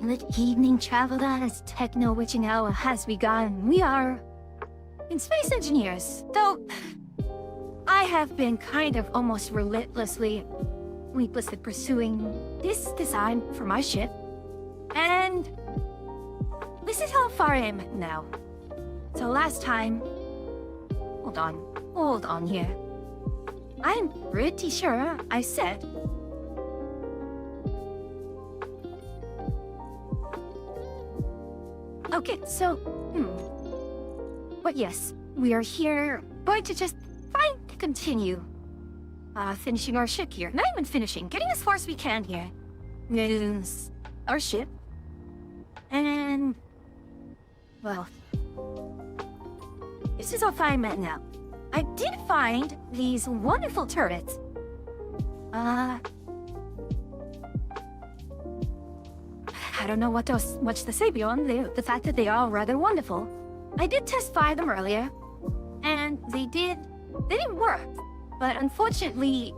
Let evening travel as techno witching hour has begun. We are in space engineers, though I have been kind of almost relentlessly pursuing this design for my ship. And this is how far I am now. So last time, hold on here. I'm pretty sure I said okay, so, but yes, we are here, going to just try to continue, finishing our ship here. Not even finishing, getting as far as we can here. Is our ship. And, well, this is how far I'm at now. I did find these wonderful turrets. I don't know what else much to say beyond the fact that they are rather wonderful. I did test fire them earlier, and they didn't work. But unfortunately,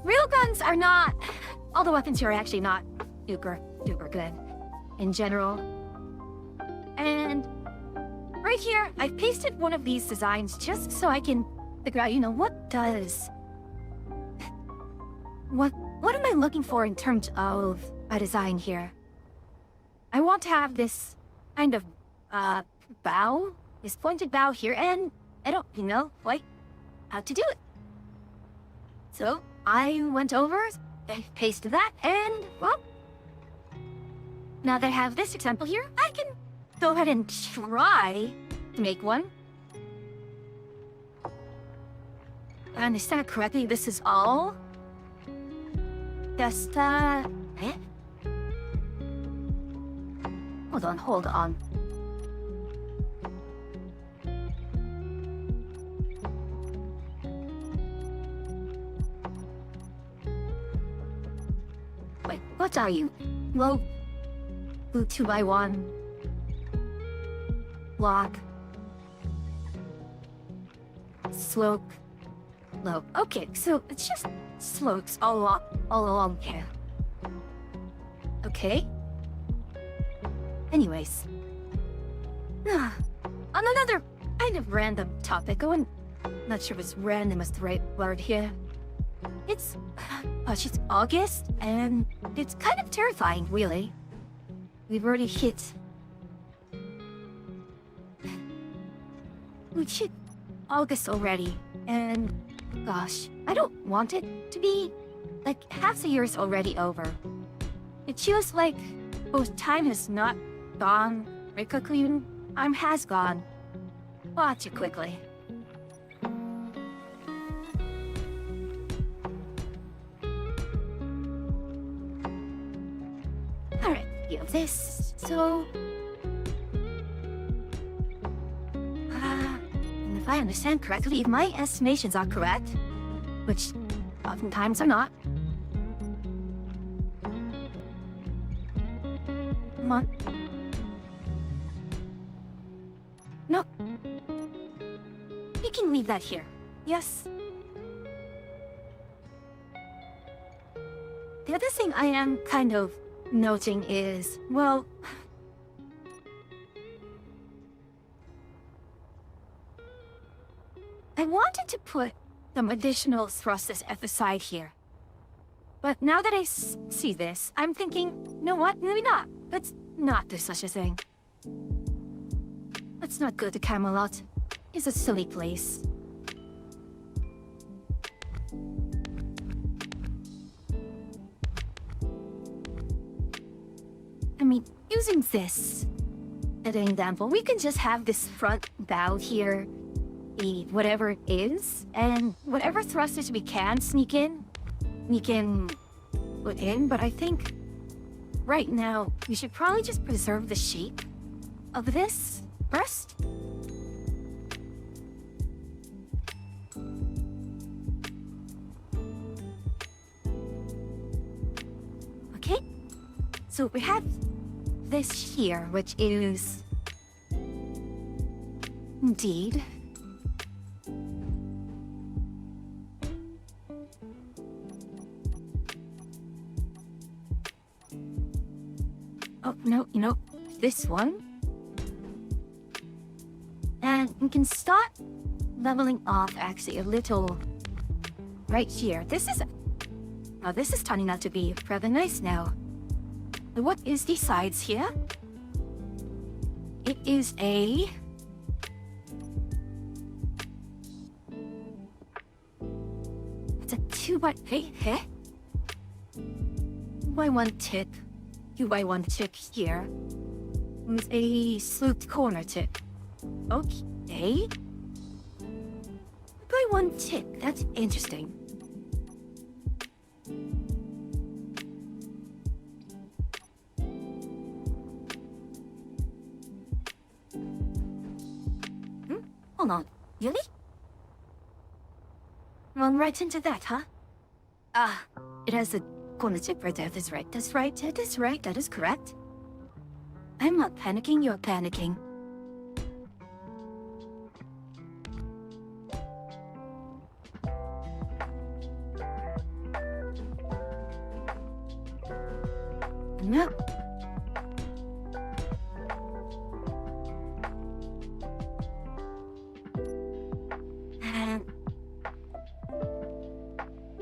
real guns are not, all the weapons here are actually not super good in general. And right here, I've pasted one of these designs just so I can figure out, what am I looking for in terms of a design here? I want to have this kind of, bow, this pointed bow here, and I don't, quite how to do it. So, I went over, I pasted that, and, well, now that I have this example here, I can go ahead and try to make one. If I understand correctly, this is all just, Hold on. Wait, what are you? Low, blue 2x1, block, slope, low. Okay, so it's just slopes all along here. Okay. Anyways, on another kind of random topic, not sure if it's random is the right word here. It's August, and it's kind of terrifying, really. We've already hit August already, and gosh, I don't want it to be like half the year's already over. It feels like both time has not gone very quickly, and time has gone far too quickly. Alright, you have this, so... and if I understand correctly, if my estimations are correct, which oftentimes are not, come on. No. We can leave that here. Yes. The other thing I am kind of noting is, well... I wanted to put some additional thrusters at the side here. But now that I see this, I'm thinking, you know what, maybe not. Let's not do such a thing. Let's not go to Camelot. It's a silly place. I mean, using this as an example, we can just have this front bow here, be whatever it is, and whatever thrusters we can sneak in, we can put in, but I think right now, we should probably just preserve the shape of this first. Okay, so we have this here, which is indeed Oh, no, this one. And we can start leveling off actually a little right here. This is turning out to be rather nice now. What is the sides here? It is a... It's a 2x... Hey? 2x1 tip. 2x1 tip here. With a sloped corner tip. Okay. 2x1 tip. That's interesting. Hold on. Really? Run right into that, huh? Ah, it has a corner tip right there. That's right. That's right. That is right. That is correct. I'm not panicking. You're panicking. No.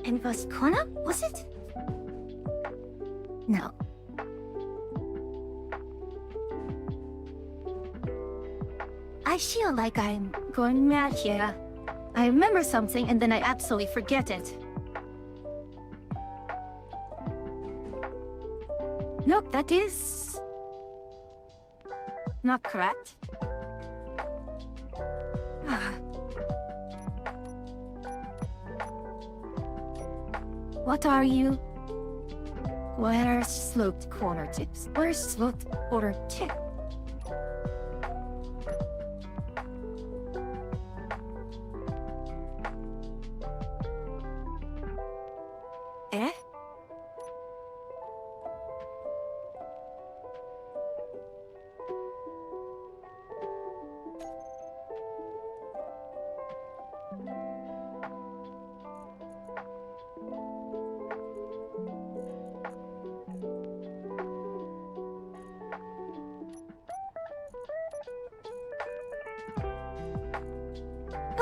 And it was corner, was it? No. I feel like I'm going mad here. I remember something and then I absolutely forget it. Nope, that is... not correct. What are you? Where's sloped corner tips? Where's sloped corner tip? Eh?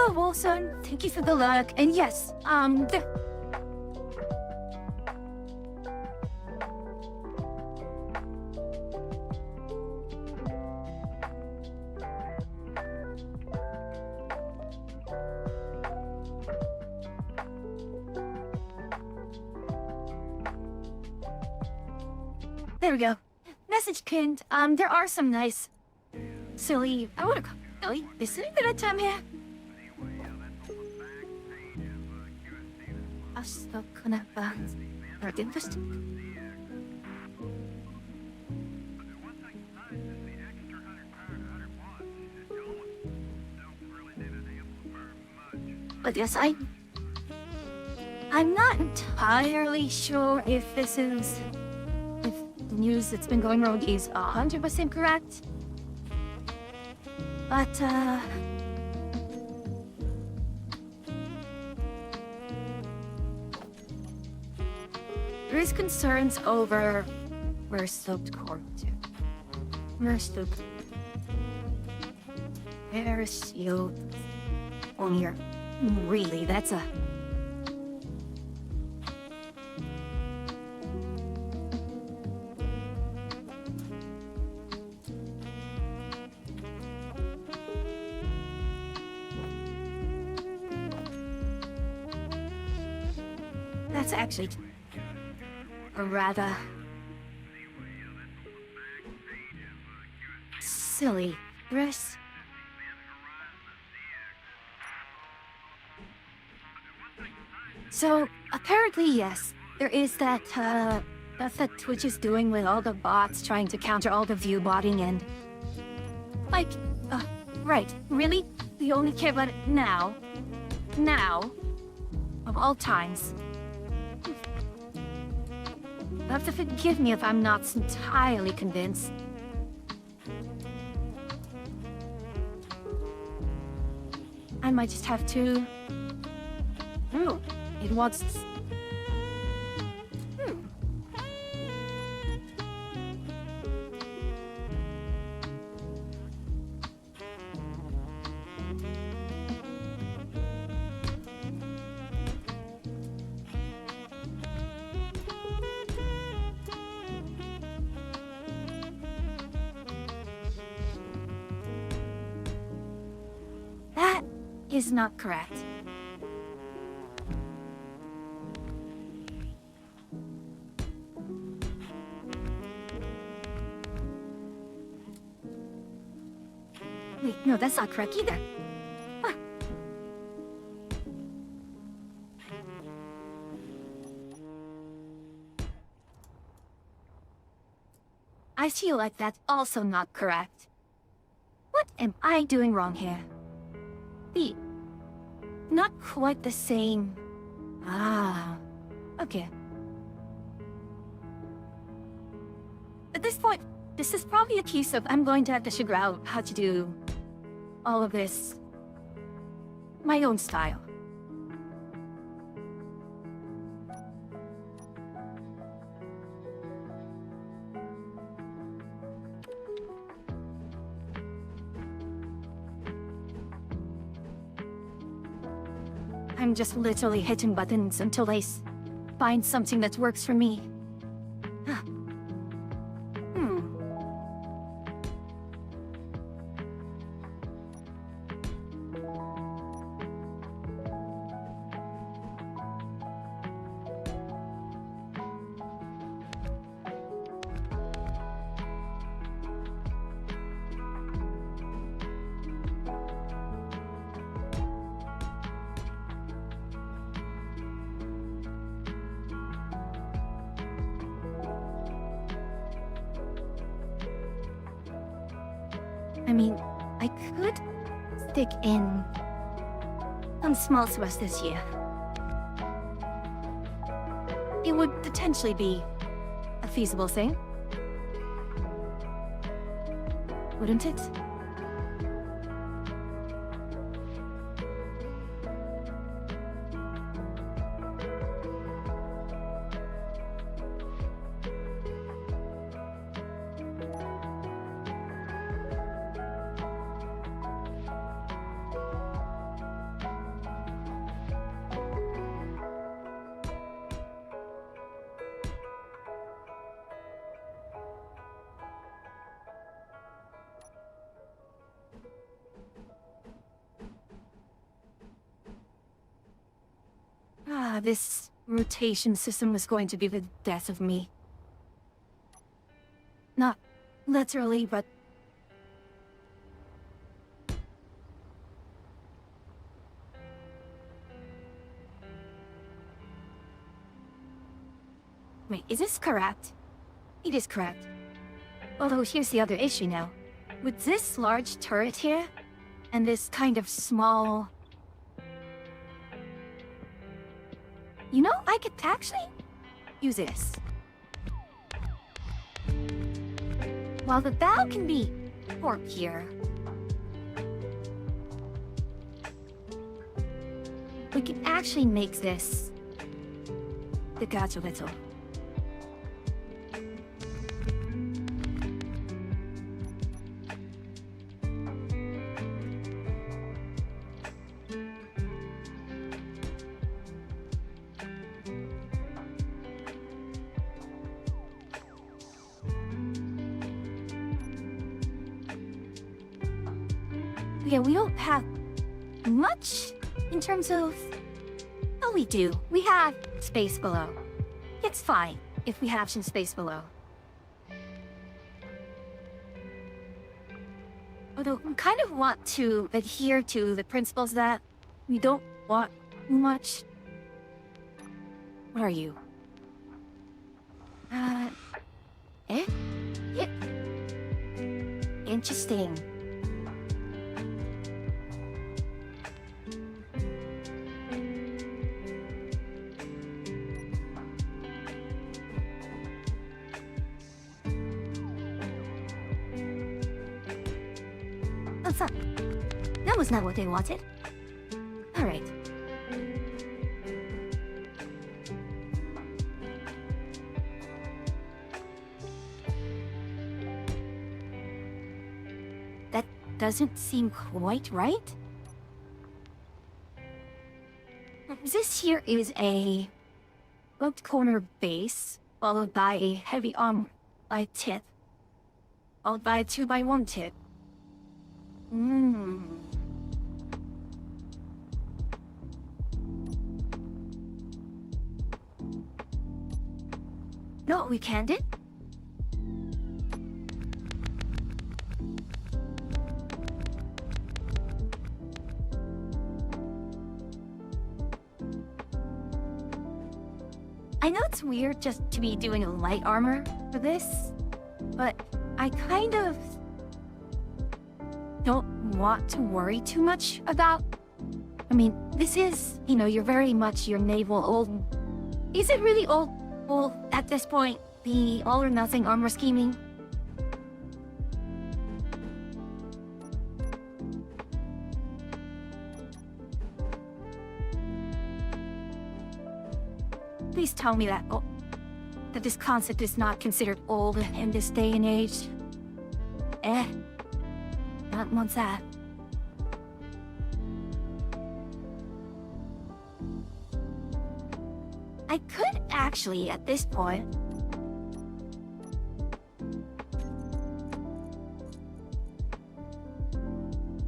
Oh, well, son, thank you for the luck. And yes, there we go. Message pinned. There are some nice, silly, I wanna call silly. Is it a bit of time here? Hasta Kanapa. Interest. But yes, I'm not entirely sure if this is... if the news that's been going around is 100% correct. But, there is concerns over where sloped corner to. Where sloped... Where sloped... on here. Really, that's a... That's actually a rather silly dress. So apparently, yes, there is that that's that Twitch is doing with all the bots trying to counter all the view botting and like, right, really? We only care about it now, of all times. You'll have to forgive me if I'm not entirely convinced. I might just have to... Oh, it wants... is not correct. Wait, no, that's not correct either. Huh. I feel like that's also not correct. What am I doing wrong here? The... not quite the same... Ah... okay. At this point, this is probably a case of I'm going to have to figure out how to do all of this my own style. I'm just literally hitting buttons until I find something that works for me. I mean, I could stick in some small swastika here. It would potentially be a feasible thing, wouldn't it? This rotation system was going to be the death of me. Not literally, but... Wait, is this correct? It is correct. Although here's the other issue now. With this large turret here, and this kind of small... You know, I could actually use this. While the bow can be warped here, we can actually make this detach a little. Yeah, we don't have much in terms of... Oh, we do. We have space below. It's fine if we have some space below. Although, we kind of want to adhere to the principles that we don't want too much. What are you? Eh? Yep. Interesting. That was not what they wanted. Alright. That doesn't seem quite right. This here is a sloped corner base, followed by a heavy arm by tip, followed by a 2x1 tip. No, we can't it? I know it's weird just to be doing a light armor for this, but I kind of don't want to worry too much about... I mean, this is, you're very much your naval old... Is it really old at this point, the all-or-nothing armor scheming? Please tell me that this concept is not considered old in this day and age. Not once that. I could actually, at this point...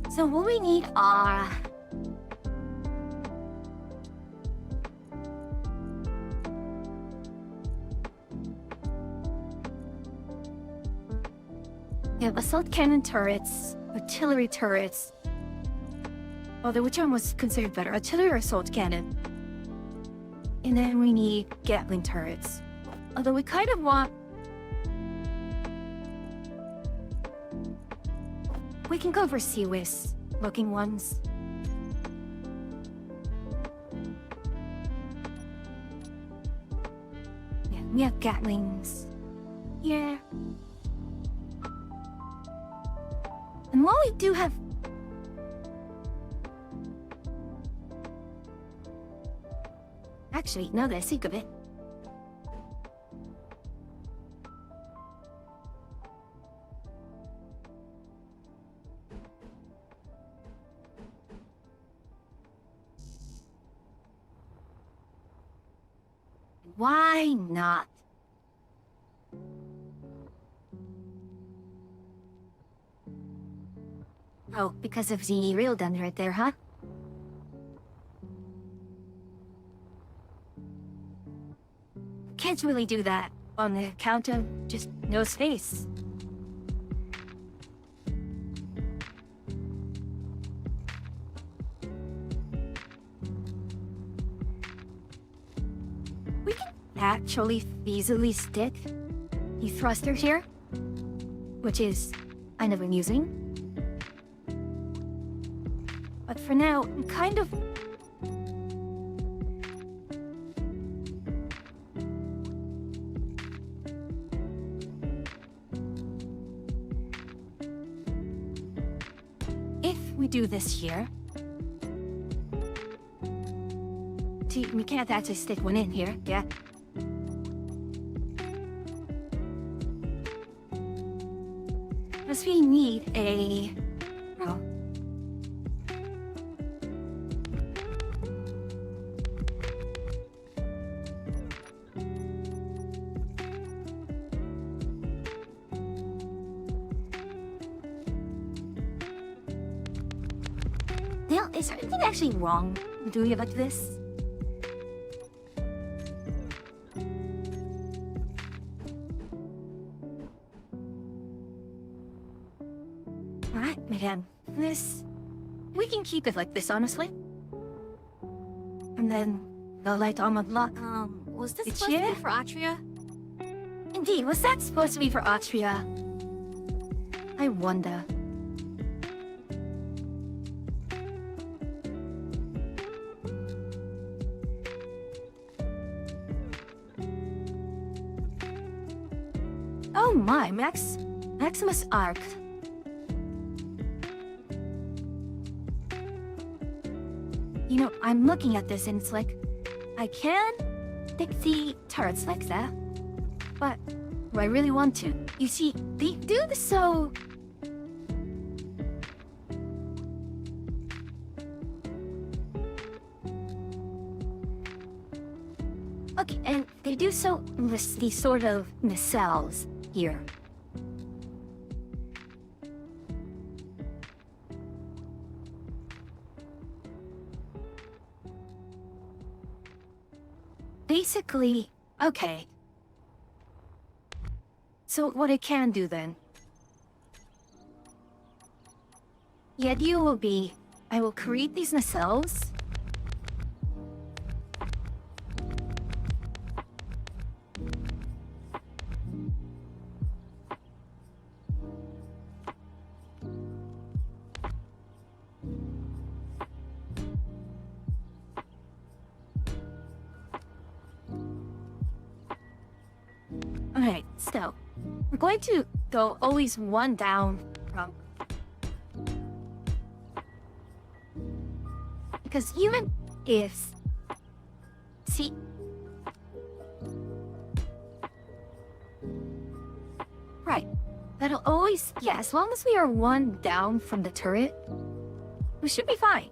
So what we need are... We have assault cannon turrets, artillery turrets. Although which one was considered better, artillery or assault cannon? And then we need Gatling turrets. Although we kind of want... We can go for CWIS looking ones. Yeah, we have Gatlings. Yeah. And while we do have... Actually, now that I think of it... Why not? Oh, because of the real gun right there, huh? Can't really do that on the account of just no space. We can actually feasibly stick the thruster here, which is kind of amusing. But for now, I'm kind of... If we do this here... See, we can't actually stick one in here, yeah? Because we need a... Well... Now, is there anything actually wrong with doing it like this? Alright, man. This... We can keep it like this, honestly. And then, the light armor block. Was this It's supposed to here? be for Atria? Indeed, was that supposed to be for Atria? I wonder. Oh my, Maximus Arc. I'm looking at this and it's like, I can stick the turrets like that, but do I really want to? You see, they do this so... Okay, and they do so with these sort of nacelles here. Basically, okay. So what I can do then? The idea will be, I will create these nacelles. Alright, so we're going to go always one down from. Because even if. See. Right. That'll always. Yeah, as long as we are one down from the turret, we should be fine.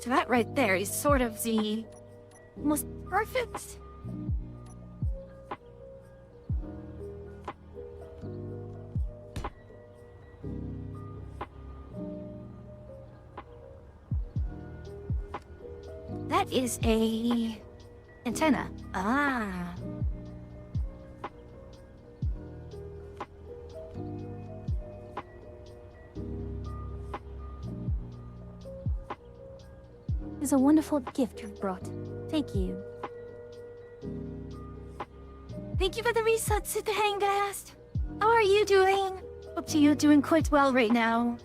That right there is sort of the most perfect. That is a antenna. Ah. It's a wonderful gift you've brought. Thank you. Thank you for the resets at the Hangast. How are you doing? Hope you're doing quite well right now.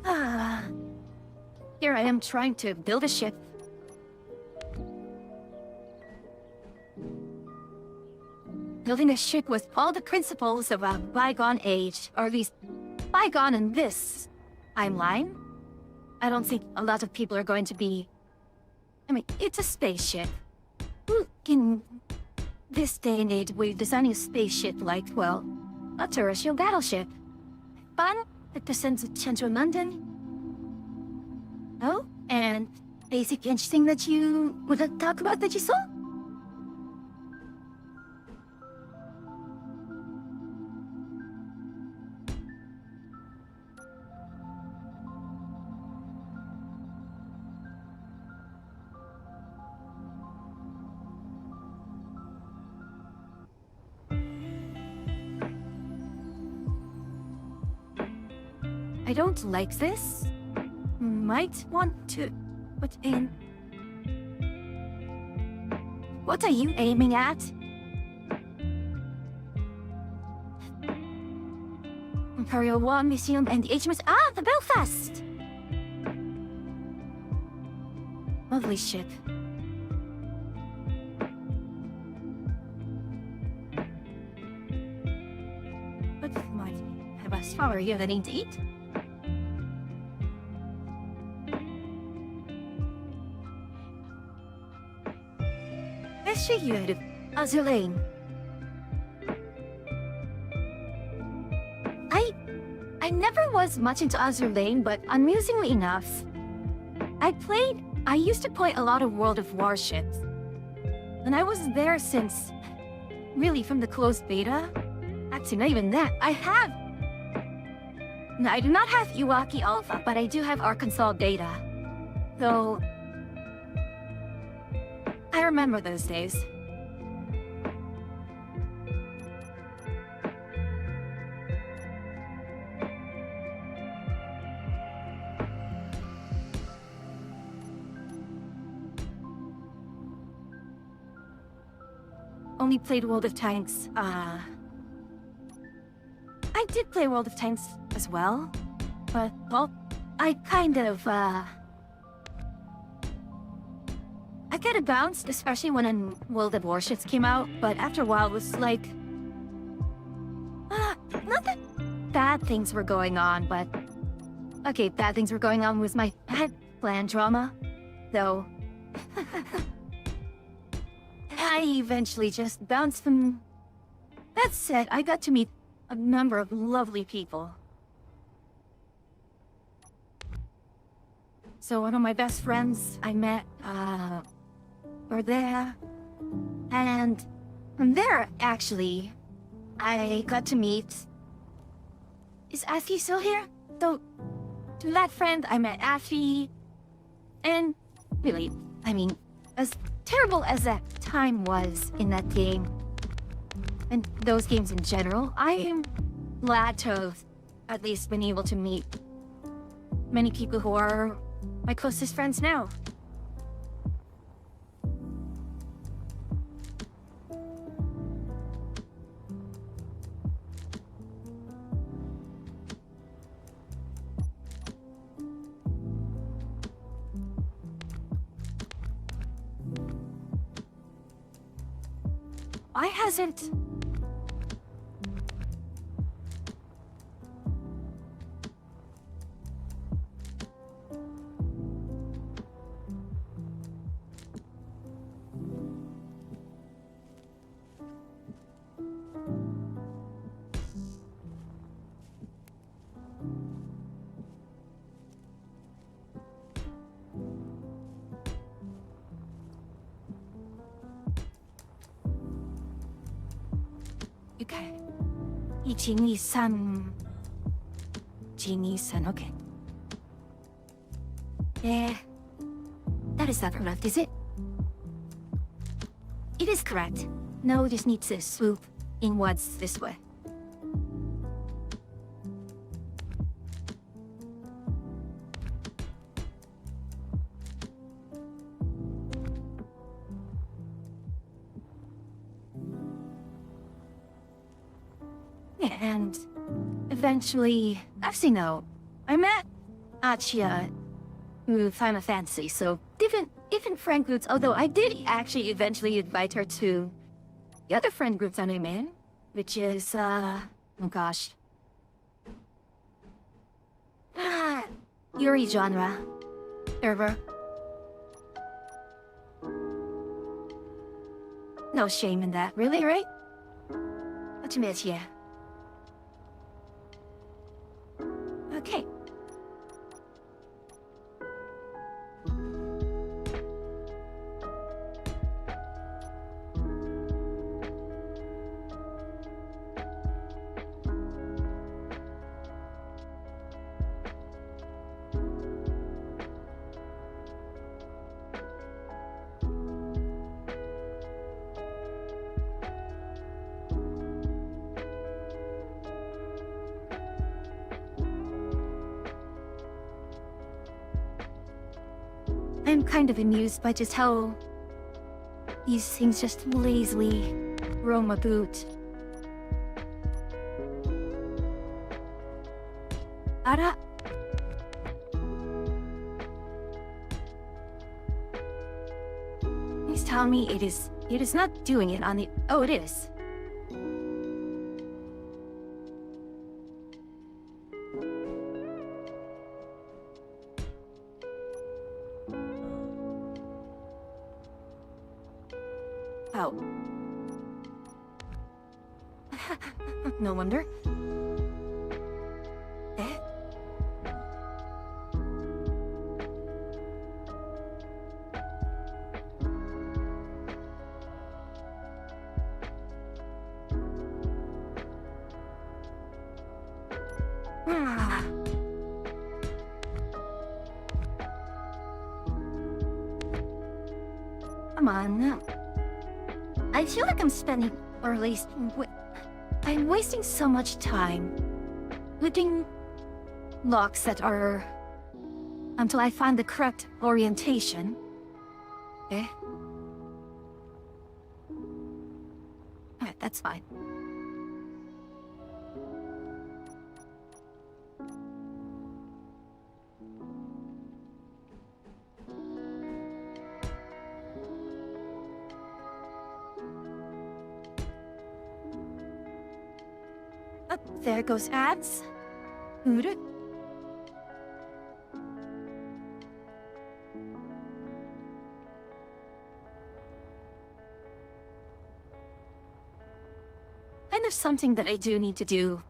Ah. Here I am trying to build a ship. Building a ship with all the principles of a bygone age, or at least bygone in this timeline. I don't think a lot of people are going to be. I mean, it's a spaceship. In this day and age, we're designing a spaceship like, well, a terrestrial battleship. Fun, that presents a central London. Oh, and basic interesting that you would talk about that you saw? I don't like this. Might want to put in. What are you aiming at? Imperial War Museum and the HMS. Ah, the Belfast! Lovely ship. But might have a scholar here that ain't to eat. Figured Azur Lane. I never was much into Azur Lane, but amusingly enough, I used to play a lot of World of Warships. And I was there since, really from the closed beta. Actually, not even that. No, I do not have Iwaki Alpha, but I do have Arkansas Beta. Though, I remember those days. Only played World of Tanks, I did play World of Tanks as well, but, well, I kind of bounced, especially when World of Warships came out, but after a while it was like... not that bad things were going on, but... Okay, bad things were going on with my bad plan drama, though. I eventually just bounced from... That said, I got to meet a number of lovely people. So one of my best friends I met, were there. And from there, actually, I got to meet... Is Afi still here? So, to that friend, I met Afi. And, really, I mean, As terrible as that time was in that game, and those games in general, I am glad to have at least been able to meet many people who are my closest friends now. Why hasn't... Okay. 123... 123, okay. That is not correct, is it? It is correct. No, just needs to swoop inwards this way. And eventually, actually no, I met Achia through Final Fantasy, so different friend groups, although I did actually eventually invite her to the other friend groups I'm in, which is, oh gosh. Yuri genre. Server. No shame in that, really, right? Admit, yeah. Okay. I'm kind of amused by just how these things just lazily roam about. Ara. Please tell me it is not doing it on the... Oh, it is. Oh. No wonder. Eh? Ah. Come on. I feel like I'm spending, or at least, I'm wasting so much time looking locks that are until I find the correct orientation. Okay. Alright, that's fine. There goes ads. Uru. Kind of something that I do need to do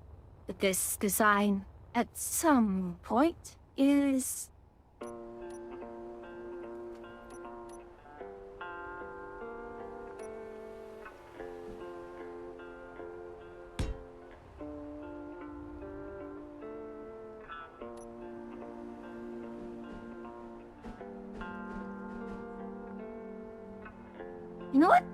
with this design at some point is... You know what?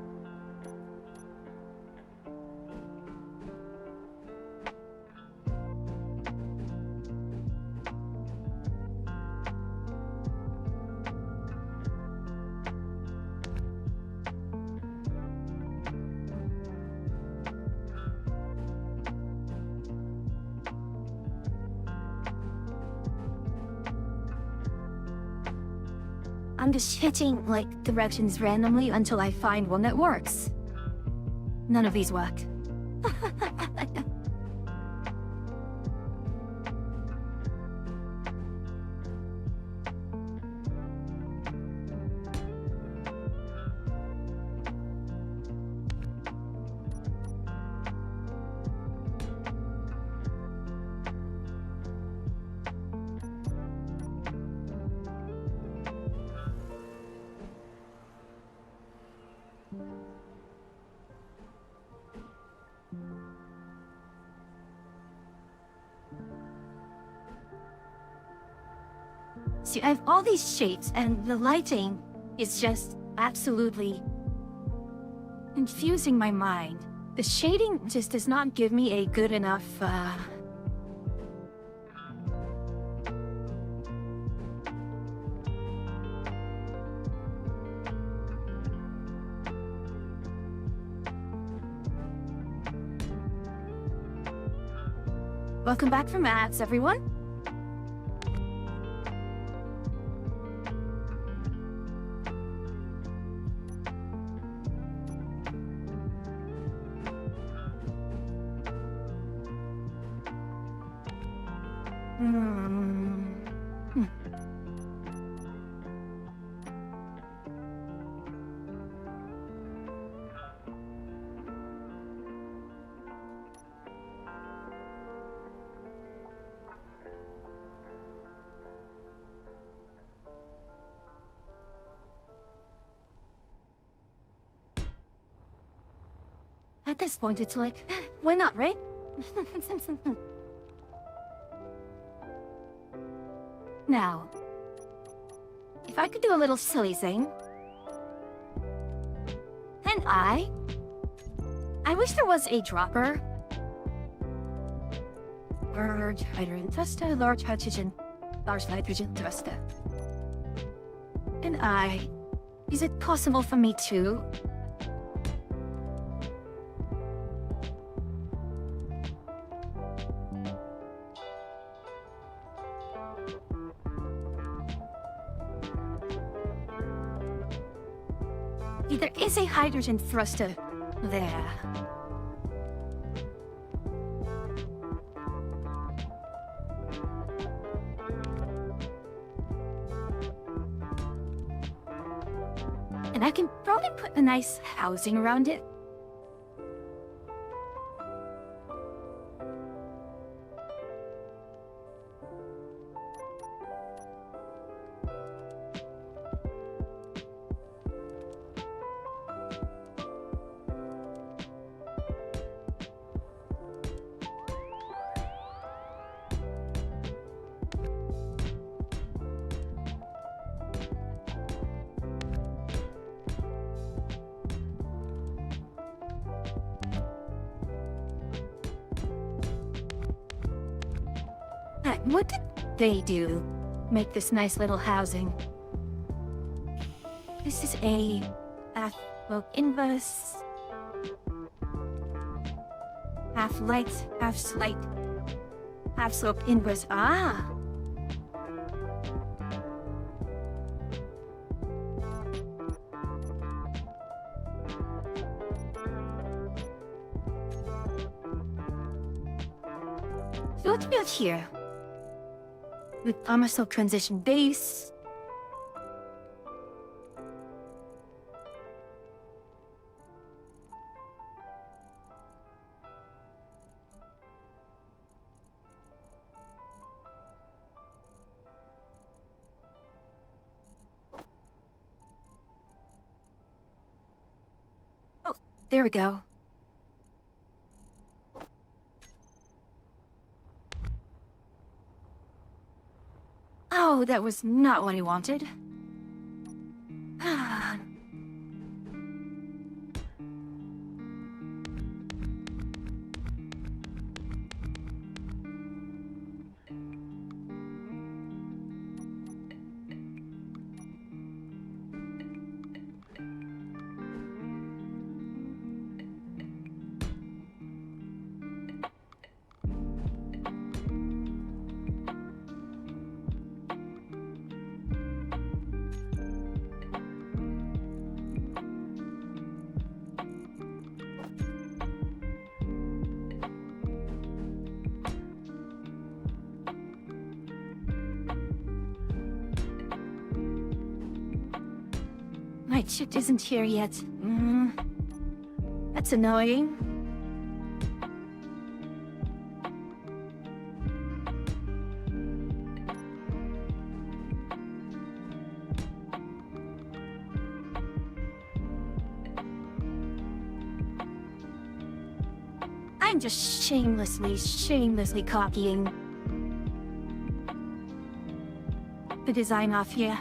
I'm just hitting, like, directions randomly until I find one that works. None of these work. See, I have all these shapes, and the lighting is just absolutely confusing my mind. The shading just does not give me a good enough, Welcome back from ads, everyone. At this point, it's like, why not, right? Now, if I could do a little silly thing, and I wish there was a dropper. Large hydrogen thruster, large hydrogen thruster. And is it possible for me to? There is a hydrogen thruster there. And I can probably put a nice housing around it. What did they do? Make this nice little housing. This is a half slope inverse. Half light, half slight. Half slope inverse. Ah! So what's built here? With Amazon transition base. Oh, there we go. Oh, that was not what I wanted. My chick isn't here yet. That's annoying. I'm just shamelessly copying the design off here.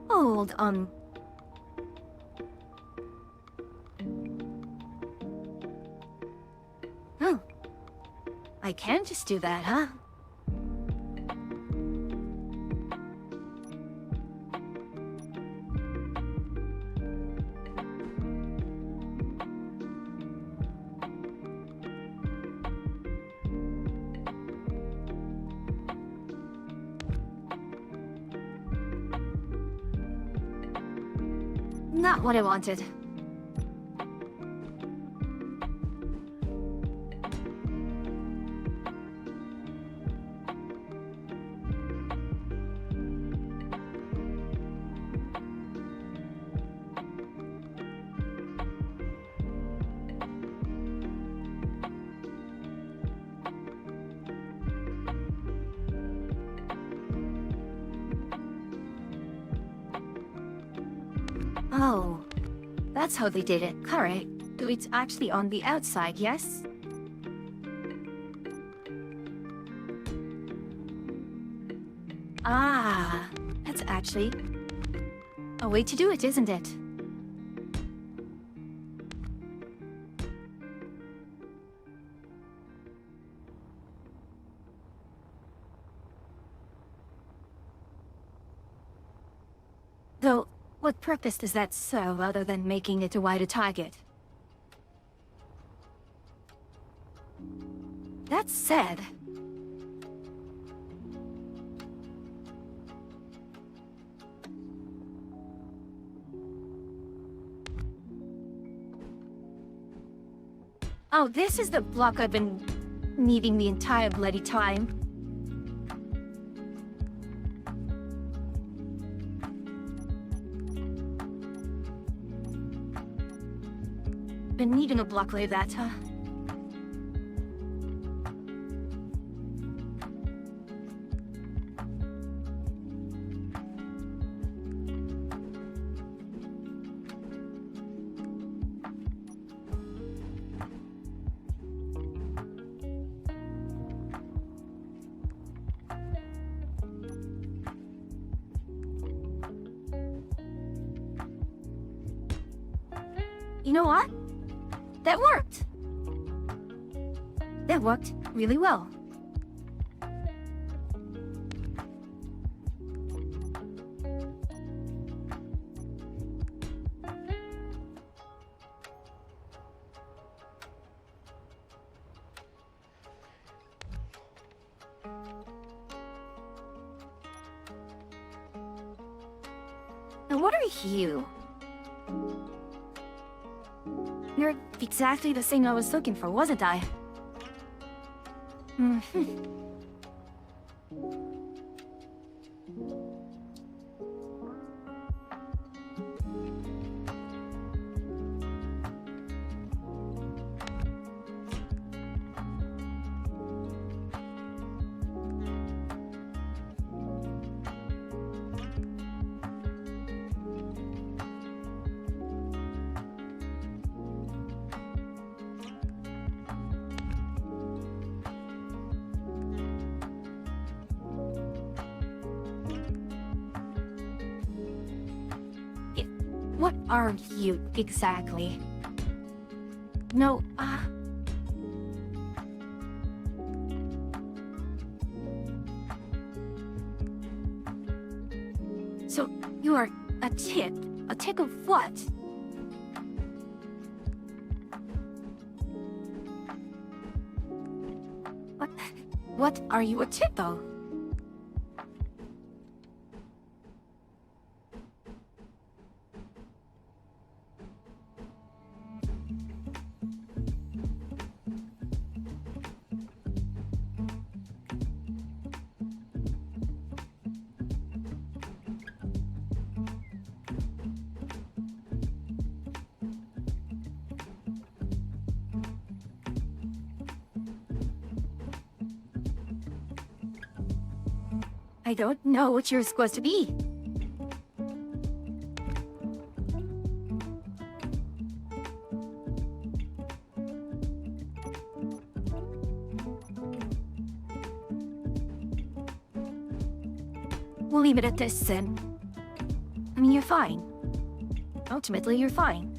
Hold on. Oh. I can just do that, huh? Not what I wanted. Oh, that's how they did it. Correct. So it's actually on the outside, yes? Ah, that's actually a way to do it, isn't it? Though, what purpose does that serve other than making it a wider target? That said... Oh, this is the block I've been needing the entire bloody time. Been needing a block like that, huh? You know what? That worked! That worked really well. Now what are you? You're exactly the thing I was looking for, wasn't I? What are you, exactly? No, So, you are a tick? A tick of what? What are you a tick of? I don't know what you're supposed to be. We'll leave it at this then. I mean, you're fine. Ultimately, you're fine.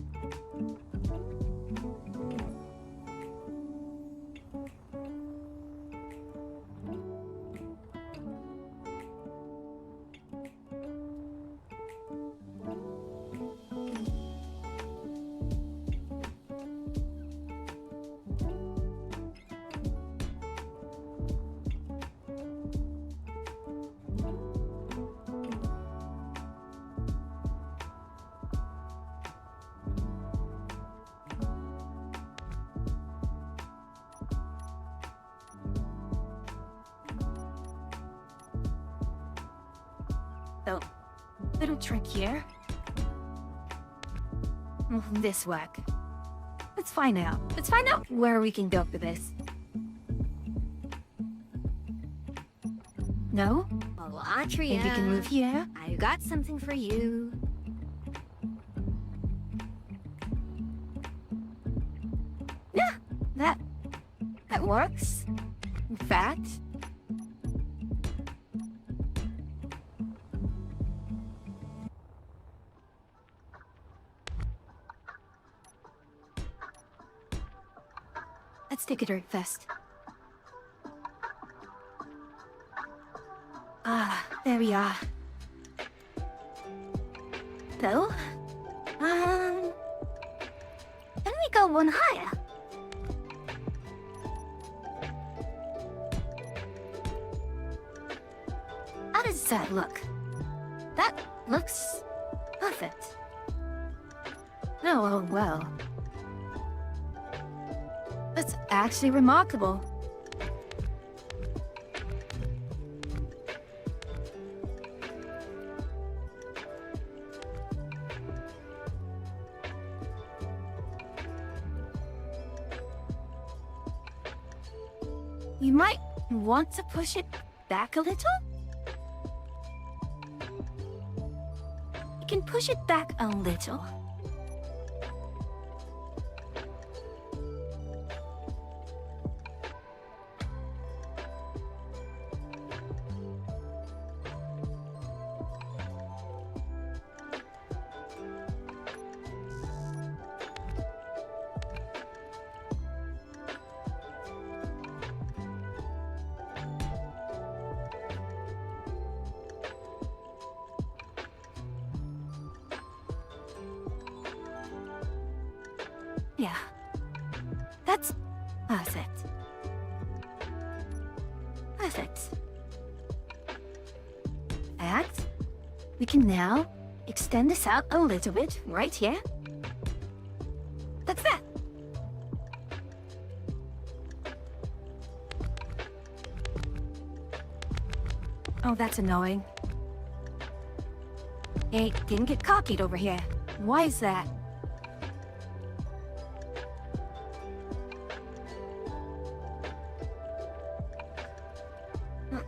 So, little trick here. This whack. Let's find out. Let's find out where we can go for this. No? Oh, Atria. Maybe we can move here? I've got something for you. Yeah, that works. In fact, let's take a drink first. Ah, there we are. So, can we go one higher? How does that look? That looks perfect. No, oh well. That's actually remarkable. You might want to push it back a little? You can push it back a little. Yeah, that's perfect. Perfect. And we can now extend this out a little bit right here. That's that. Oh, that's annoying. Hey, didn't get copied over here. Why is that?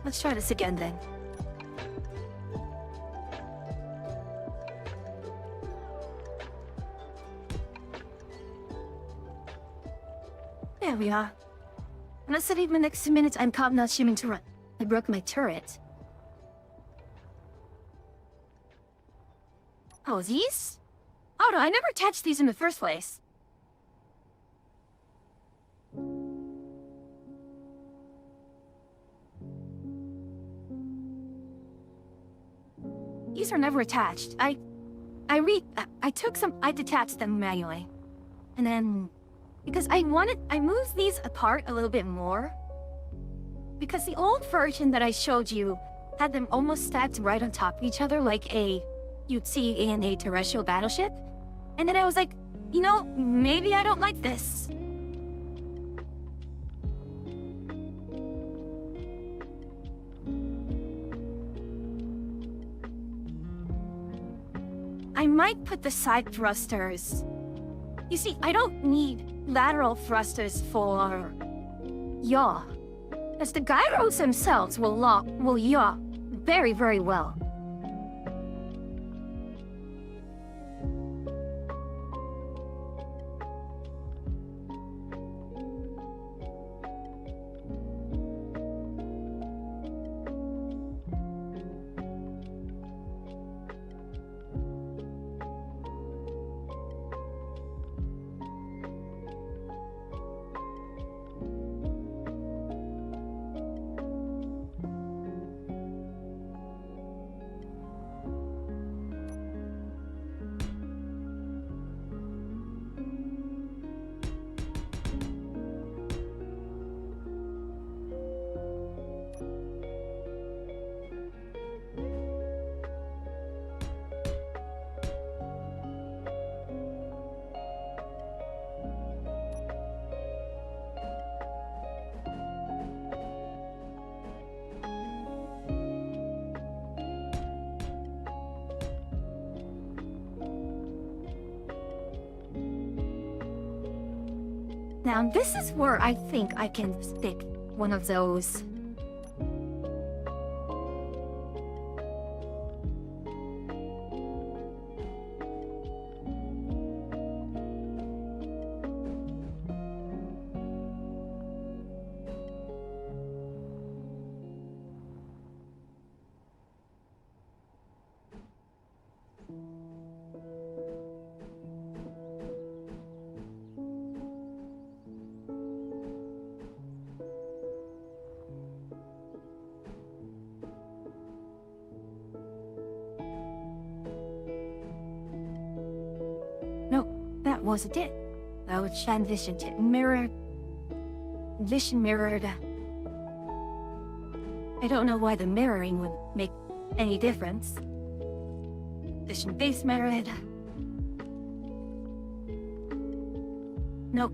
Let's try this again then. There we are. And I said even the next 2 minutes I'm not assuming to run. I broke my turret. Oh, these? Oh no, I never attached these in the first place. These are never attached. I detached them manually. And then, because I moved these apart a little bit more. Because the old version that I showed you had them almost stacked right on top of each other like you'd see in a terrestrial battleship. And then I was like, you know, maybe I don't like this. I might put the side thrusters. You see, I don't need lateral thrusters for yaw, as the gyros themselves will yaw very, very well. Now, this is where I think I can stick one of those. No, that wasn't it. I would transition to mirror. Vision mirrored. I don't know why the mirroring would make any difference. Vision face mirrored. Nope.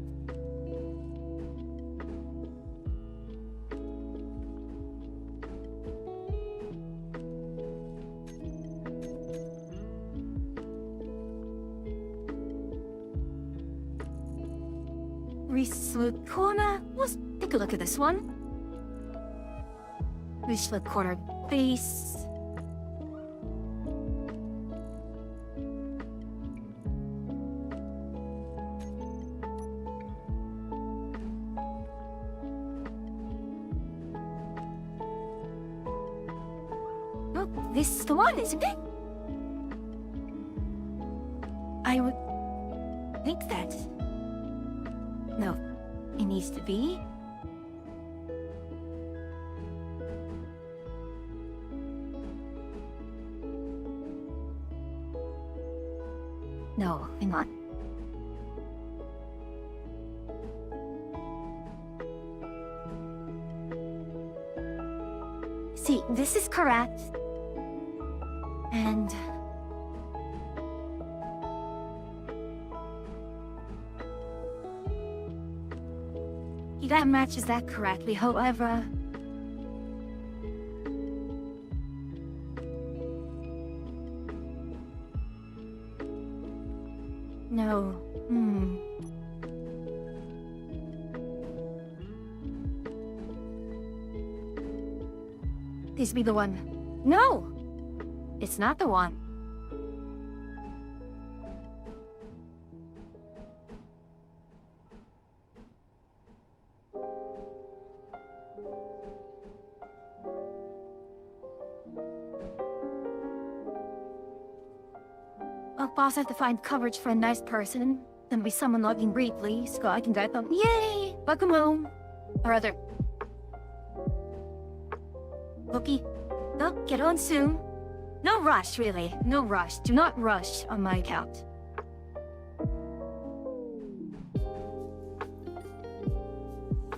Reach corner. Let's take a look at this one. Reach the corner face. Oh, this is the one, isn't it? I would think that. No, it needs to be. No, hang on. See, this is correct. And that matches that correctly, however. No. This be the one. No! It's not the one. Well, boss, I have to find coverage for a nice person. Then be someone logging briefly, so I can guide them. Yay! Welcome home. Or other. Loki, oh, get on soon. No rush, really. No rush. Do not rush on my account.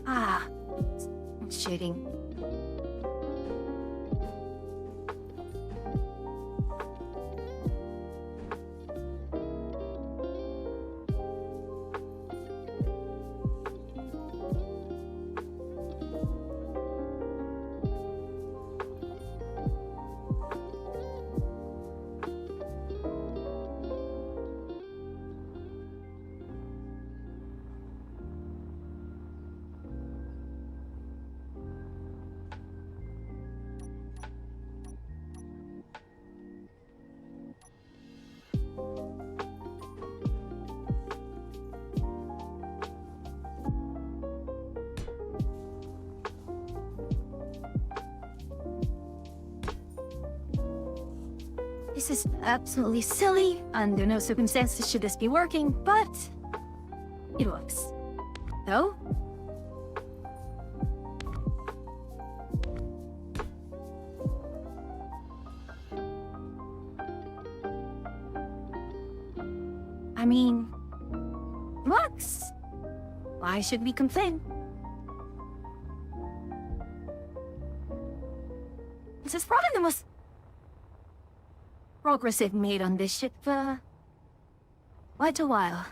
Ah, I'm shading. This is absolutely silly. Under no circumstances should this be working, but it works. So, I mean, it works. Why should we complain? This is probably the most progressive made on this ship for quite a while.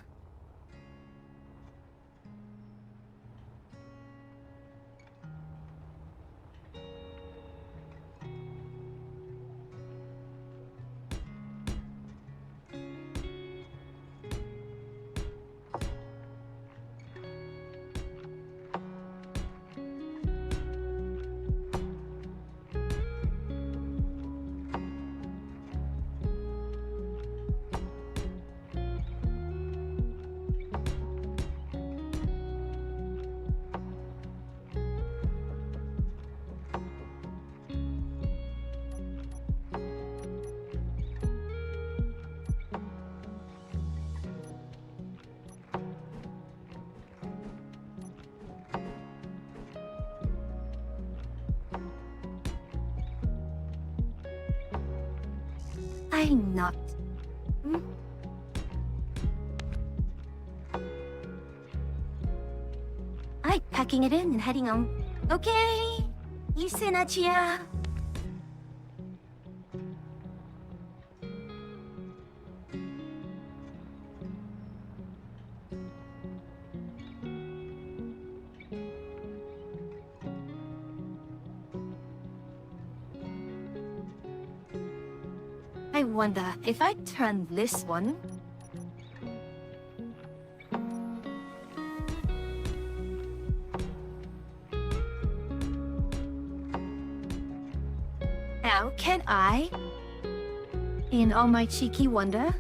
I'm not. I'm packing it in and heading home. Okay, Yusenachia. I wonder if I turn this one. Now, can I, in all my cheeky wonder,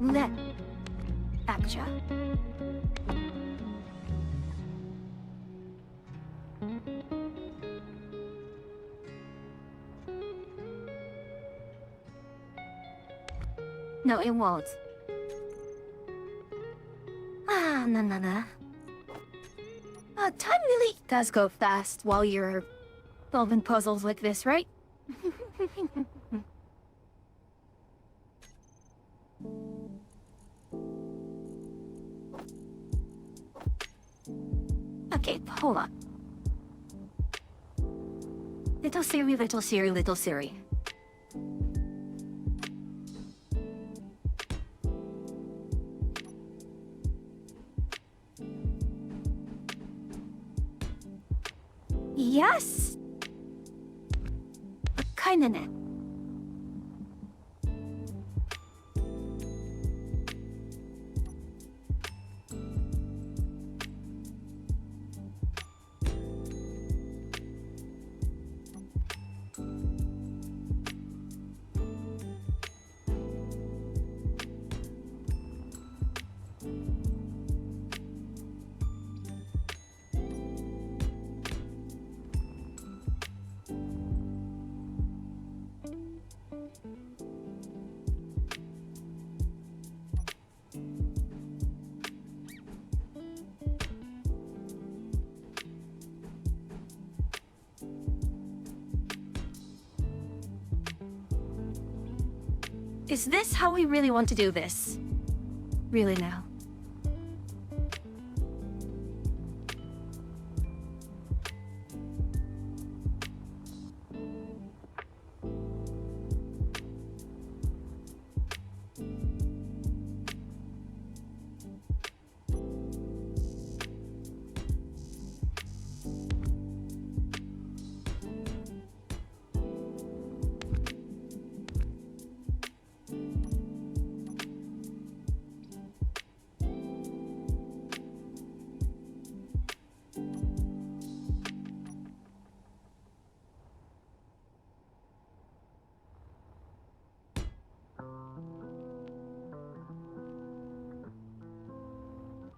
let Actra. No, it won't. No. Time really does go fast while you're solving puzzles like this, right? Okay, hold on. Little Siri, little Siri, little Siri. Yes! Kinda net. Is this how we really want to do this? Really now?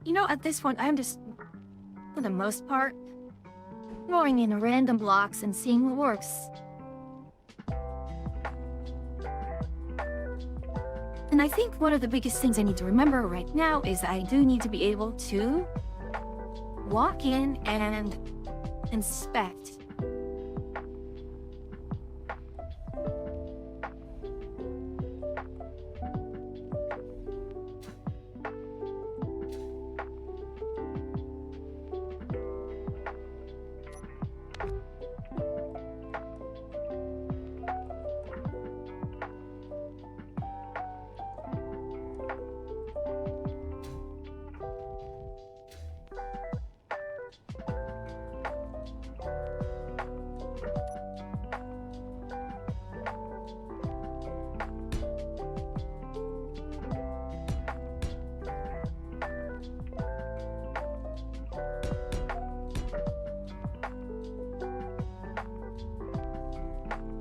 You know, at this point, I'm just for the most part. Throwing in random blocks and seeing what works. And I think one of the biggest things I need to remember right now is I do need to be able to walk in and inspect.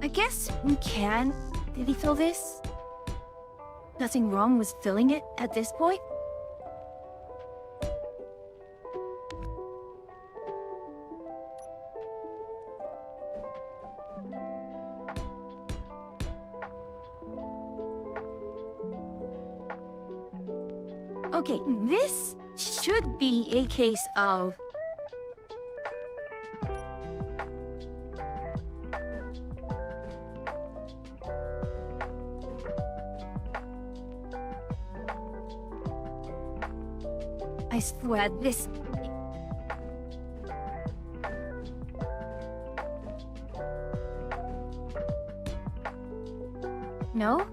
I guess we can really fill this. Nothing wrong with filling it at this point. Okay, this should be a case of I swear this... No?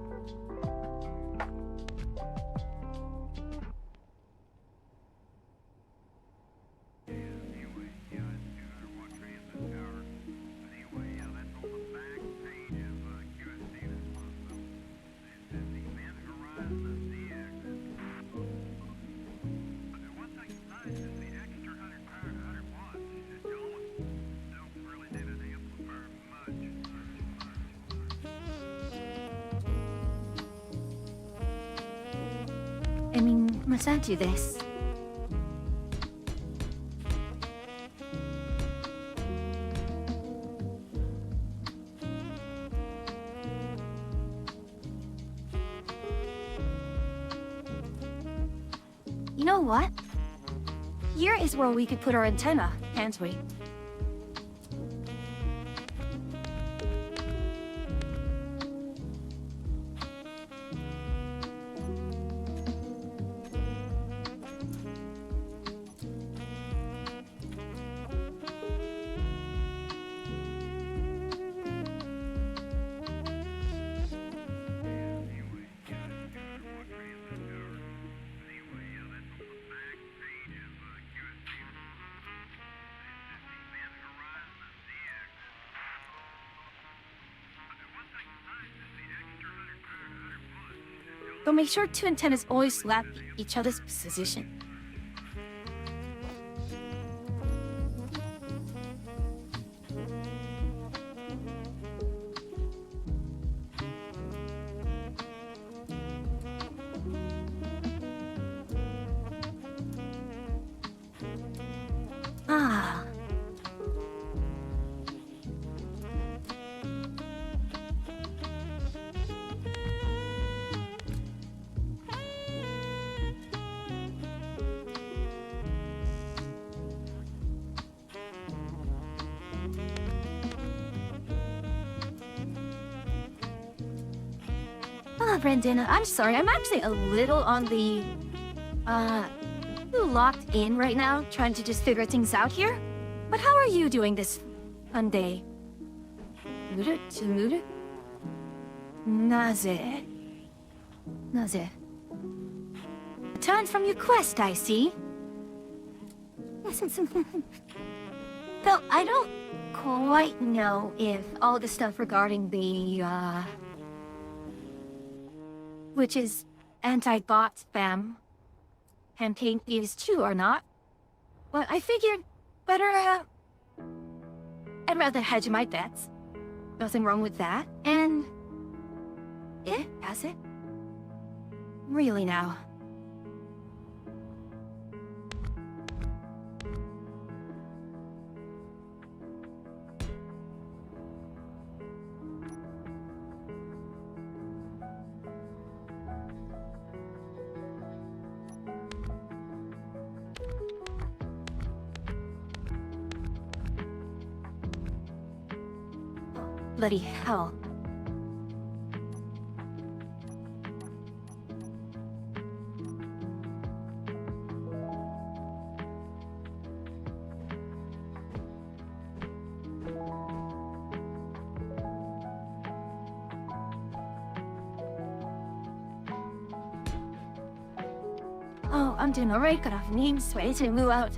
I mean, must I do this? You know what? Here is where we could put our antenna, can't we? But make sure two antennas always slap each other's position. Ah. Brendan, I'm sorry. I'm actually a little on the, locked in right now, trying to just figure things out here. But how are you doing this fun day? 나ze. Returned from your quest, I see. Though I don't quite know if all the stuff regarding the, which is anti-bot spam campaign is true or not. But I figured better, I'd rather hedge my bets. Nothing wrong with that. And... has it? Really now. Bloody hell. Oh, I'm doing alright. Got off names, ready to move out.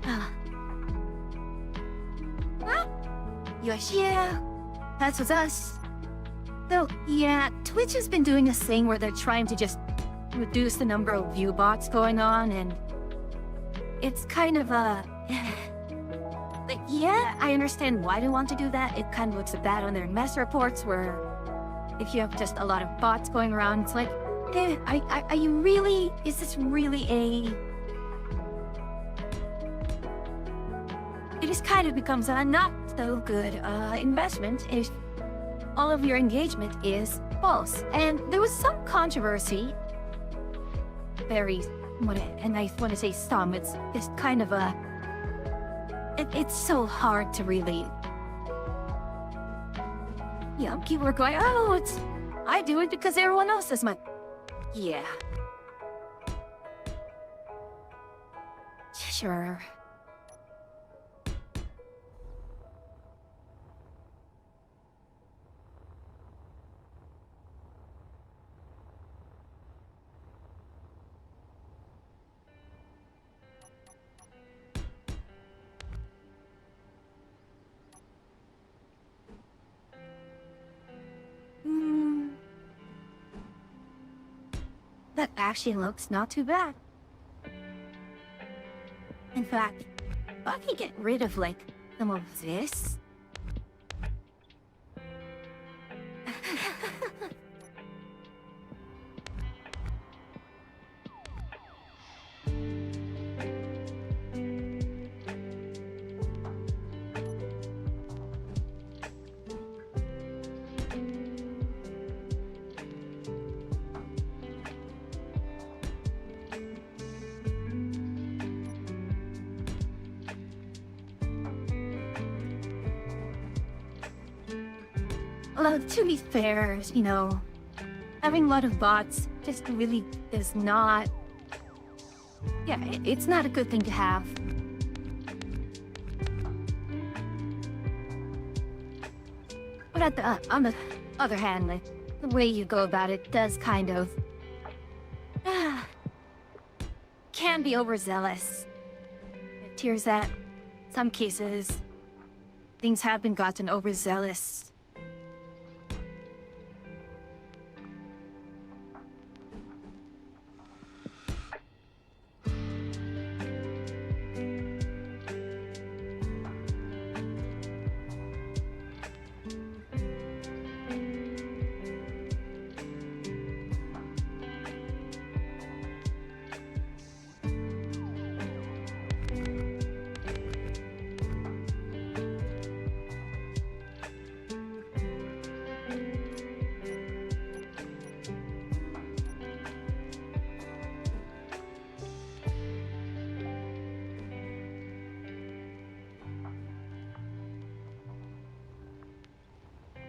You're here. That's with us. So, yeah, Twitch has been doing this thing where they're trying to just reduce the number of view bots going on, and it's kind of like, yeah, I understand why they want to do that. It kind of looks bad on their mess reports where if you have just a lot of bots going around, it's like, are you really, is this really it just kind of becomes a not so good investment if all of your engagement is false. And there was some controversy, and I want to say some, it's just kind of it's so hard to really, people are going, oh, I do it because everyone else does my, yeah. Sure. That actually looks not too bad. In fact, if I could get rid of, like, some of this... Well, to be fair, having a lot of bots just really is not... Yeah, it's not a good thing to have. But on the other hand, the way you go about it does kind of... can be overzealous. It appears that in some cases, things have been gotten overzealous.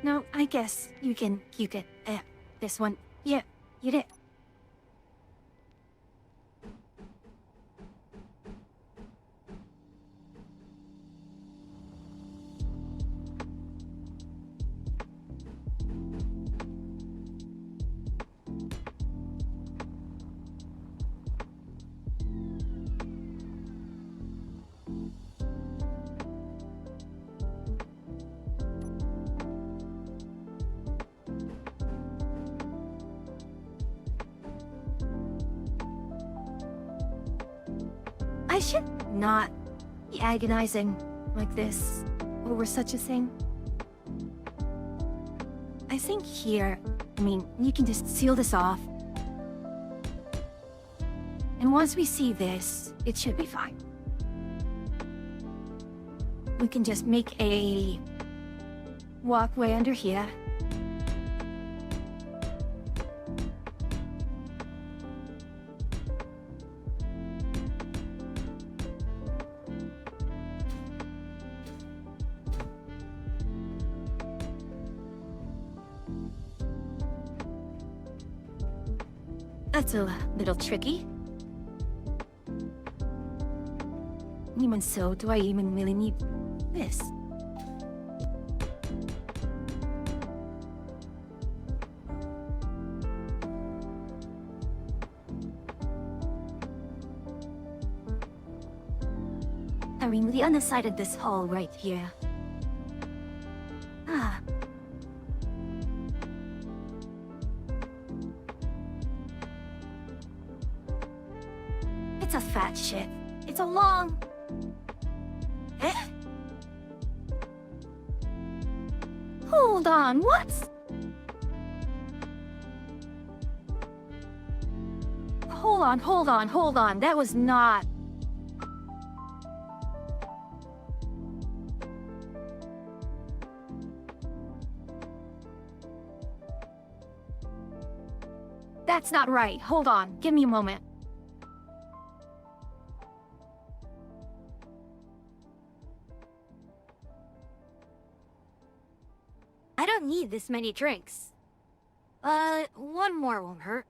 No, I guess you can this one. Yeah, you did. I should not be agonizing like this over such a thing. I think here, you can just seal this off. And once we see this, it should be fine. We can just make a walkway under here. That's a little tricky. Even so, do I even really need this? I mean, the other side of this hall right here. Ah. It's a fat shit. It's a long... Eh? Hold on, what? Hold on. That was not... That's not right. Hold on. Give me a moment. I don't need this many drinks. One more won't hurt.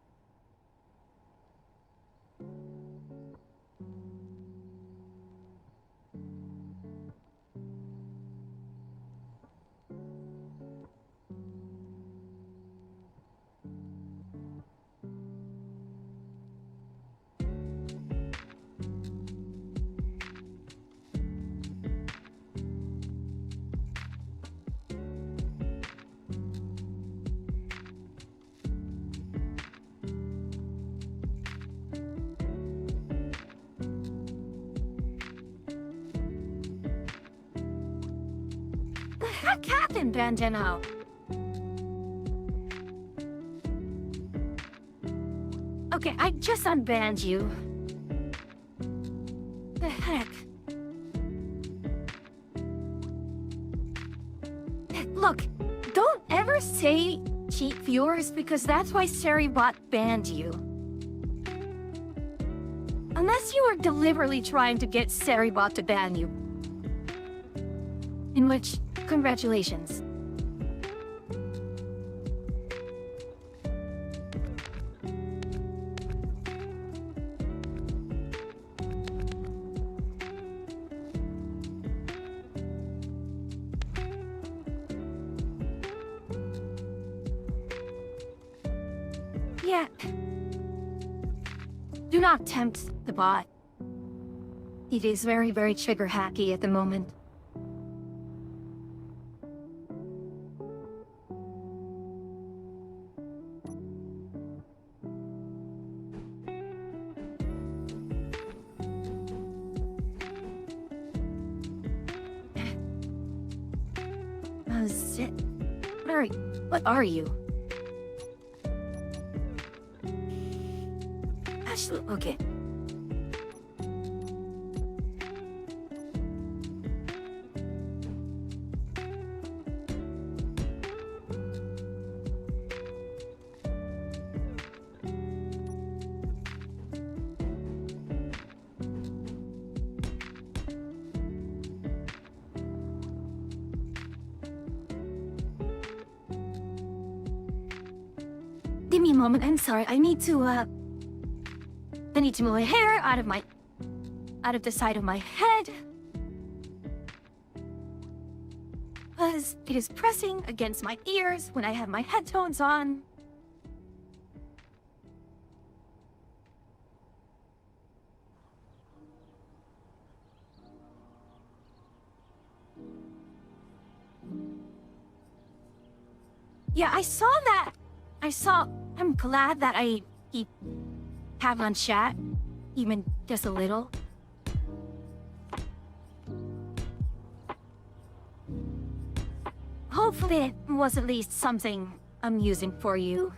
The heck happened, Bandano? Okay, I just unbanned you. The heck? Look, don't ever say cheat viewers because that's why Seribot banned you. Unless you were deliberately trying to get Seribot to ban you. In which, congratulations. Yeah. Do not tempt the bot. It is very, very trigger hacky at the moment. Zit. What are you? Ashley, okay. Give me a moment, I'm sorry, I need to move my hair out of the side of my head. Because it is pressing against my ears when I have my headphones on. Yeah, I saw that. I'm glad that I have on chat, even just a little. Hopefully it was at least something amusing for you.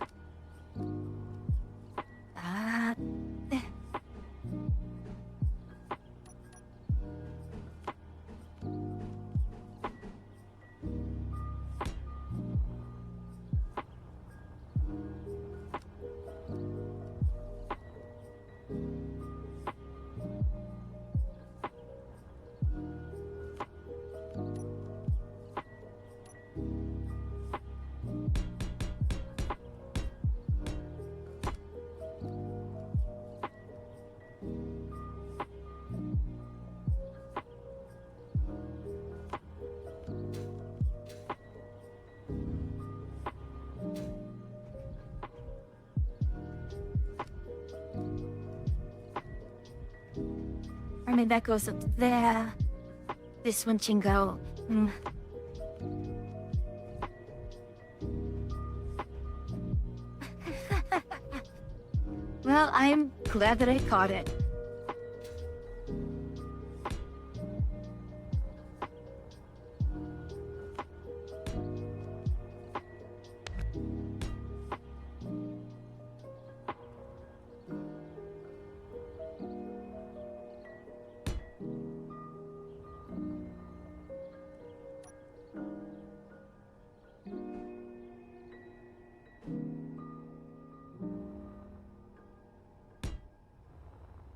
mean, that goes up there. This one can go... Well, I'm glad that I caught it.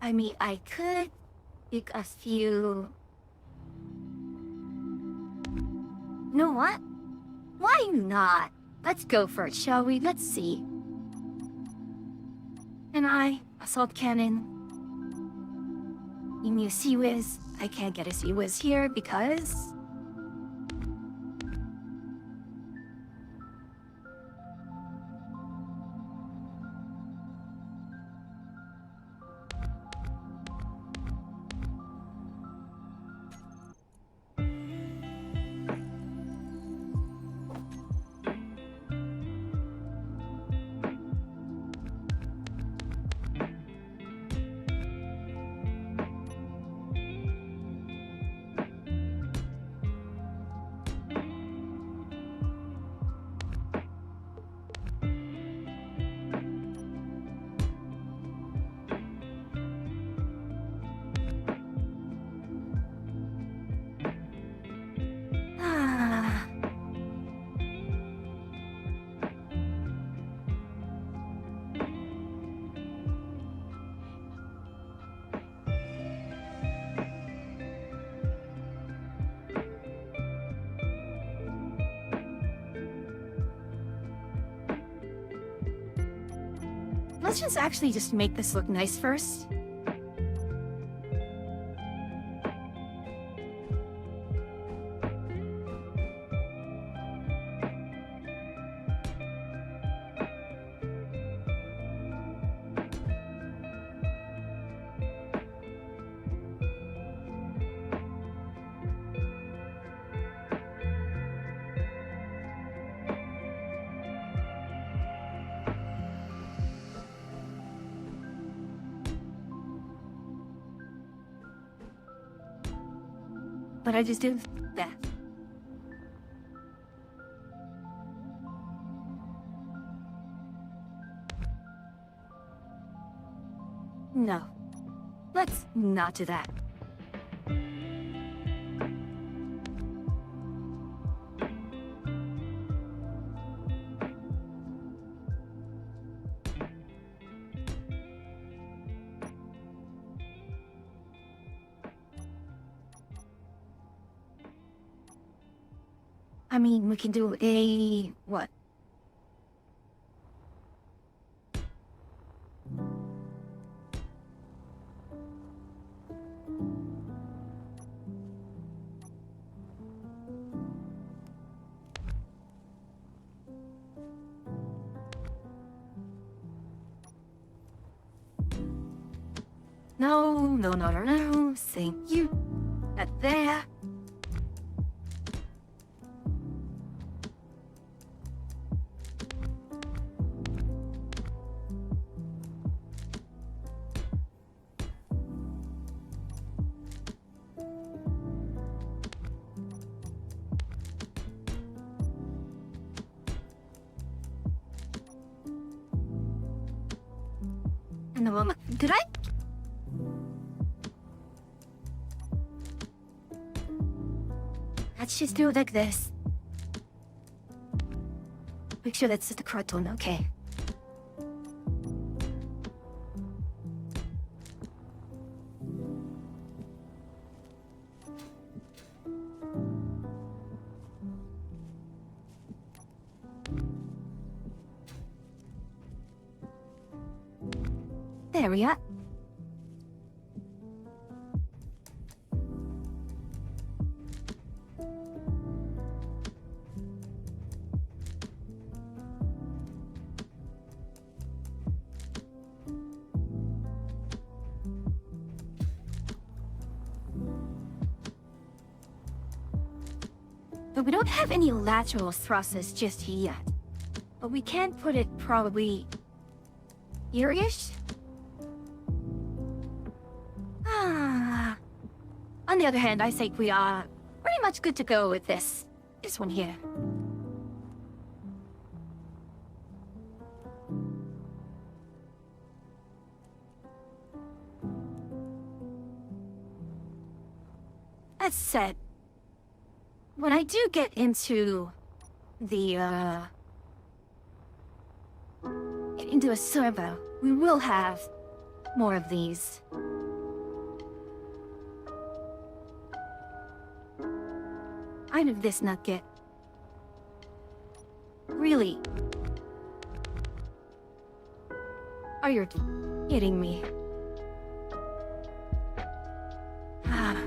I mean, I could pick a few... You know what? Why not? Let's go for it, shall we? Let's see. And assault cannon. Emu Sea Whiz. I can't get a Sea Whiz here because... Let's just actually just make this look nice first. But I just do that. No. Let's not do that. I mean, we can do a... what? No. Thank you. Not there. And the woman... Did I? Let's just do it like this. Make sure that's the correct one, okay. There we are. But we don't have any lateral thrusters just yet. But we can put it probably here-ish? Ah. On the other hand, I think we are pretty much good to go with this one here. That said, when I do get into the, into a servo, we will have more of these. How did this not get? Really? Are you kidding me? Ah.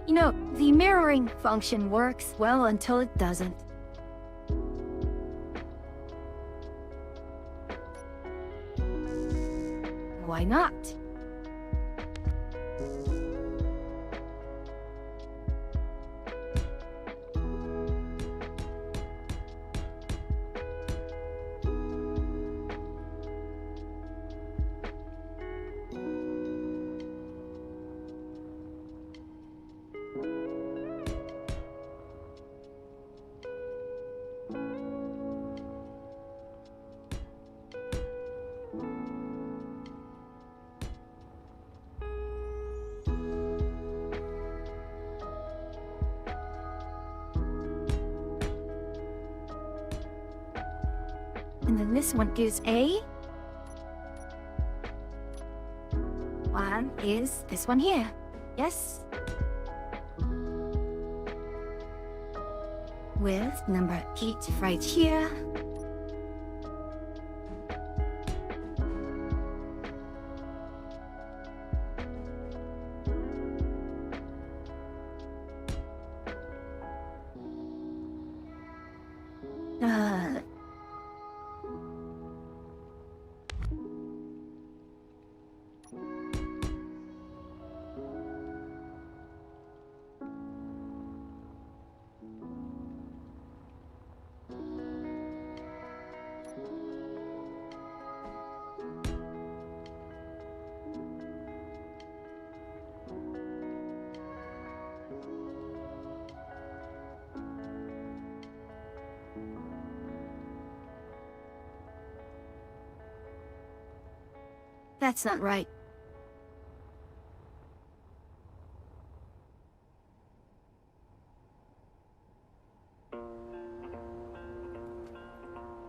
You know, the mirroring function works well until it doesn't. Why not? And then this one is A. One is this one here. Yes? With number 8 right here. That's not right.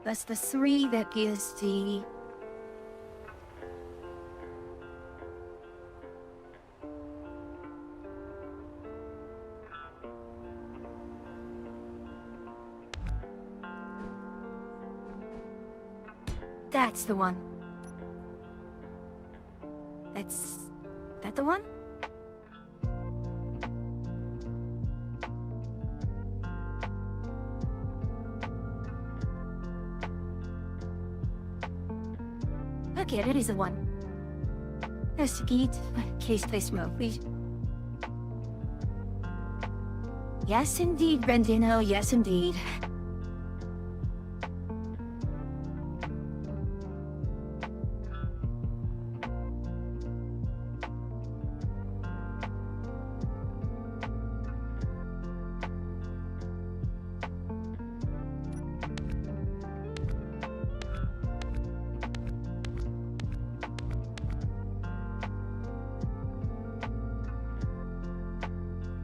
That's the 3 that gives the... That's the one. That's... that the one? Okay, that is the one. Let's eat. Case play smoke, please. Yes, indeed, Brandino. Yes, indeed.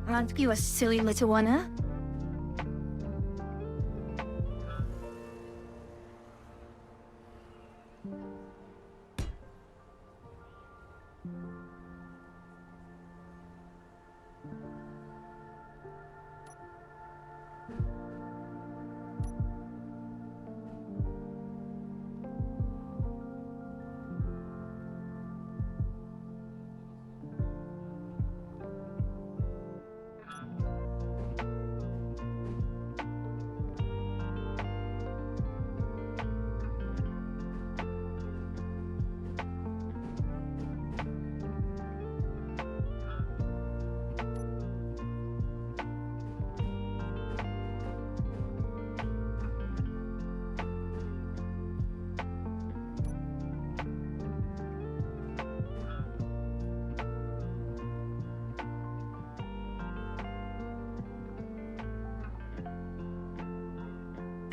Aren't you a silly little one, huh?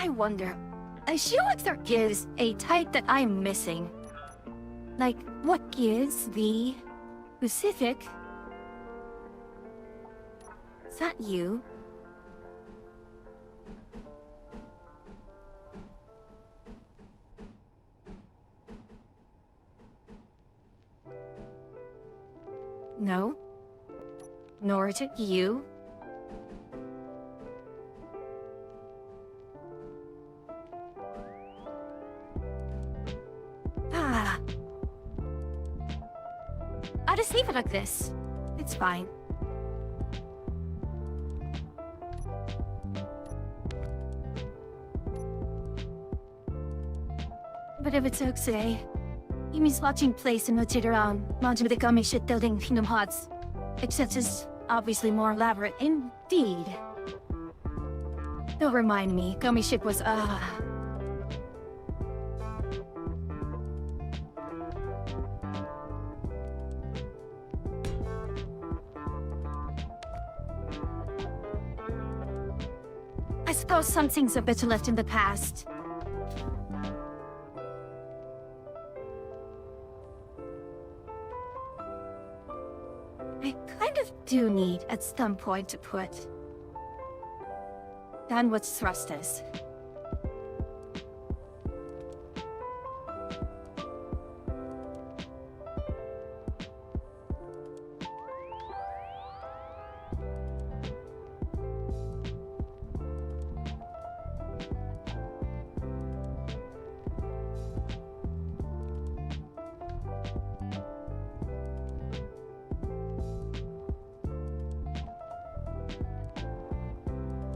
I wonder, Shieldxer gives a type that I'm missing. Like, what gives the Pacific? Is that you? No. Nor is it you. I'll just leave it like this. It's fine. But if it's okay, 이미 watching place in 어찌랑 먼저 the gummy shit building kingdom hearts. Except it's obviously more elaborate indeed. Don't remind me, gummy ship was I suppose some things are better left in the past. I kind of do need, at some point, to put down what thrust is.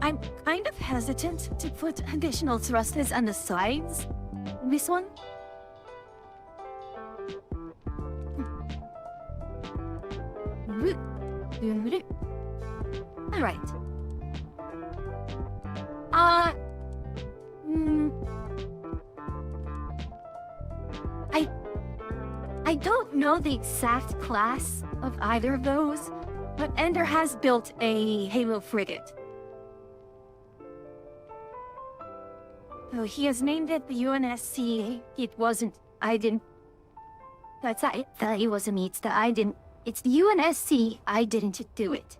I'm kind of hesitant to put additional thrusters on the sides. This one? Alright. I don't know the exact class of either of those, but Ender has built a Halo frigate. So he has named it the UNSC. It wasn't. I didn't. That's it. It wasn't me. It's the I didn't. It's the UNSC. I didn't do it.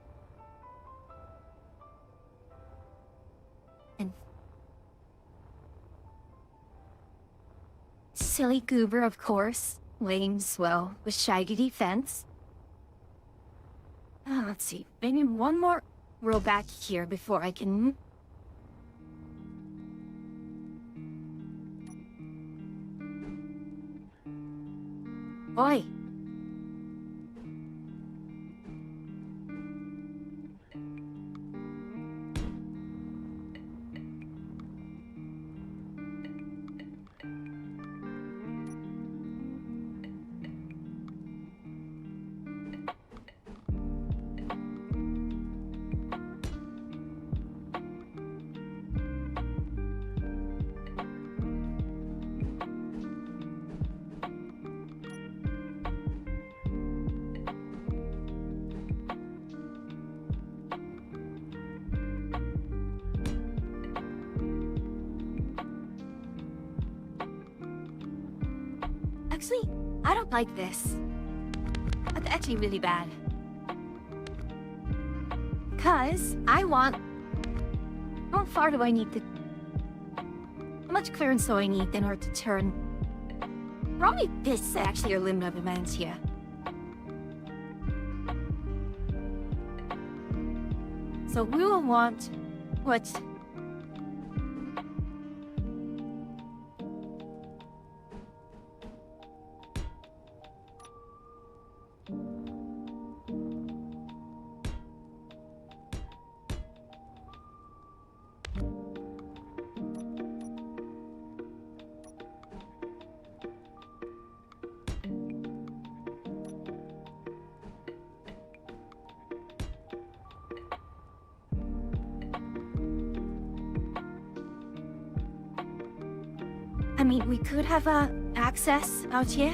And silly goober, of course. Lame swell with shaggy defense. Let's see. Maybe one more row back here before I can. Oi! Actually, I don't like this. That's actually really bad. Cause I want... How far do I need to... How much clearance do I need in order to turn... Probably this actually are limit of demands here. So we will want... What... I mean, we could have access out here.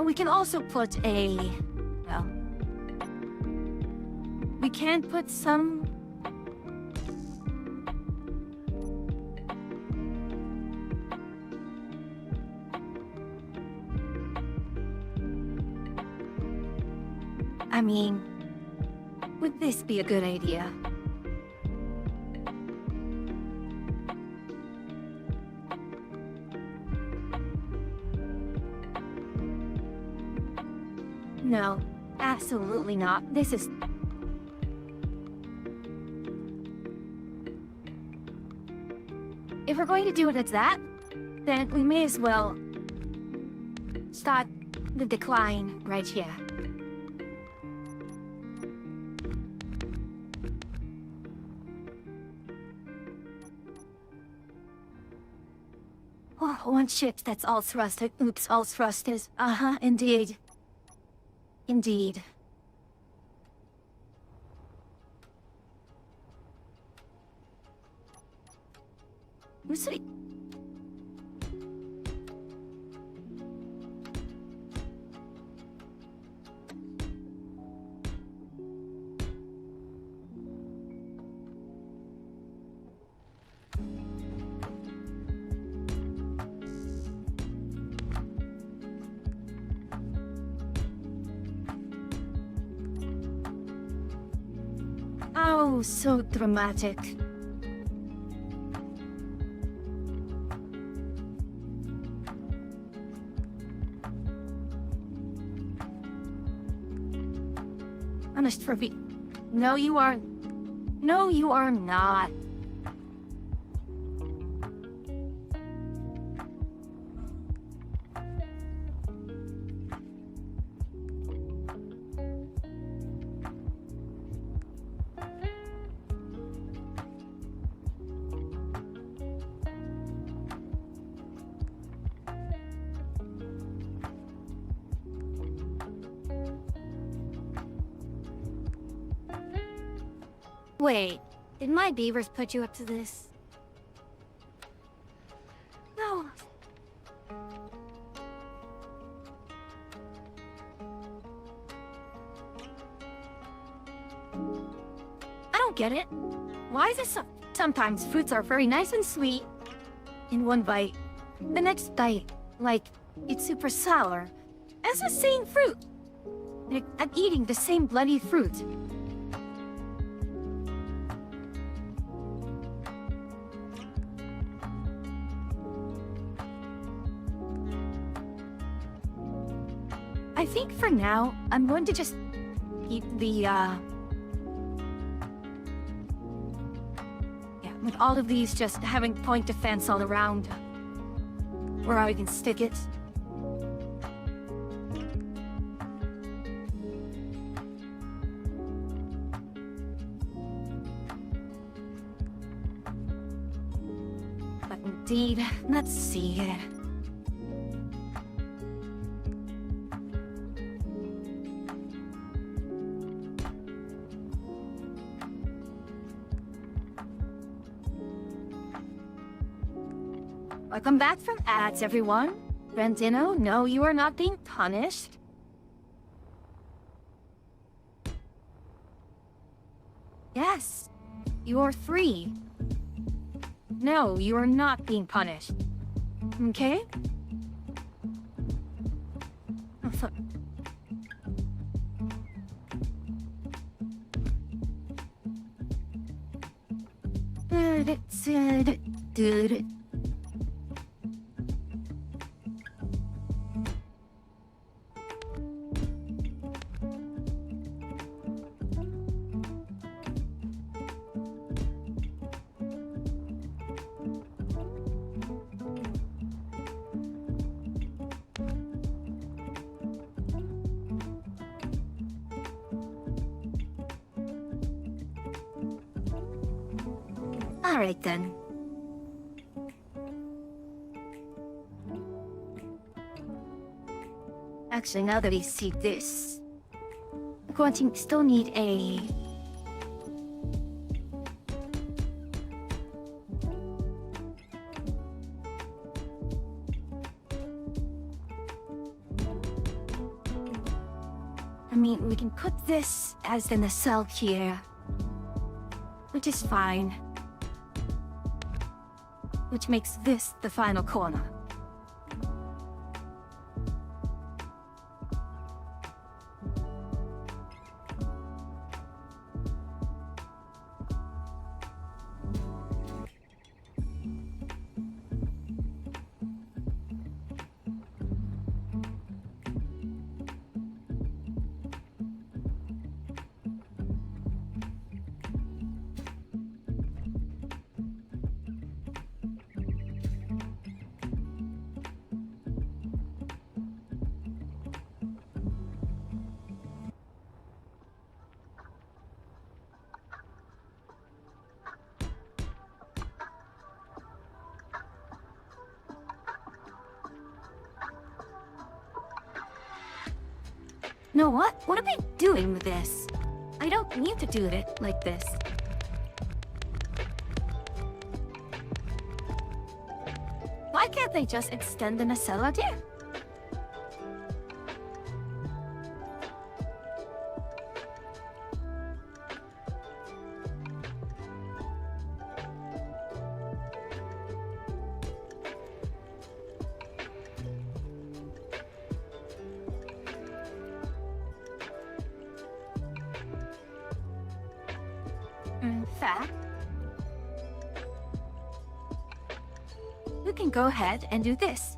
we can also put a... well... we can put some... I mean, would this be a good idea? No, absolutely not. This is... if we're going to do it as that, then we may as well start the decline right here. Oh, one ship that's all thrusted. Oops, all thrusted. Uh-huh, indeed. Indeed. Sweet. Oh, so dramatic. Honest for me. No, you aren't. No, you are not. Wait, did my beavers put you up to this? No. I don't get it. Why is it sometimes fruits are very nice and sweet in one bite. The next bite, like, it's super sour. It's the same fruit. Like, I'm eating the same bloody fruit. I think for now, I'm going to just eat the, yeah, with all of these just having point defense all around. Where I can stick it. But indeed, let's see. Welcome back from ads, everyone. Brandino, no, you are not being punished. Yes, you are free. No, you are not being punished. Okay? Oh, fuck. All right then. Actually, now that we see this, we're going to still need a... I mean, we can put this as in the cell here, which is fine. Which makes this the final corner. No, what am I doing with this? I don't need to do it like this. Why can't they just extend the nacella there? In fact, we can go ahead and do this.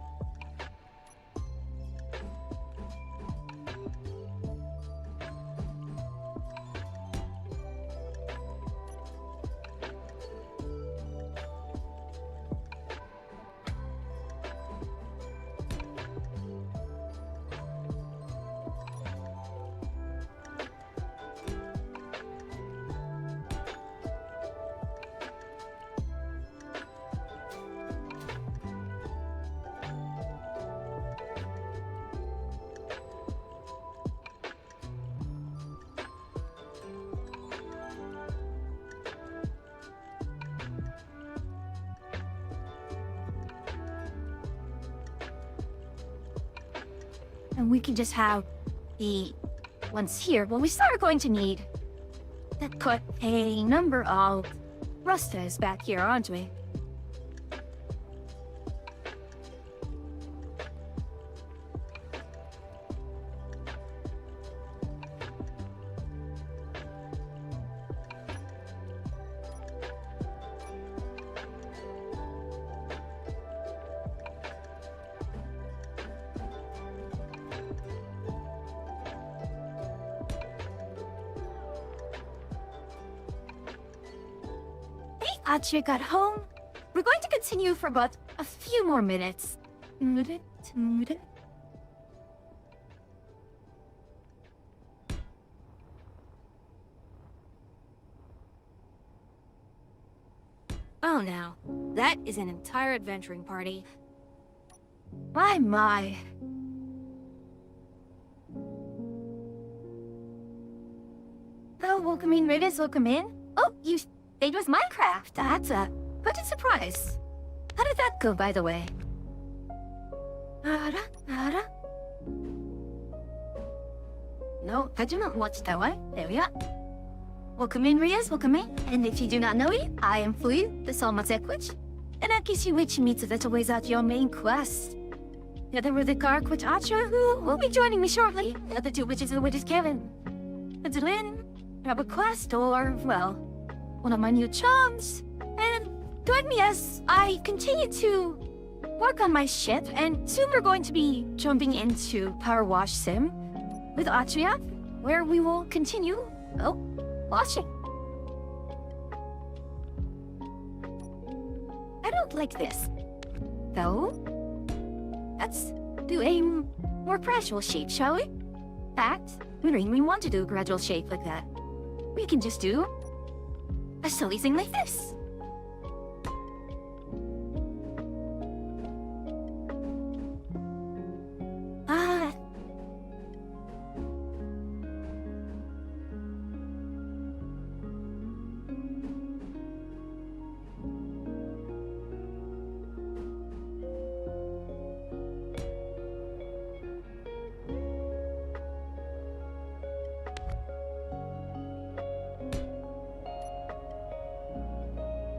And we can just have the ones here. Well, we still are going to need to put a number of rustas back here, aren't we? Atria got home. We're going to continue for about a few more minutes. Oh, now. That is an entire adventuring party. My. Oh, welcome in, Rivers, welcome in. Oh, you stayed with Minecraft. That's quite a surprise. How did that go, by the way? No, I do not watch that way. There we are. Welcome in, Rias, welcome in. And if you do not know me, I am Fuyu, the Salma Equich. And I guess you which meets that always out your main quest. The other with the Kark with Atra, who will be joining me shortly. The other two witches and the witches Kevin. And Lynn, grab a quest or, well, one of my new charms. And join me as I continue to work on my ship. And soon we're going to be jumping into Power Wash Sim with Atria, where we will continue, washing. I don't like this, though. Let's do a more gradual shape, shall we? In fact, we want to do a gradual shape like that. We can just do a silly thing like this.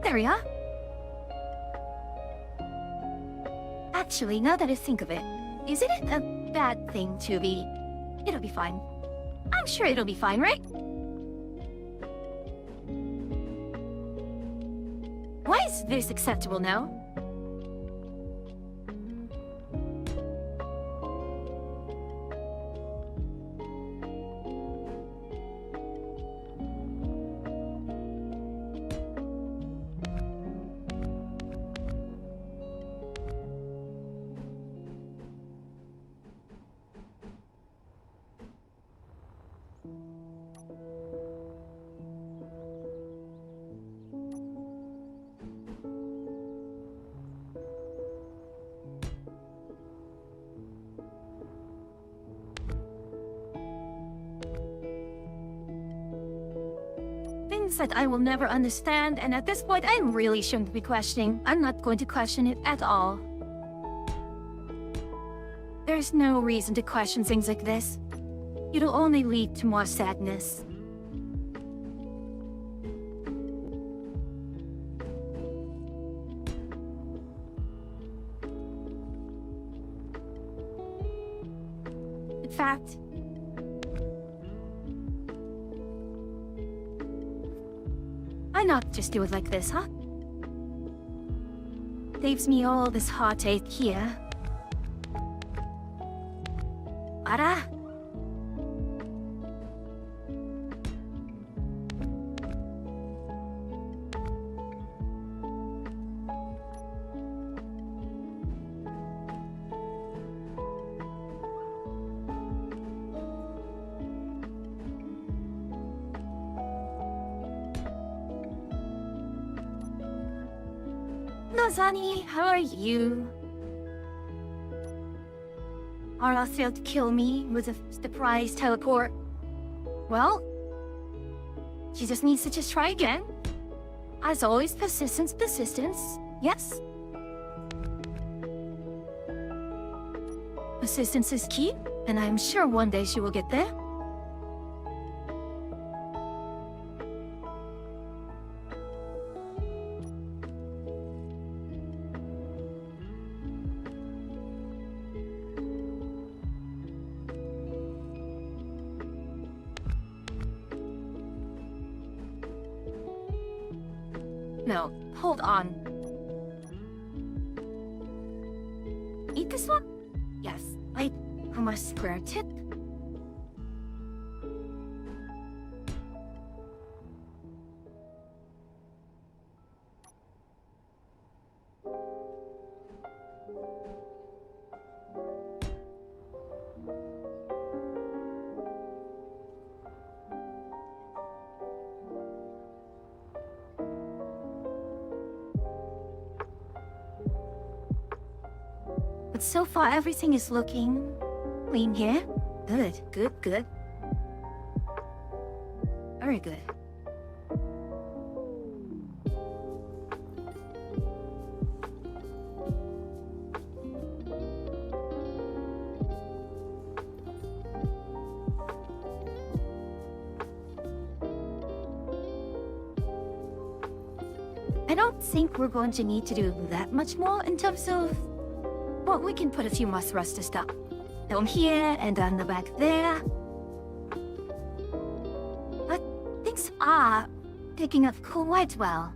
area. Actually, now that I think of it, isn't it a bad thing to be... It'll be fine. I'm sure it'll be fine, right? Why is this acceptable now? Things that I will never understand, and at this point I really shouldn't be questioning. I'm not going to question it at all. There's no reason to question things like this. It'll only lead to more sadness. In fact, why not just do it like this, huh? Saves me all this heartache here. Ara! Nozani, how are you? Ara failed to kill me with a surprise teleport. Well, she just needs to just try again. As always, persistence, persistence. Yes? Persistence is key, and I'm sure one day she will get there. No, hold on. Eat this one? Yes, I must square tip. But so far, everything is looking clean here. Good, good, good. Very good. I don't think we're going to need to do that much more in terms of... Well, we can put a few more thruster stuff. Down here and on the back there. But things are picking up quite well.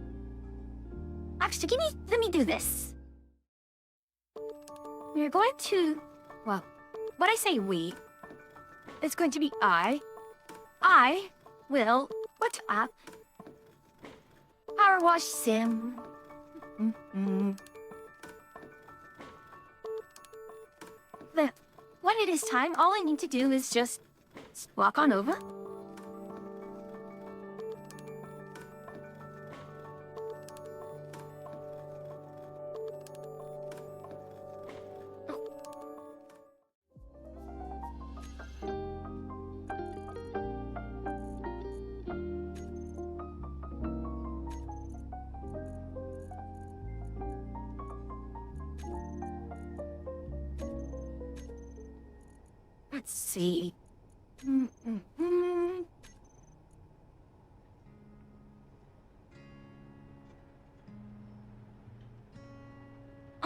Actually, let me do this. We're going to... Well, when I say we, it's going to be I will put up Power Wash Sim. When it is time, all I need to do is just walk on over. Let's see.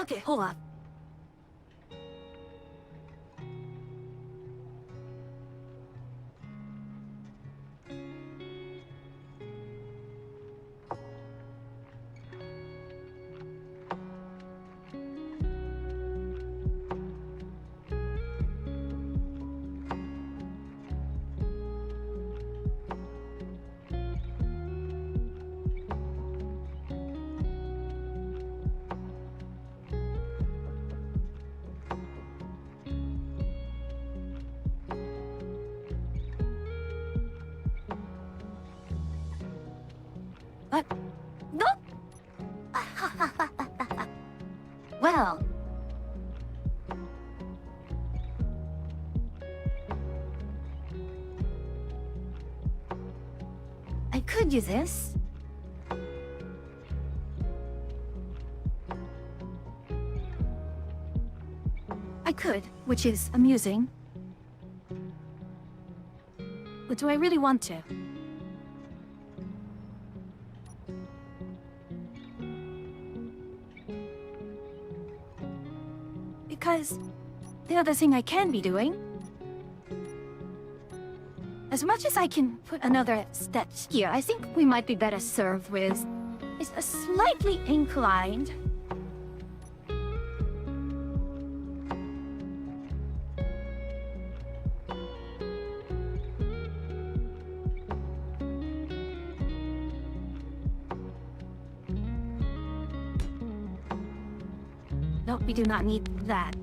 Okay, hold up. What? No! Well... I could use this. I could, which is amusing. But do I really want to? Because the other thing I can be doing, as much as I can put another step here, I think we might be better served with is a slightly inclined. No, we do not need that.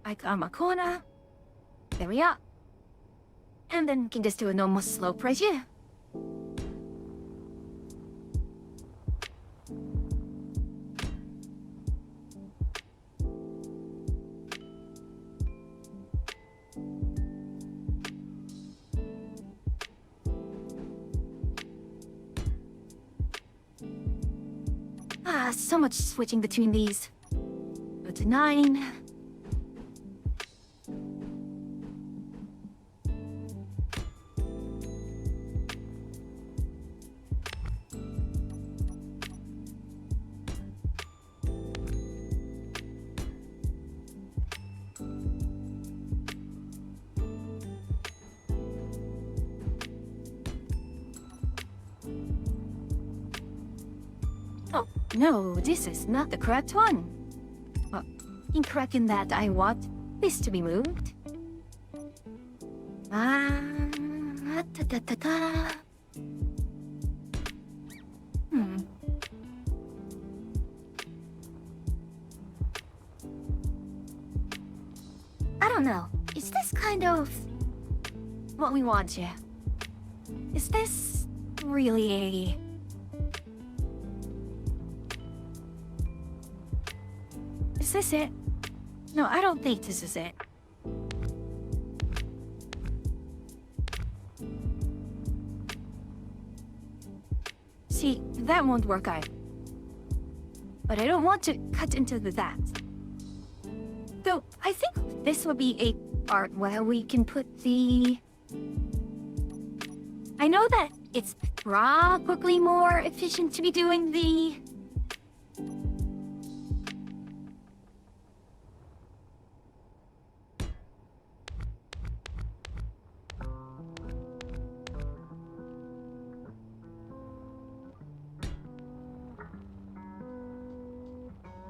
I got my corner. There we are. And then we can just do a normal slope right here. So much switching between these. Go to 9. Oh, no, this is not the correct one. Well, incorrect in that I want this to be moved. Ta-ta-ta-ta. I don't know. Is this kind of what we want here? Is this really a... Is this it? No, I don't think this is it. See, that won't work out. But I don't want to cut into that. Though, I think this would be a part where we can put the... I know that it's probably more efficient to be doing the...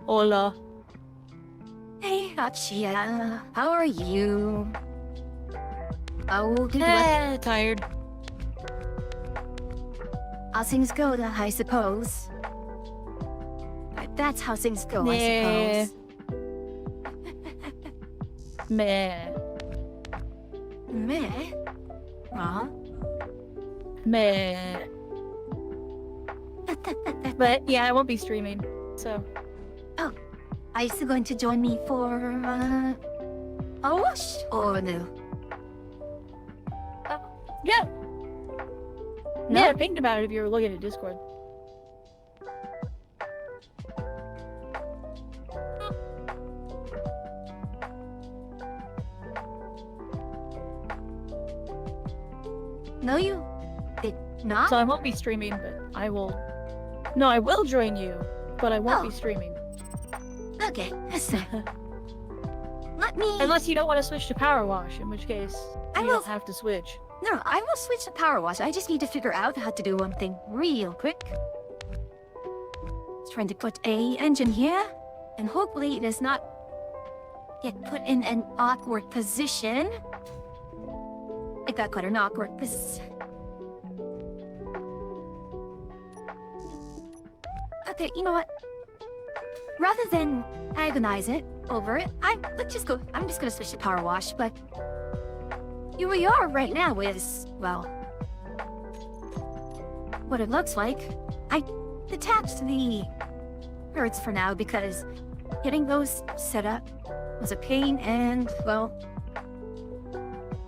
Hola. Hey, Achia. How are you? Oh, good luck. Tired. How things go, I suppose. That's how things go, I suppose. Meh. Meh? Huh? Meh. But yeah, I won't be streaming, so. Oh, are you still going to join me for, a wash? Or no? Yeah. No? Yeah, I pinged about it if you were looking at Discord. No, you did not? So I won't be streaming, but I will... No, I will join you, but I won't Oh. be streaming. Okay, listen. Let me... Unless you don't want to switch to Power Wash, in which case I you will- don't have to switch. No, I will switch to Power Wash. I just need to figure out how to do one thing real quick. Trying to put a engine here, and hopefully it does not get put in an awkward position. It got quite an awkward position. Okay, you know what? Rather than agonize it over it, I'm just gonna switch to Power Wash, but here we are right now is, well, what it looks like. I detached the birds for now because getting those set up was a pain and, well,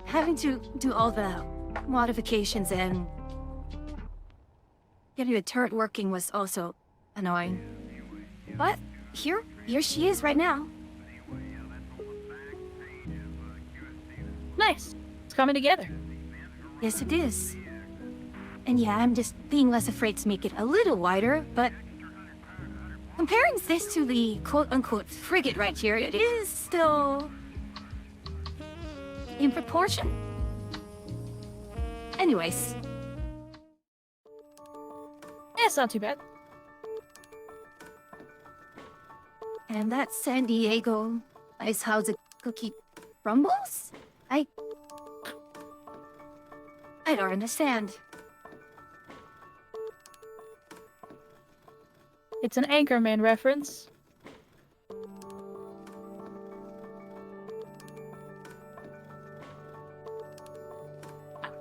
having to do all the modifications and getting the turret working was also annoying. But here she is right now. Nice. It's coming together. Yes, it is. And yeah, I'm just being less afraid to make it a little wider, but comparing this to the quote-unquote frigate right here, it is still in proportion. Anyways, Yeah, it's not too bad. and that San Diego ice house a cookie crumbles? I don't understand. It's an Anchorman reference.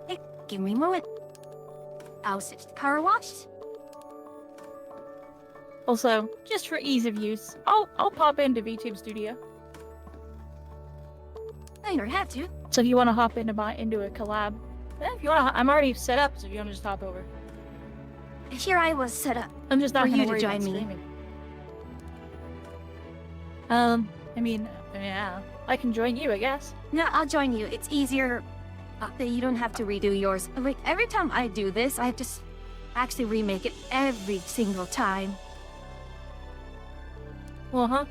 Hey, give me a moment. I'll switch to Power Wash. Also, just for ease of use, I'll pop into VTube Studio. I don't have to. So if you want to hop into a collab, if you want, I'm already set up. So if you want to just hop over, Here I was set up. I'm just not For gonna you to worry about join me. streaming. I mean, yeah, I can join you, I guess. No, I'll join you. It's easier that you don't have to redo yours. Like, every time I do this, I have to actually remake it every single time. Well, huh?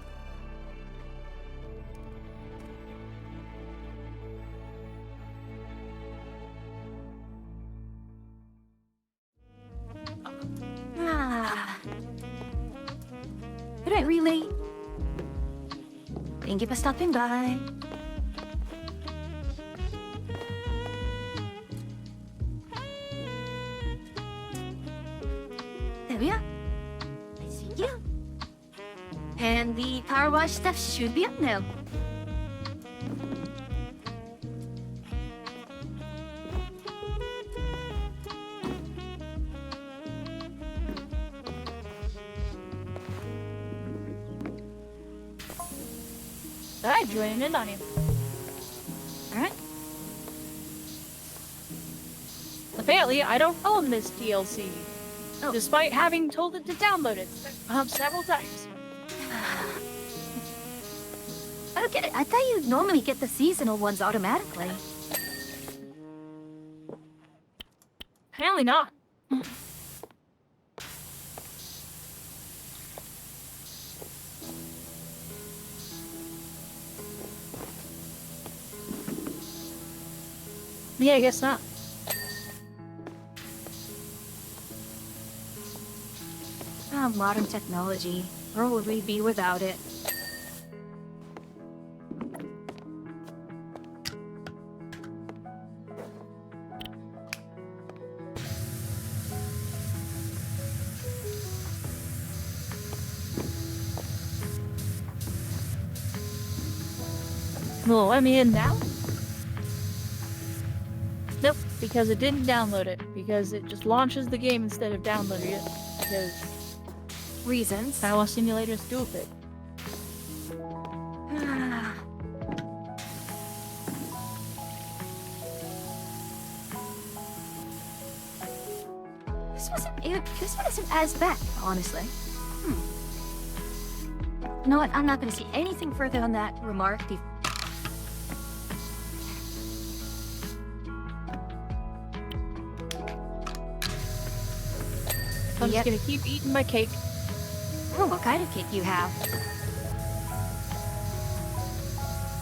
Ah. Good night, Relay. Thank you for stopping by. There we are. I see you. And the Power Wash stuff should be up now. I'm joining in on you. Alright. Apparently, I don't own this DLC, Oh. despite having told it to download it several times. I don't get it. I thought you normally get the seasonal ones automatically. Apparently not. Yeah, I guess not. Ah, modern technology. Where would we be without it? Well, let me in now? Nope, because it didn't download it. Because it just launches the game instead of downloading it. Because Reasons. Power Simulator is stupid. this one isn't as bad, honestly. You know what? I'm not gonna say anything further on that remark. I'm just gonna keep eating my cake. Oh, what kind of cake you have?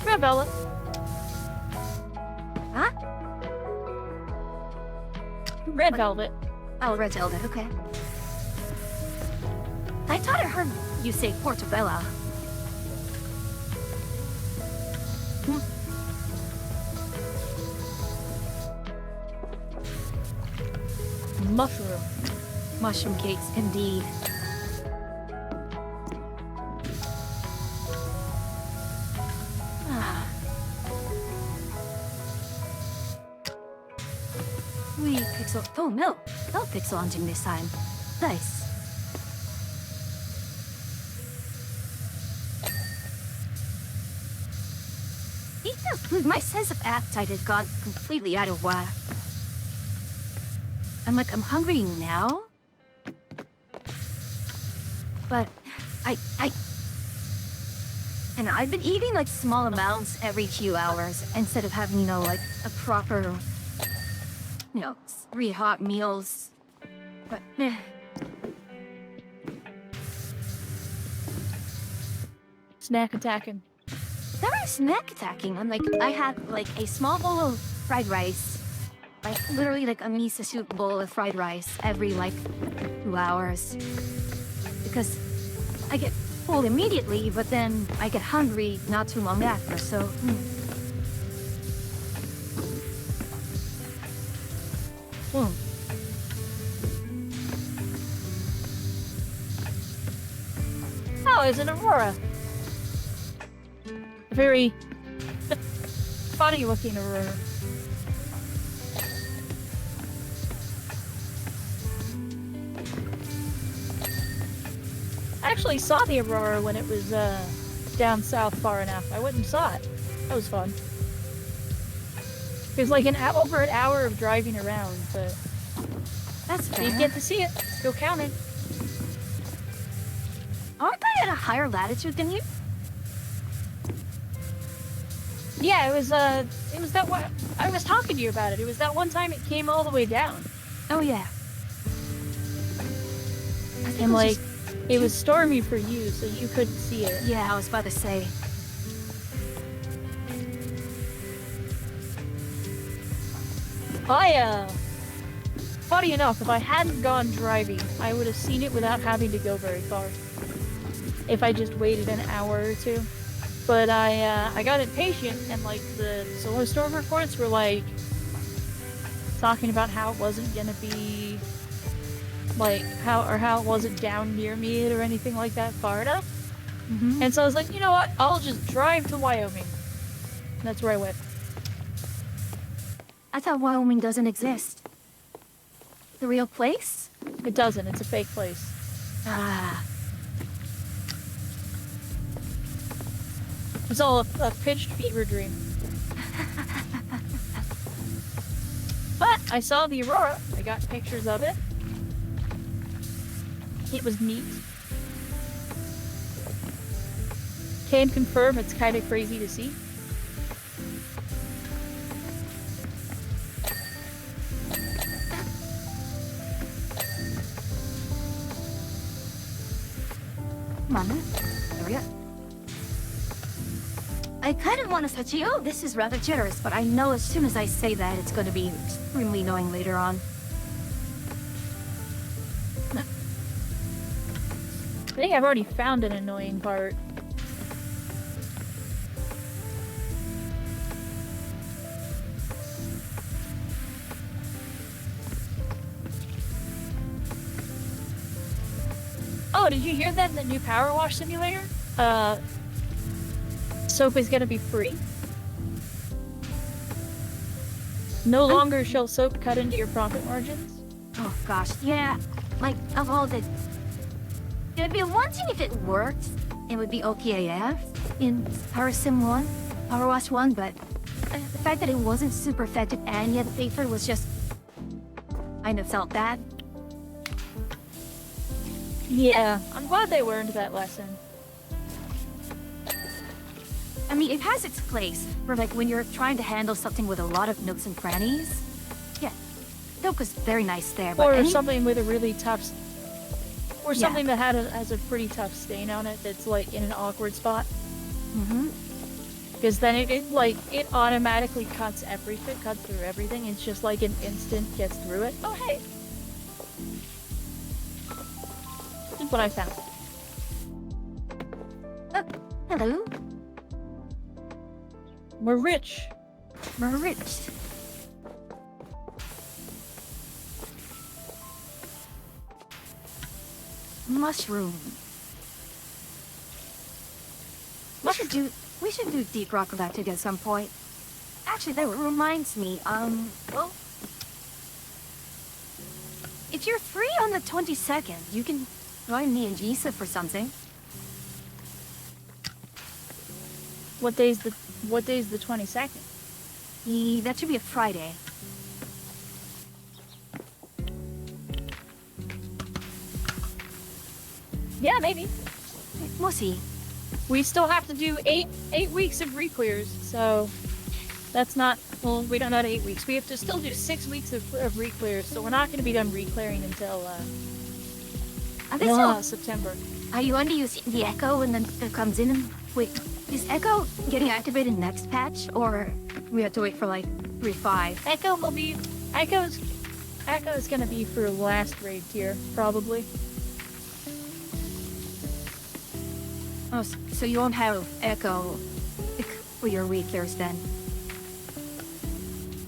Red velvet. Huh? Red velvet. Oh, red velvet. Okay. I thought I heard you say portobello. Mushroom. Mushroom cakes, indeed. Ah. 3 pixel. Oh no, no pixel hunting this time. Nice. My sense of appetite has gone completely out of whack. I'm hungry now. But and I've been eating like small amounts every few hours instead of having, you know, like a proper, you know, 3 hot meals. But Snack attacking. That was snack attacking. I had like a small bowl of fried rice. Like literally like a miso soup bowl of fried rice every like 2 hours. Because I get full immediately, but then I get hungry not too long after, so... Oh, it's an aurora. A very funny looking aurora. I actually saw the aurora when it was down south far enough. I went and saw it. That was fun. It was like over an hour of driving around, but That's fair. you get to see it. Still counting. Aren't I at a higher latitude than you? Yeah, it was that one. I was talking to you about it. It was that one time it came all the way down. Oh yeah. And like, it was stormy for you, so you couldn't see it. Yeah, I was about to say. Funny enough, if I hadn't gone driving, I would have seen it without having to go very far. If I just waited an hour or two. But I got impatient, and like the solar storm reports were like talking about how it wasn't gonna be like how it wasn't down near me or anything like that far enough. And so I was like, you know what? I'll just drive to Wyoming. And that's where I went. I thought Wyoming doesn't exist. The real place? It doesn't. It's a fake place. Ah. It's all a pitched fever dream. But I saw the aurora. I got pictures of it. It was neat. Can confirm it's kind of crazy to see. Come on, there we go. I kind of want to say, oh, this is rather generous, but I know as soon as I say that, it's going to be extremely annoying later on. I think I've already found an annoying part. Oh, did you hear that in the new Power Wash simulator? Soap is gonna be free. No longer shall soap cut into your profit margins. Oh gosh, yeah. Like, of all the... It would be one thing if it worked. It would be OPAF in Power Sim 1, Power Wash 1, but the fact that it wasn't super effective and yet the paper was just... kind of felt bad. Yeah, I'm glad they learned that lesson. I mean, it has its place for like when you're trying to handle something with a lot of nooks and crannies. Yeah, Doka's very nice there, but Or any... something with a really tough... Or Yeah. something that has a pretty tough stain on it that's like in an awkward spot. Mm-hmm. Because then it automatically cuts through everything. It's just like an instant gets through it. Oh, hey! This is what I found. Hello, We're rich. we're rich. Mushroom. We should do deep rock galactic at some point. Actually, that reminds me, well, if you're free on the 22nd, you can join me and Jisa for something. What day's the 22nd? That should be a Friday. Yeah, maybe. We'll see. We still have to do eight weeks of re-clears, so that's not, well, we don't have 8 weeks. We have to still do 6 weeks of re-clears, so we're not going to be done re-clearing until September. Are you only using the Echo and then it comes in and... Wait, is Echo getting activated next patch, or we have to wait for like 3.5? Echo's gonna be for last raid tier, probably. Oh, so you won't have Echo for your re-clears then?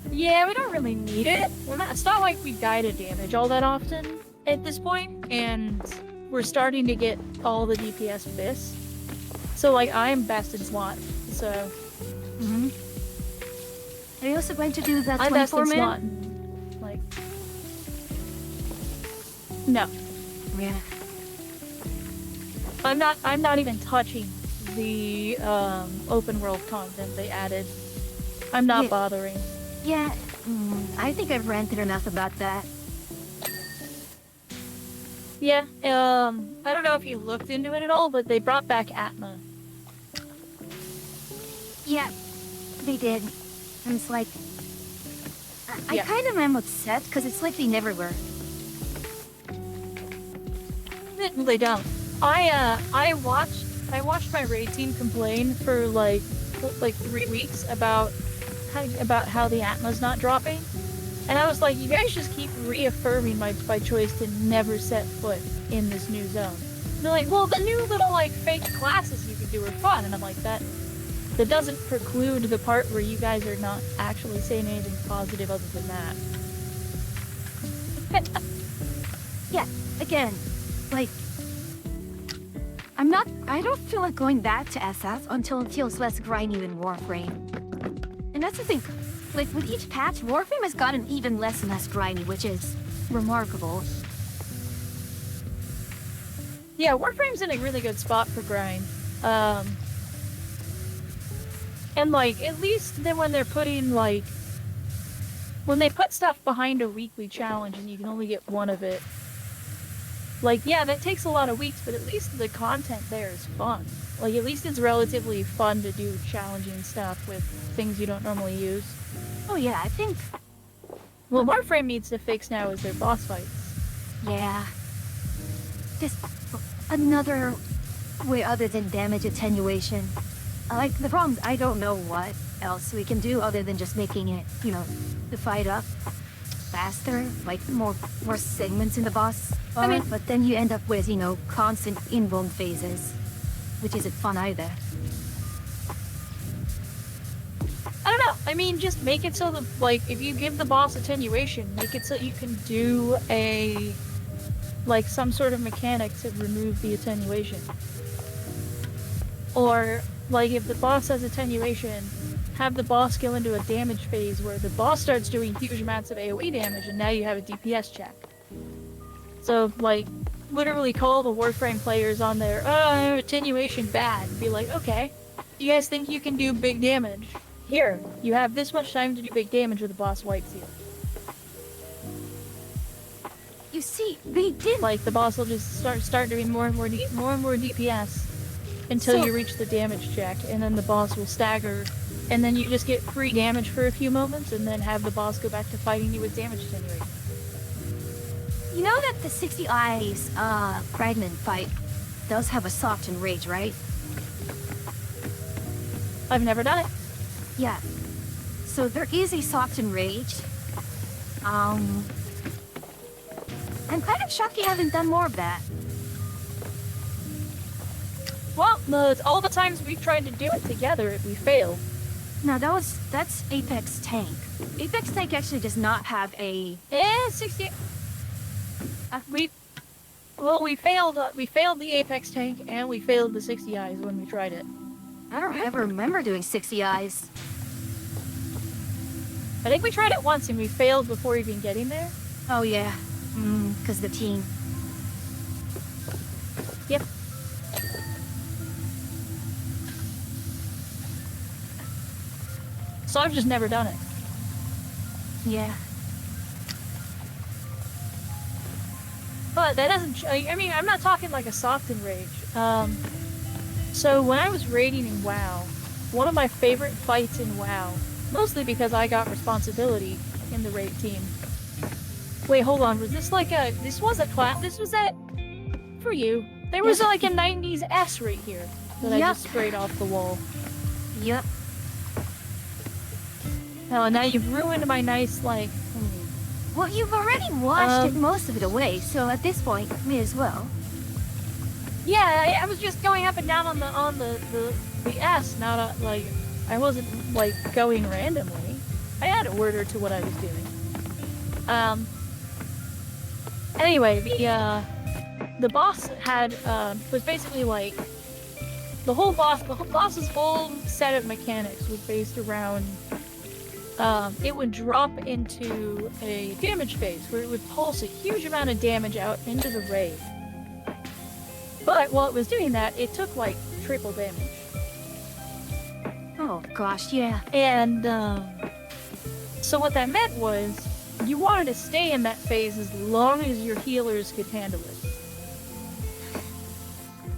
Yeah, we don't really need it. It's not like we die to damage all that often at this point, and we're starting to get all the DPS bis. So, like, I'm best in slot, so... Mm-hmm. Are you also going to do that I'm best in 24 slot. man? Like... No. Yeah. I'm not even touching the, open world content they added. I'm not bothering. Yeah, I think I've ranted enough about that. Yeah, I don't know if you looked into it at all, but they brought back Atma. Yeah, they did. And it's like... I kind of am upset, because it's like they never were. They don't. I watched my raid team complain for like 3 weeks about how the Atma's not dropping. And I was like, you guys just keep reaffirming my choice to never set foot in this new zone. And they're like, well, the new little like fake classes you can do are fun. And I'm like, that doesn't preclude the part where you guys are not actually saying anything positive other than that. Yeah, again, like... I don't feel like going back to SF until it feels less grindy than Warframe. And that's the thing, like with each patch, Warframe has gotten even less and less grindy, which is remarkable. Yeah, Warframe's in a really good spot for grind. And like, at least then when they're putting like, when they put stuff behind a weekly challenge and you can only get one of it, like, yeah, that takes a lot of weeks, but at least the content there is fun. Like, at least it's relatively fun to do challenging stuff with things you don't normally use. Oh yeah, I think... What Warframe needs to fix now is their boss fights. Yeah. Just another way other than damage attenuation. Like, the problem is I don't know what else we can do other than just making it, you know, the fight up faster, like more segments in the boss bar, I mean, but then you end up with, you know, constant invuln phases, which isn't fun either. I don't know. I mean, just make it so that, like, if you give the boss attenuation, make it so you can do a, like, some sort of mechanic to remove the attenuation. Or, like, if the boss has attenuation, have the boss go into a damage phase where the boss starts doing huge amounts of AoE damage and now you have a DPS check. So, like, literally call the Warframe players on their, attenuation bad, and be like, okay, you guys think you can do big damage? Here, you have this much time to do big damage or the boss wipes you. You see, they did. Like the boss will just start doing more and more DPS until So- you reach the damage check, and then the boss will stagger, and then you just get free damage for a few moments, and then have the boss go back to fighting you with damage attenuation. You know that the 60 Eyes fragment fight does have a soft and rage, right? I've never done it. Yeah. So there is a soft and rage. I'm kind of shocked you haven't done more of that. Well, all the times we've tried to do it together, we failed. No, that's Apex Tank. Apex Tank actually does not have a. 60. We failed the Apex tank, and we failed the 60 eyes when we tried it. I don't ever remember doing 60 Eyes. I think we tried it once and we failed before even getting there. Oh yeah, because the team. Yep. So I've just never done it. Yeah. But that doesn't. I mean, I'm not talking like a soft and rage. So when I was raiding in WoW, one of my favorite fights in WoW, mostly because I got responsibility in the raid team. Wait, hold on. Was this like a? This was a clap. This was a. For you. There was like a 90s S right here that I just sprayed off the wall. Yep. Oh, now you've ruined my nice like. Well, you've already washed most of it away, so at this point, may as well. Yeah, I was just going up and down on the S, not like I wasn't like going randomly. I had an order to what I was doing. Anyway, the boss had was basically like the whole boss's whole set of mechanics was based around it would drop into a damage phase where it would pulse a huge amount of damage out into the raid. But while it was doing that, it took like triple damage. Oh gosh, yeah. And so what that meant was you wanted to stay in that phase as long as your healers could handle it.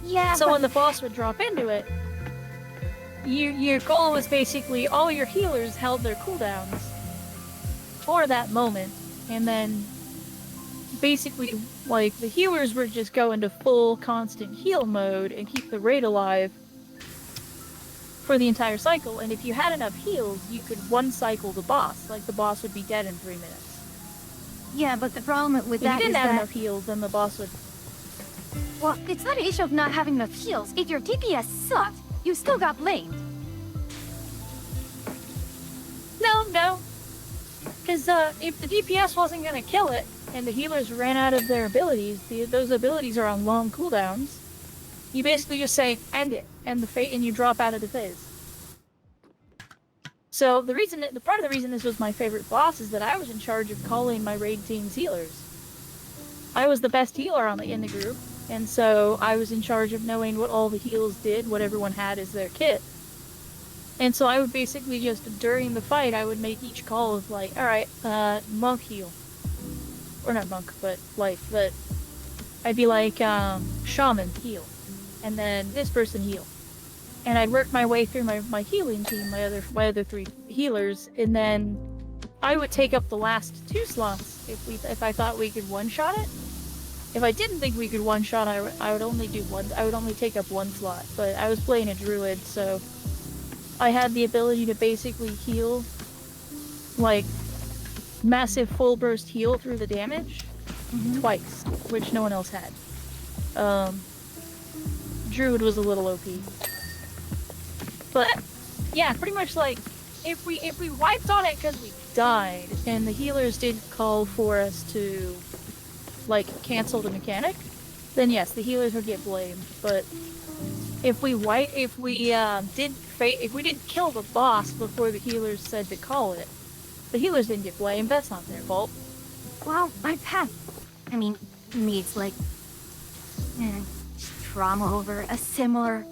Yeah. So when the boss would drop into it, your goal was basically all your healers held their cooldowns for that moment, and then basically like the healers were just go into full constant heal mode and keep the raid alive for the entire cycle. And if you had enough heals, you could one cycle the boss. Like the boss would be dead in 3 minutes. Yeah, but the problem with If that you is didn't have that. enough heals, then the boss would. Well, it's not an issue of not having enough heals. If your DPS sucked, you still got blamed. No. Because if the DPS wasn't going to kill it, and the healers ran out of their abilities, those abilities are on long cooldowns, you basically just say, end it, and you drop out of the phase. So part of the reason this was my favorite boss is that I was in charge of calling my raid team's healers. I was the best healer in the group, and so I was in charge of knowing what all the heals did, what everyone had as their kit. And so I would basically just, during the fight, I would make each call of like, alright, monk heal. Or not monk, but I'd be like, shaman heal. And then this person heal. And I'd work my way through my healing team, my other 3 healers, and then I would take up the last 2 slots if I thought we could one-shot it. If I didn't think we could one-shot, I would only do one. I would only take up 1 slot. But I was playing a druid, so I had the ability to basically heal, like, massive full burst heal through the damage twice, which no one else had. Druid was a little OP. But yeah, pretty much like if we wiped on it because we died and the healers didn't call for us to like cancel the mechanic, then yes, the healers would get blamed. But if we didn't kill the boss before the healers said to call it, the healers didn't get blamed. That's not their fault. Well, I've had. I mean, me, it's like. Trauma over a similar.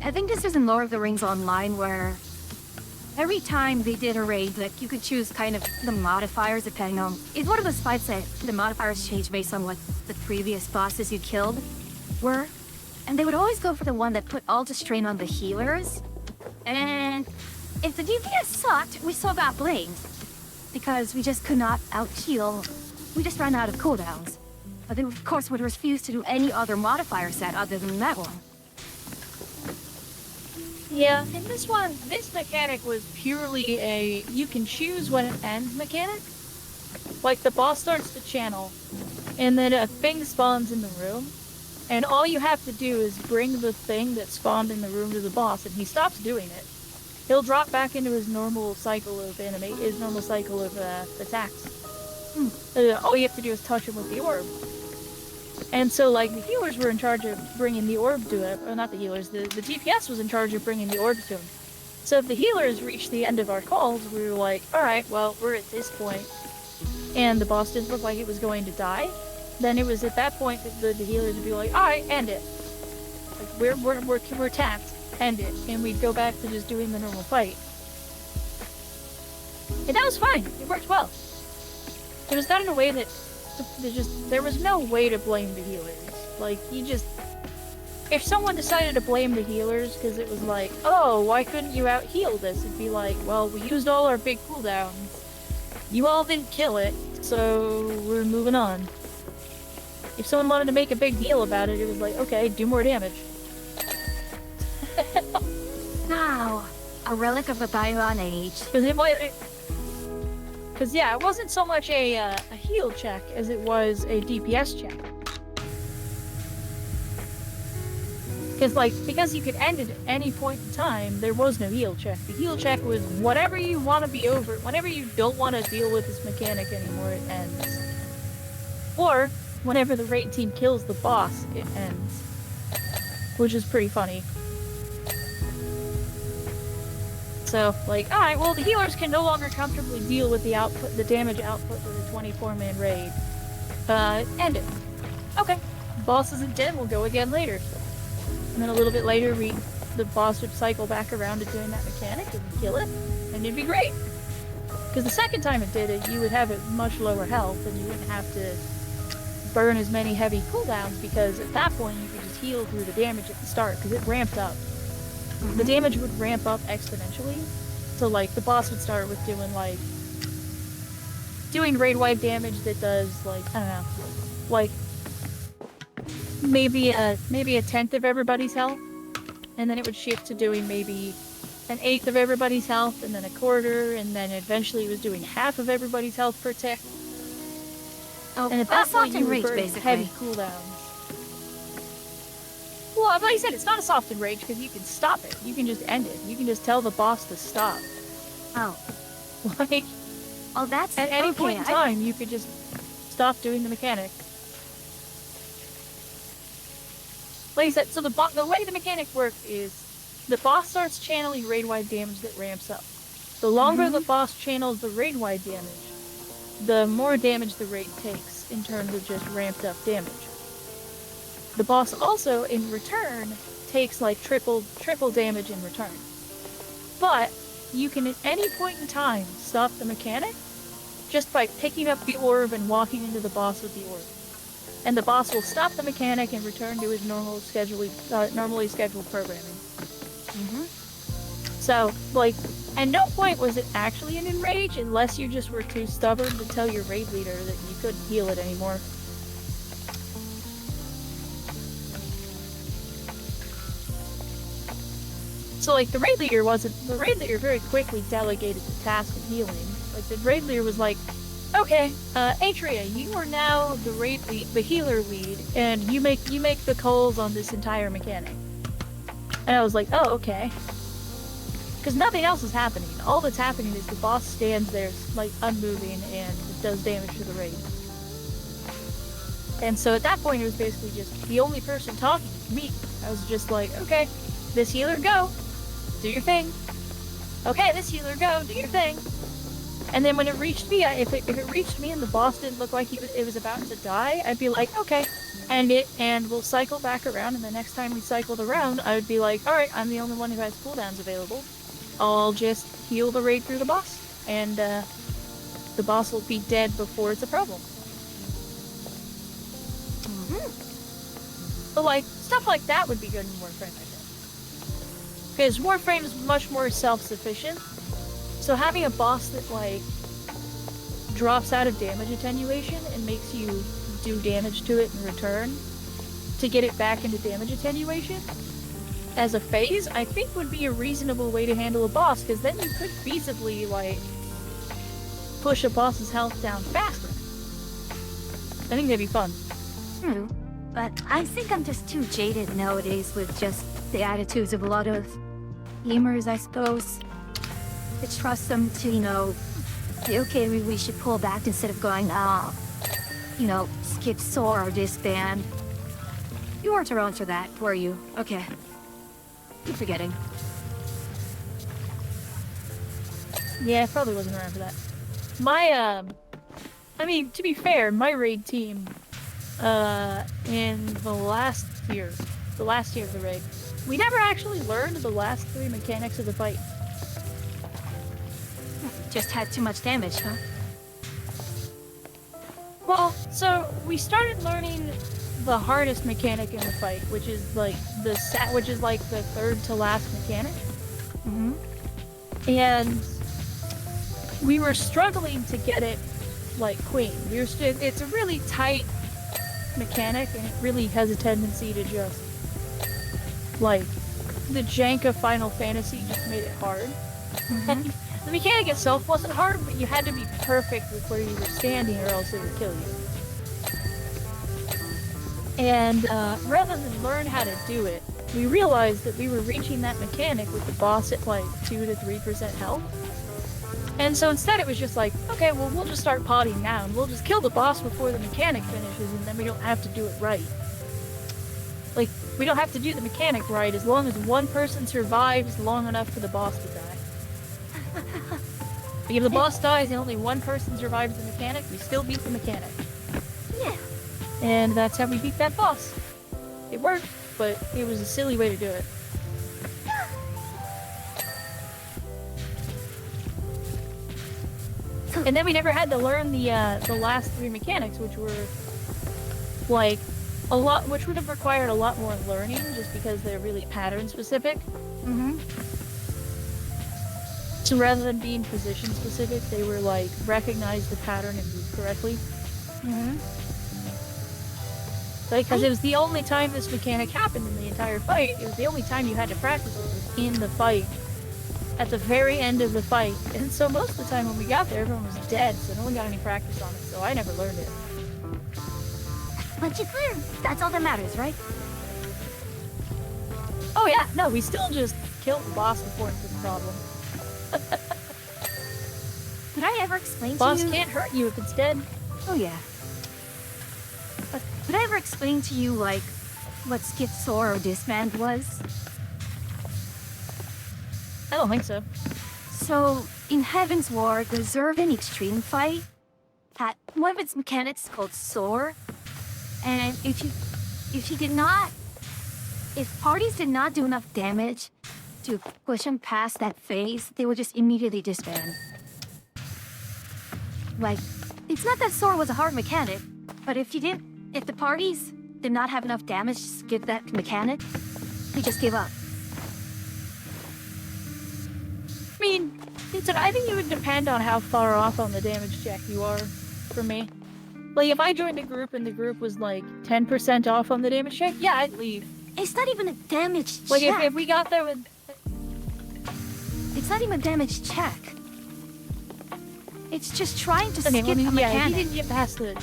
I think this is in Lord of the Rings Online where every time they did a raid, like, you could choose kind of the modifiers depending on... It's one of those fights that the modifiers change based on what the previous bosses you killed were. And they would always go for the one that put all the strain on the healers. And if the DPS sucked, we still got blamed. Because we just could not out-heal. We just ran out of cooldowns. But they, of course, would refuse to do any other modifier set other than that one. Yeah, in this one, this mechanic was purely a you can choose when it ends mechanic. Like, the boss starts the channel, and then a thing spawns in the room, and all you have to do is bring the thing that spawned in the room to the boss, and he stops doing it. He'll drop back into his normal cycle of attacks. All you have to do is touch him with the orb. And so, like, the healers were in charge of bringing the orb to him. Or not the healers, the DPS was in charge of bringing the orb to him. So if the healers reached the end of our calls, we were like, alright, well, we're at this point, and the boss didn't look like it was going to die, then it was at that point that the healers would be like, alright, end it. Like, we're tapped, end it. And we'd go back to just doing the normal fight. And that was fine. It worked well. It was done in a way that there was no way to blame the healers. Like, if someone decided to blame the healers because it was like, oh, why couldn't you out-heal this? It'd be like, well, we used all our big cooldowns. You all didn't kill it, so we're moving on. If someone wanted to make a big deal about it, it was like, okay, do more damage. Now, a relic of a bygone age. Because yeah, it wasn't so much a heal check as it was a DPS check. Because you could end it at any point in time, there was no heal check. The heal check was whatever you want to be over, whenever you don't want to deal with this mechanic anymore, it ends. Or, whenever the raid team kills the boss, it ends. Which is pretty funny. So, like, alright, well, the healers can no longer comfortably deal with the damage output with a 24-man raid. End it. Okay. Boss isn't dead, we'll go again later. And then a little bit later, the boss would cycle back around to doing that mechanic and kill it, and it'd be great. Because the second time it did it, you would have it much lower health, and you wouldn't have to burn as many heavy cooldowns, because at that point, you could just heal through the damage at the start, because it ramped up. The damage would ramp up exponentially. So, like, the boss would start with doing raid-wide damage that does, like, I don't know, like, maybe a tenth of everybody's health. And then it would shift to doing maybe an eighth of everybody's health, and then a quarter, and then eventually it was doing half of everybody's health per tick. Oh, and at that point, you would rage, burn basically. heavy cooldowns. Well, like I said, it's not a soft enrage because you can stop it. You can just end it. You can just tell the boss to stop. Oh. Like, Oh, that's... at any okay, point in time, you could just stop doing the mechanic. Like I said, so the way the mechanic works is the boss starts channeling raid-wide damage that ramps up. The longer the boss channels the raid-wide damage, the more damage the raid takes in terms of just ramped up damage. The boss also, in return, takes like triple damage in return. But you can at any point in time stop the mechanic just by picking up the orb and walking into the boss with the orb. And the boss will stop the mechanic and return to his normally scheduled programming. So, like, at no point was it actually an enrage unless you just were too stubborn to tell your raid leader that you couldn't heal it anymore. So, like, the raid leader very quickly delegated the task of healing. Like, the raid leader was like, okay, Atria, you are now the healer lead, and you make the calls on this entire mechanic. And I was like, oh, okay. Because nothing else is happening. All that's happening is the boss stands there, like, unmoving, and does damage to the raid. And so at that point, it was basically just the only person talking was me. I was just like, okay, this healer, go. Do your thing. Okay, this healer, go. Do your thing. And then when it reached me, if it reached me and the boss didn't look like it was about to die, I'd be like, okay, and we'll cycle back around, and the next time we cycled around, I would be like, alright, I'm the only one who has cooldowns available. I'll just heal the raid through the boss, and the boss will be dead before it's a problem. But like, stuff like that would be good in Warframe, I think. Because Warframe is much more self-sufficient, so having a boss that, like, drops out of damage attenuation and makes you do damage to it in return to get it back into damage attenuation as a phase, I think would be a reasonable way to handle a boss, because then you could feasibly, like, push a boss's health down faster. I think that'd be fun. True. But I think I'm just too jaded nowadays with just the attitudes of a lot of gamers, I suppose. To trust them to, you know, say, okay, we should pull back instead of going, you know, skip SOAR or disband. You weren't around for that, were you? Okay. Keep forgetting. Yeah, I probably wasn't around for that. My, I mean, to be fair, my raid team, in the last year of the raid, we never actually learned the last 3 mechanics of the fight. Just had too much damage, huh? Well, so we started learning the hardest mechanic in the fight, which is like the third to last mechanic. Mm-hmm. And we were struggling to get it like queen. It's a really tight mechanic, and it really has a tendency to just, like, the jank of Final Fantasy just made it hard. Mm-hmm. The mechanic itself wasn't hard, but you had to be perfect with where you were standing or else it would kill you. And rather than learn how to do it, we realized that we were reaching that mechanic with the boss at like 2 to 3% health. And so instead it was just like, okay, well, we'll just start potting now, and we'll just kill the boss before the mechanic finishes, and then we don't have to do it right. Like, we don't have to do the mechanic right as long as one person survives long enough for the boss to die. But if the boss dies and only one person survives the mechanic, we still beat the mechanic. Yeah. And that's how we beat that boss. It worked, but it was a silly way to do it. And then we never had to learn the last 3 mechanics, which were like which would have required a lot more learning, just because they're really pattern specific. Mm-hmm. So rather than being position specific, they were like recognize the pattern and move correctly. Mm-hmm. Like, because it was the only time this mechanic happened in the entire fight. It was the only time you had to practice it was in the fight. At the very end of the fight. And so most of the time when we got there, everyone was dead, so no one got any practice on it, so I never learned it. But you clear. That's all that matters, right? Oh yeah, no, we still just killed the boss before it was a problem. Did I ever explain Boss to you? can't hurt you if it's dead. Oh yeah. But did I ever explain to you, like, what skip SOAR or disband was? I don't think so. So, in Heaven's War, the Zervan Extreme fight had one of its mechanics called SOAR. And if parties did not do enough damage to push them past that phase, they would just immediately disband. Like, it's not that SOAR was a hard mechanic, but if the parties did not have enough damage to skip that mechanic, they just give up. I mean, I think it would depend on how far off on the damage check you are, for me. Like, if I joined a group and the group was like 10% off on the damage check, yeah, I'd leave. It's not even a damage Like, check. if we got there with... It's not even a damage check. It's just trying to Okay, skip well, a yeah, mechanic. you didn't get past the...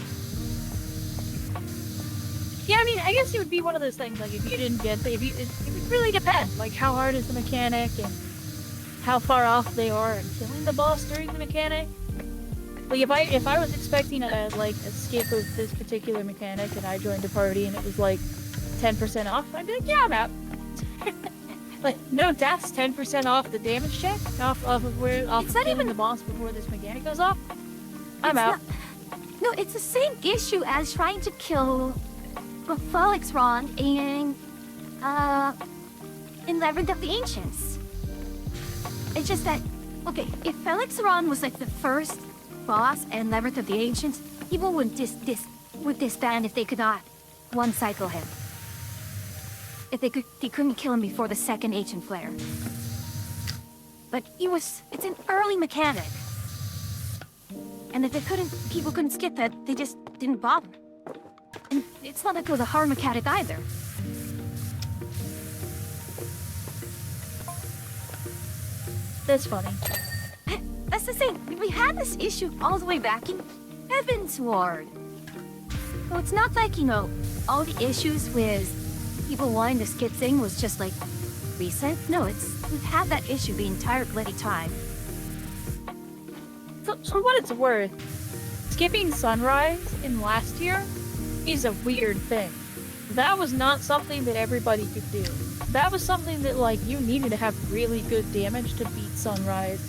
Yeah, I mean, I guess it would be one of those things, like, if you didn't get the... It would really depend, like, how hard is the mechanic, and how far off they are, and killing the boss during the mechanic. Like, if I was expecting a skip of this particular mechanic, and I joined a party, and it was, like, 10% off, I'd be like, yeah, I'm out. Like, no, that's 10% off the damage check, off of killing the boss before this mechanic goes off. I'm out. No, it's the same issue as trying to kill Felixron in Labyrinth of the Ancients. It's just that, okay, if Felixaron was like the first boss and Labyrinth of the Ancients, people would disband if they could not one-cycle him. If they couldn't kill him before the second Ancient Flare. But it's an early mechanic. And if people couldn't skip it, they just didn't bother. And it's not like it was a hard mechanic either. That's funny. That's the thing. We had this issue all the way back in Heaven's Ward. So it's not like, all the issues with people wanting to skip thing was just like recent. No, we've had that issue the entire bloody time. For what it's worth, skipping sunrise in last year is a weird thing. That was not something that everybody could do. That was something that, like, you needed to have really good damage to beat sunrise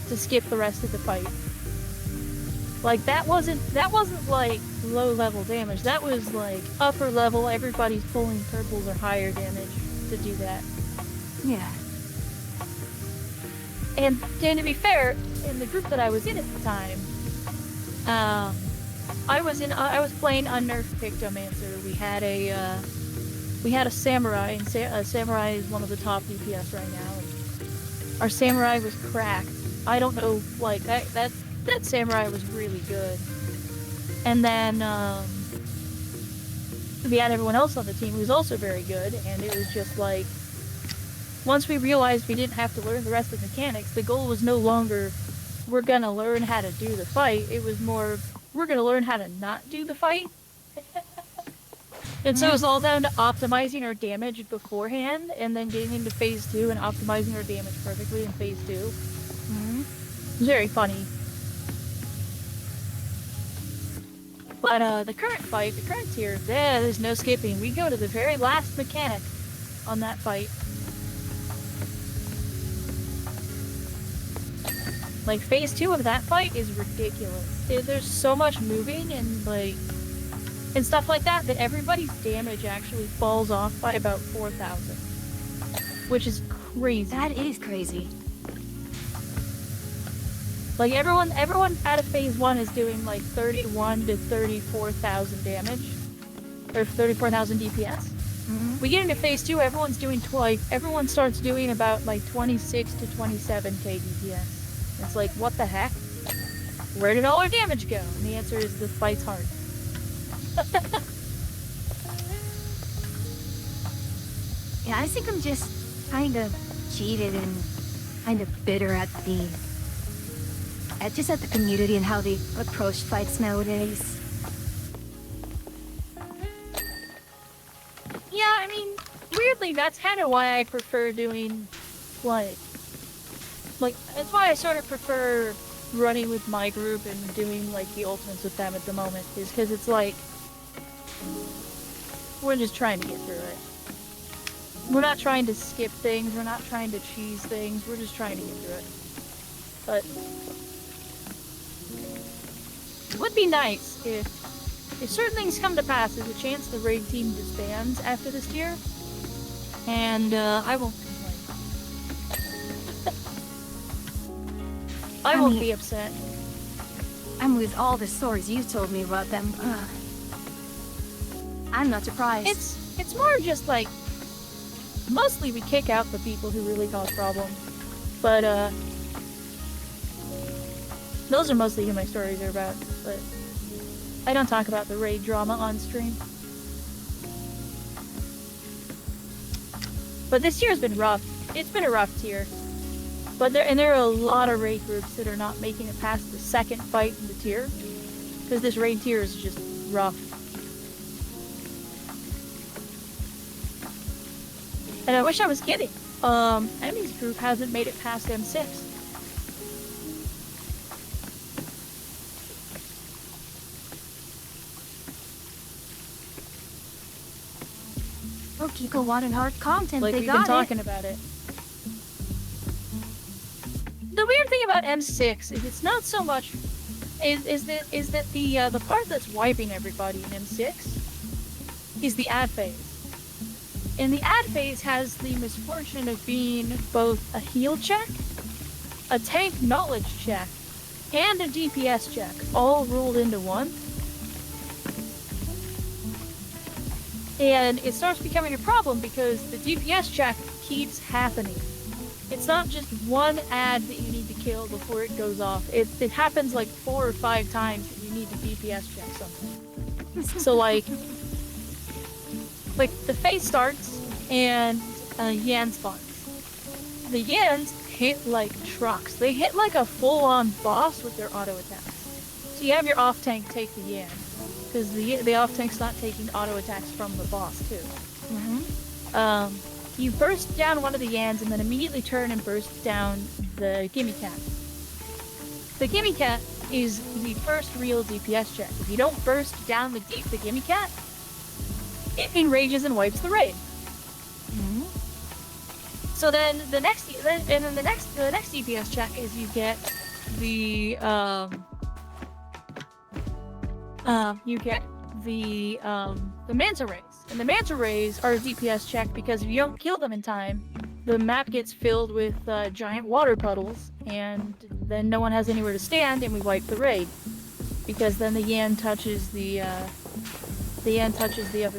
to skip the rest of the fight. Like, that wasn't like low-level damage. That was like upper level, everybody's pulling purples or higher damage to do that. Yeah. And to be fair, in the group that I was in at the time, I was playing unnerfed Pictomancer. We had a samurai, and samurai is one of the top DPS right now. And our samurai was cracked. I don't know, like that samurai was really good. And then we had everyone else on the team who was also very good, and it was just like, once we realized we didn't have to learn the rest of the mechanics, the goal was no longer, we're gonna learn how to do the fight. It was more, we're gonna learn how to not do the fight. And so it's all down to optimizing our damage beforehand, and then getting into phase 2 and optimizing our damage perfectly in phase 2. Mm-hmm. It's very funny. But the current fight, the current tier, there's no skipping. We go to the very last mechanic on that fight. Like, phase 2 of that fight is ridiculous. There's so much moving and stuff like that everybody's damage actually falls off by about 4,000. Which is crazy. That is crazy. Like, everyone out of phase 1 is doing like 31 to 34,000 damage. Or 34,000 DPS. Mm-hmm. We get into phase 2, everyone's doing everyone starts doing about like 26 to 27k DPS. It's like, what the heck? Where did all our damage go? And the answer is, this fight's hard. Yeah, I think I'm just kind of cheated and kind of bitter at the community and how they approach fights nowadays. Yeah, I mean, weirdly, that's kind of why I prefer doing, like, that's why I sort of prefer running with my group and doing, like, the ultimates with them at the moment, is because it's like, we're just trying to get through it. We're not trying to skip things, we're not trying to cheese things, we're just trying to get through it. But it would be nice if certain things come to pass. There's a chance the raid team disbands after this year, and I won't complain. I won't be upset. I'm with all the stories you told me about them. I'm not surprised. It's more just like, mostly we kick out the people who really cause problems, but those are mostly who my stories are about. But I don't talk about the raid drama on stream. But this year's been rough. It's been a rough tier. But there are a lot of raid groups that are not making it past the second fight in the tier, because this raid tier is just rough. And I wish I was kidding. Enemy's group hasn't made it past M6. Oh, Kiko wanted hard content. Like, they we've got been talking about it. The weird thing about M6 is it's not so much is that the part that's wiping everybody in M6 is the ad phase. And the ad phase has the misfortune of being both a heal check, a tank knowledge check, and a DPS check, all rolled into one. And it starts becoming a problem because the DPS check keeps happening. It's not just one ad that you need to kill before it goes off. It happens like 4 or 5 times that you need to DPS check something. So like the phase starts and Yan spawns. The Yans hit like trucks. They hit like a full-on boss with their auto attacks. So you have your off tank take the Yan, because the off tank's not taking auto attacks from the boss too. You burst down one of the Yans and then immediately turn and burst down the Gimme Cat. The Gimme Cat is the first real DPS check. If you don't burst down the Gimme Cat, it enrages and wipes the raid. So then the next DPS check is you get the manta rays. And the manta rays are a DPS check because if you don't kill them in time, the map gets filled with giant water puddles, and then no one has anywhere to stand, and we wipe the raid. Because then the Yan touches the other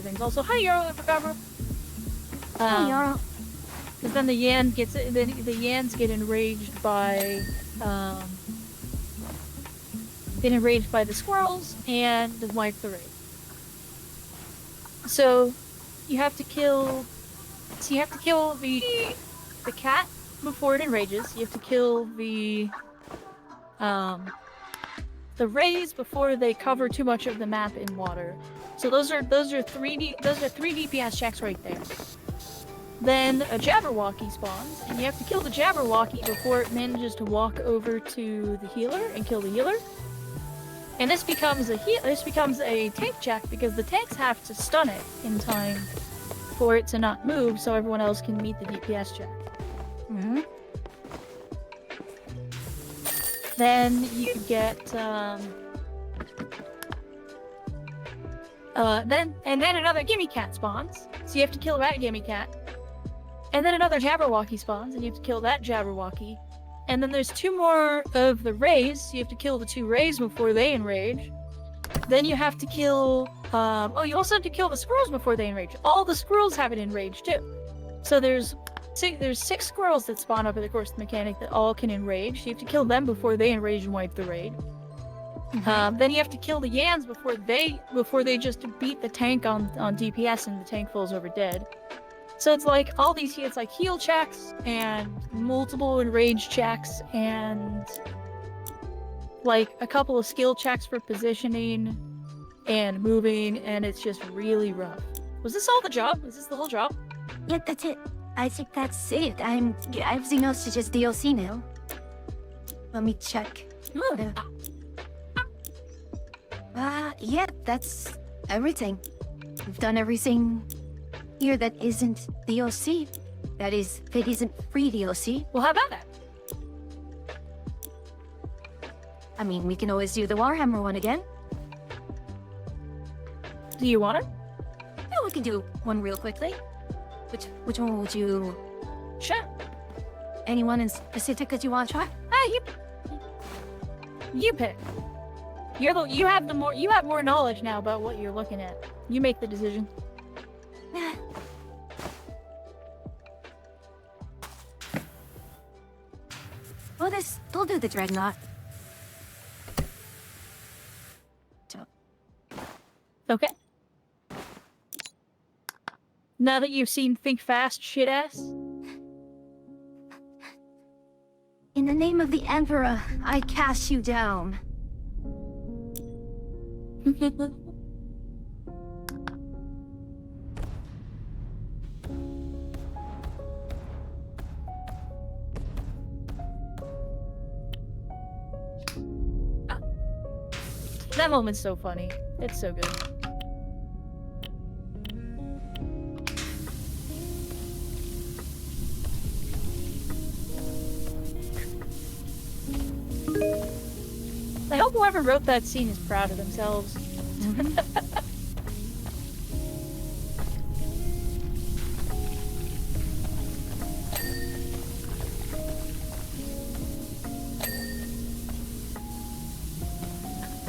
things. Also, hi Yarrow, I forgot. Hi, Yarrow. Because then the Yans get enraged by the squirrels and wipe the raid. So you have to kill the cat before it enrages. You have to kill the rays before they cover too much of the map in water. So those are three DPS checks right there. Then a Jabberwocky spawns, and you have to kill the Jabberwocky before it manages to walk over to the healer and kill the healer. And this becomes a tank check because the tanks have to stun it in time for it to not move, so everyone else can meet the DPS check. Then you get then another Gimme Cat spawns, so you have to kill that Gimme Cat. And then another Jabberwocky spawns, and you have to kill that Jabberwocky. And then there's 2 more of the rays, so you have to kill the 2 rays before they enrage. Then you have to kill, you also have to kill the squirrels before they enrage. All the squirrels have it enraged too. So there's 6 squirrels that spawn over the course of the mechanic that all can enrage. So you have to kill them before they enrage and wipe the raid. Then you have to kill the Yans before they just beat the tank on DPS and the tank falls over dead. So it's like all these, it's like heal checks and multiple enrage checks and like a couple of skill checks for positioning and moving, and it's just really rough. Was this all the job? Is this the whole job? Yep, that's it. I think that's it. Everything else is just DLC now. Let me check. Yeah, that's everything. We've done everything here that isn't DLC. That isn't free DLC. Well, how about that? I mean, we can always do the Warhammer one again. Do you want it? Yeah, we can do one real quickly. Which one would you... Sure. Anyone in specific that you want to try? You pick. You have more knowledge now about what you're looking at. You make the decision. We'll do the Dreadnought. Okay. Now that you've seen Think Fast, shit ass. In the name of the Emperor, I cast you down. That moment's so funny. It's so good. I hope whoever wrote that scene is proud of themselves.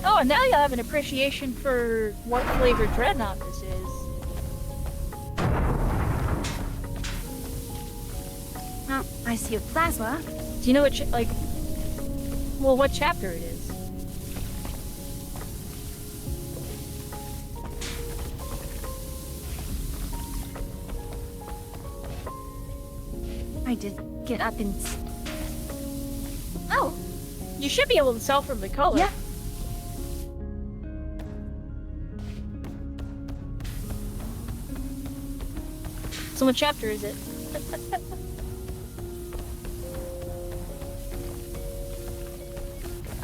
Oh, and now you have an appreciation for what flavor dreadnought this is. Oh, I see a plasma. Do you know what, well, what chapter it is? I did get up and... Oh! You should be able to tell from the color. Yeah. So what chapter is it?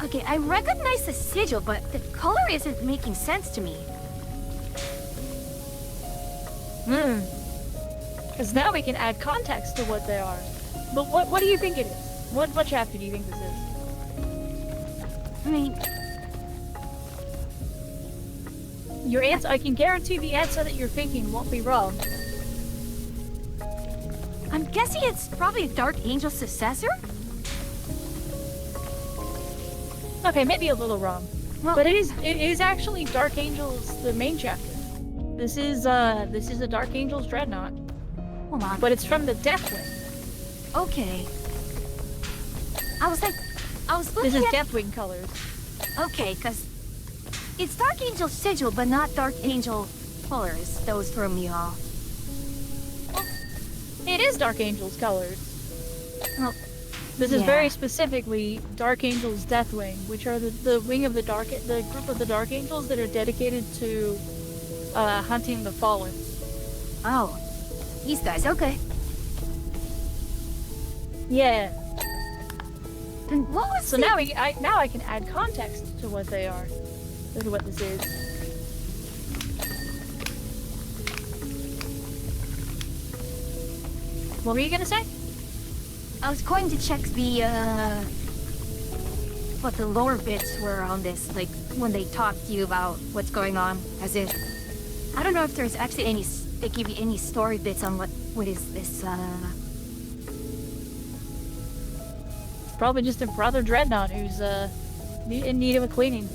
Okay, I recognize the sigil, but the color isn't making sense to me. Because now we can add context to what they are. But what do you think it is? What chapter do you think this is? I mean, Your answer, I can guarantee the answer that you're thinking won't be wrong. I'm guessing it's probably Dark Angel's successor? Okay, maybe a little wrong. Well, But it is actually Dark Angel's the main chapter. This is a Dark Angel's dreadnought. hold on. But it's from the Deathwing. Okay. I was looking This is at... Deathwing colors. Okay, because it's Dark Angel sigil, but not Dark Angel colors. Those threw me off. It is Dark Angel's colors. Well, This is yeah. very specifically Dark Angel's Deathwing, which are the wing of the group of the Dark Angels that are dedicated to hunting the fallen. Oh, these guys. Okay. Yeah. And what was So the... now I can add context to what they are, to what this is. What were you gonna say? I was going to check the what the lower bits were on this, like when they talked to you about what's going on, as if I don't know if there's actually any they give you any story bits on what is this. It's probably just a brother dreadnought who's in need of a cleaning.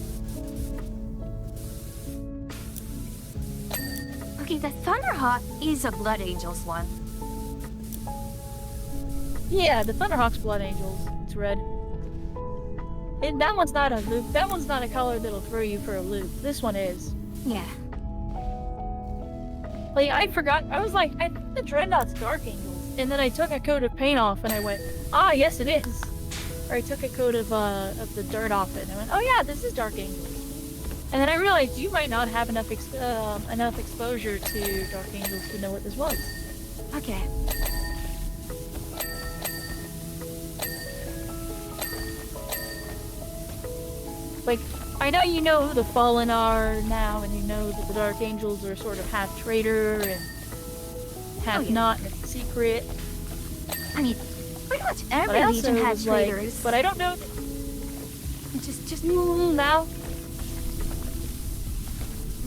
Okay, the Thunderhawk is a Blood Angels one. Yeah, the Thunderhawk's Blood Angels. It's red. And that one's not a loop. That one's not a color that'll throw you for a loop. This one is. Yeah. Like, I forgot. I was like, I think the Dreadnought's Dark Angels. And then I took a coat of paint off and I went, ah, yes it is. Or I took a coat of the dirt off it and I went, oh yeah, this is Dark Angels. And then I realized you might not have enough exposure to Dark Angels to know what this was. Okay. Like, I know you know who the Fallen are now, and you know that the Dark Angels are sort of half traitor and half not in secret. I mean, pretty much But I every also legion had was like, traitors. but I don't know. Just Now,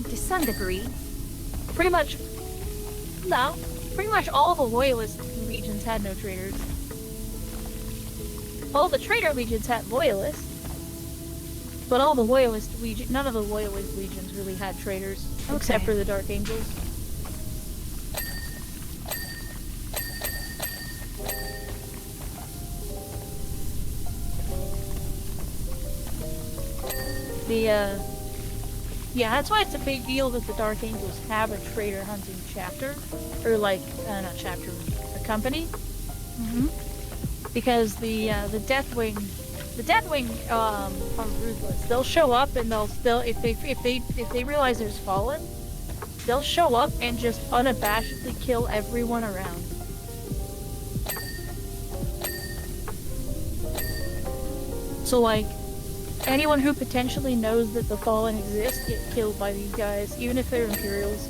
to some degree. pretty much all the Loyalist legions had no traitors. All the traitor legions had Loyalists. But all the Loyalist legions, none of the Loyalist legions really had traitors, except for the Dark Angels. Yeah, that's why it's a big deal that the Dark Angels have a traitor hunting chapter, or like, not chapter, a company. Because the Deathwing are ruthless. They'll show up and they'll if they realize there's Fallen, they'll show up and just unabashedly kill everyone around. So like, anyone who potentially knows that the Fallen exist get killed by these guys, even if they're Imperials.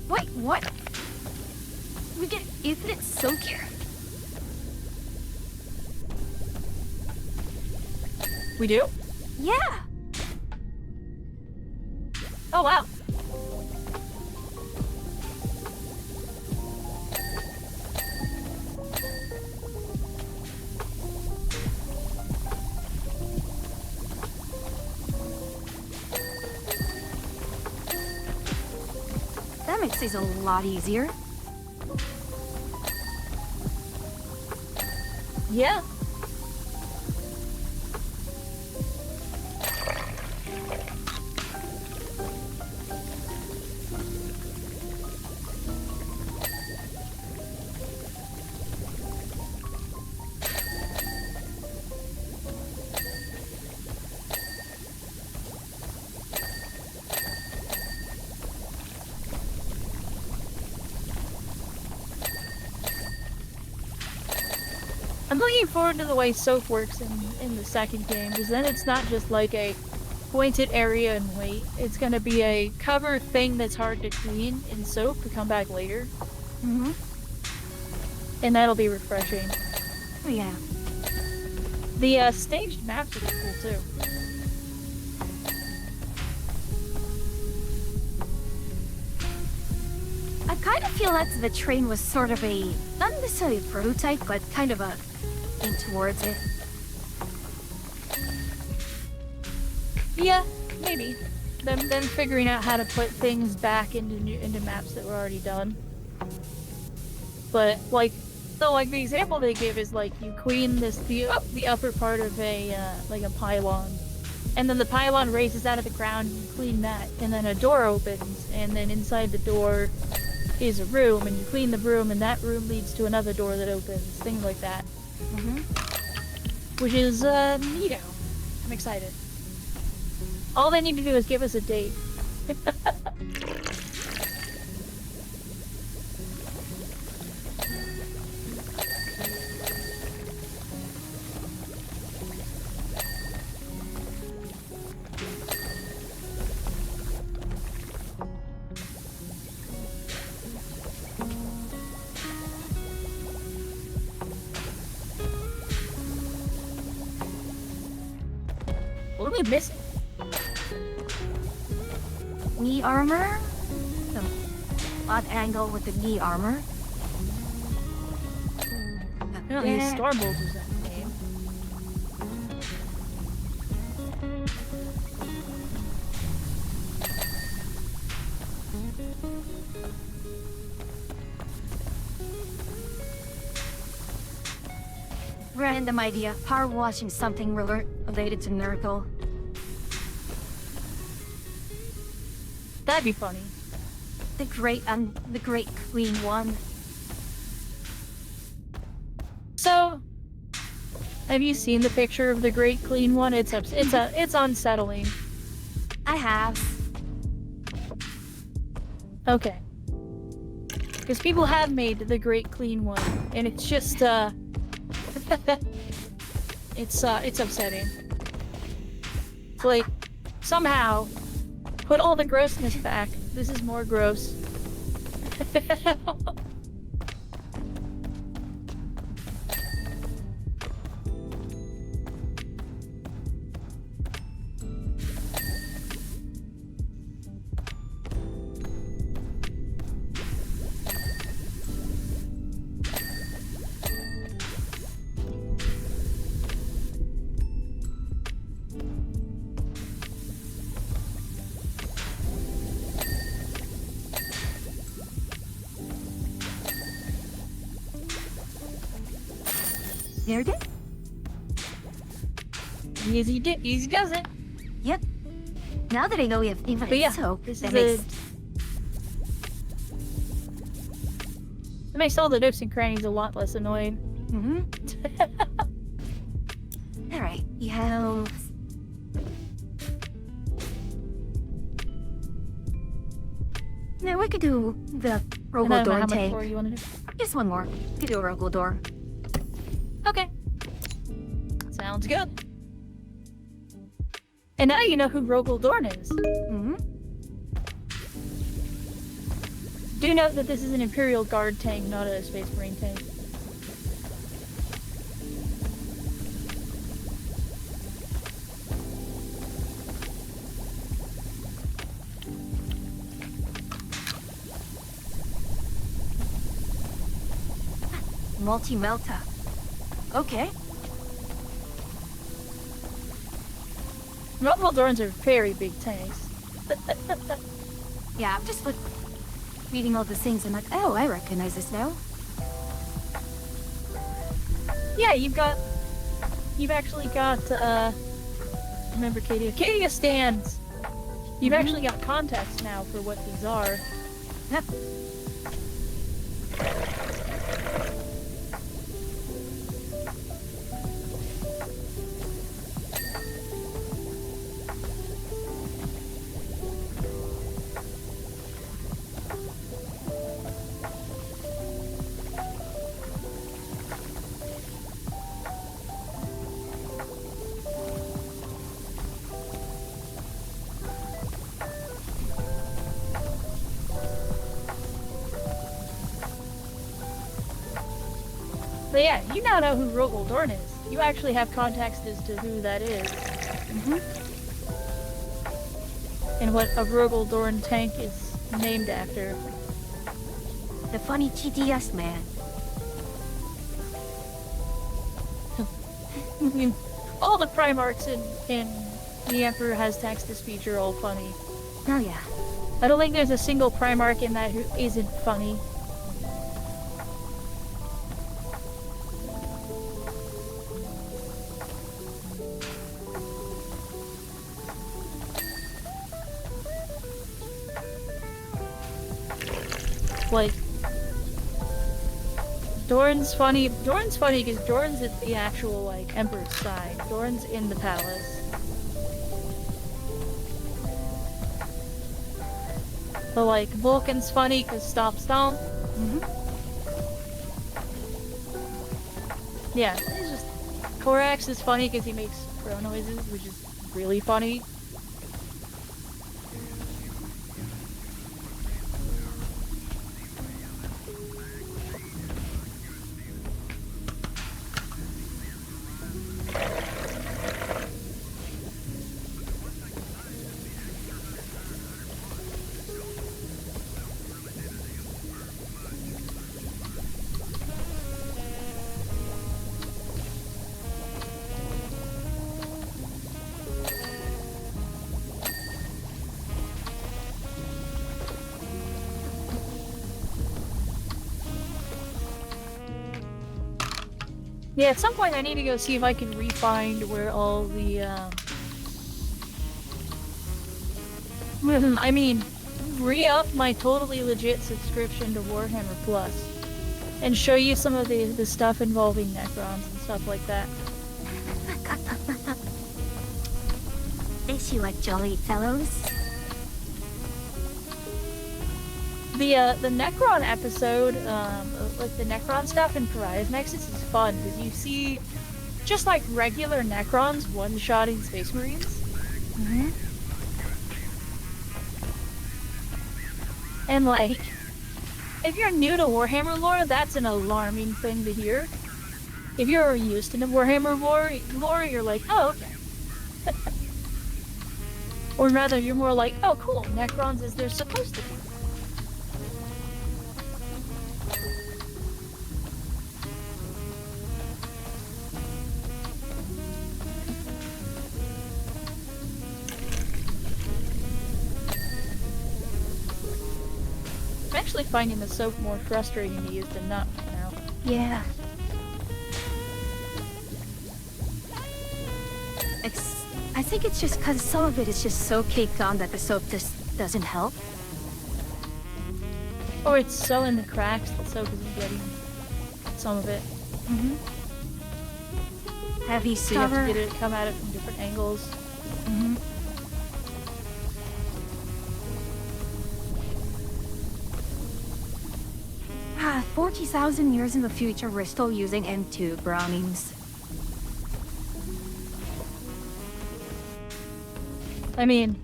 Wait, what? We get infinite soak here. We do? Yeah. Oh, wow. That makes things a lot easier. Yeah. I'm looking forward to the way soap works in the second game, because then it's not just like a pointed area and wait. It's gonna be a cover thing that's hard to clean in soap to come back later. Mm-hmm. And that'll be refreshing. Oh, yeah. The staged maps are cool too. I kind of feel like the train was sort of a, not necessarily a prototype, but kind of a thing towards it. Yeah, maybe. Them figuring out how to put things back into maps that were already done. But like, so like the example they give is like you clean the upper part of a like a pylon, and then the pylon raises out of the ground. And you clean that, and then a door opens, and then inside the door is a room, and you clean the room, and that room leads to another door that opens. Things like that. Which is neato. I'm excited. All they need to do is give us a date. What are we missing? Knee armor? Some odd angle with the knee armor. Apparently the Star Bolts is that name. Random idea. Power washing something related to Nurgle. That'd be funny. The great clean one. So, have you seen the picture of the Great Clean One? It's unsettling. I have. Okay. Because people have made the Great Clean One, and it's just it's upsetting. It's like, somehow, put all the grossness back. This is more gross. There it is. Easy does it. Yep. Now that I know we have But infinite yeah, soap, this that is makes it makes all the nooks and crannies a lot less annoying. Alright, we have... Now we could do the I Rogel don't know door how much tank. more you want to do. Just one more. We could do a Rogel door. Okay. Sounds good. And now you know who Rogel Dorn is. Do note that this is an Imperial Guard tank, not a Space Marine tank. multi-melta. Okay. Dorns are very big tanks. Yeah, I'm just reading all the things and like, oh, I recognize this now. Yeah, you've actually got, remember Cadia stands. You've actually got context now for what these are. Yep. But yeah, you now know who Rogel Dorn is. You actually have context as to who that is. And what a Rogel Dorn tank is named after. The funny GTS man. All the Primarchs in The Emperor has text to speech are all funny. Oh yeah. I don't think there's a single Primarch in that who isn't funny. Like, Dorn's funny because Dorn's at the actual, like, Emperor's side. Dorn's in the palace. But, like, Vulcan's funny because Stomp Stomp. Yeah, it's just... Korax is funny because he makes crow noises, which is really funny. Yeah, at some point I need to go see if I can re-find where all the, I mean, re-up my totally legit subscription to Warhammer Plus. And show you some of the stuff involving Necrons and stuff like that. They seem like jolly fellows. The Necron episode, like the Necron stuff in Pariah's Nexus is fun because you see just like regular Necrons one-shotting Space Marines. And like, if you're new to Warhammer lore, that's an alarming thing to hear. If you're used to the Warhammer lore, you're like, oh, okay. Or rather, you're more like, oh, cool, Necrons as they're supposed to be. I'm actually finding the soap more frustrating to use than not now. Yeah. I think it's just because some of it is just so caked on that the soap just doesn't help. Or it's so in the cracks that soap isn't getting some of it. Heavy So you have cover. to get it come at it from different angles. 40,000 years in the future, we're still using M2 Brownings. I mean,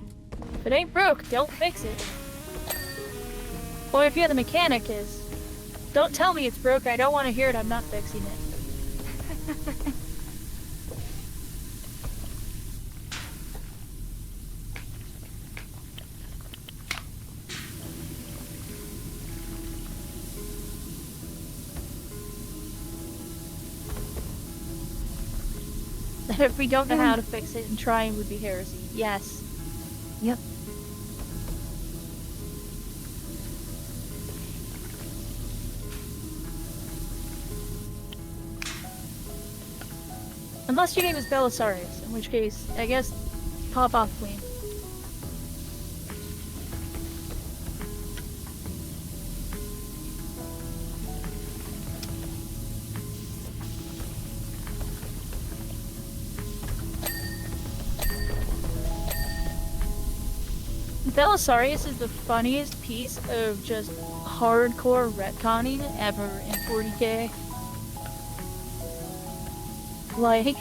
if it ain't broke, don't fix it. Or if you're the mechanic is, don't tell me it's broke, I don't want to hear it, I'm not fixing it. That if we don't know how to fix it, and trying would be heresy. Yes. Yep. Unless your name is Belisarius, in which case, I guess, pop off, queen. Belisarius is the funniest piece of just hardcore retconning ever in 40k. Like,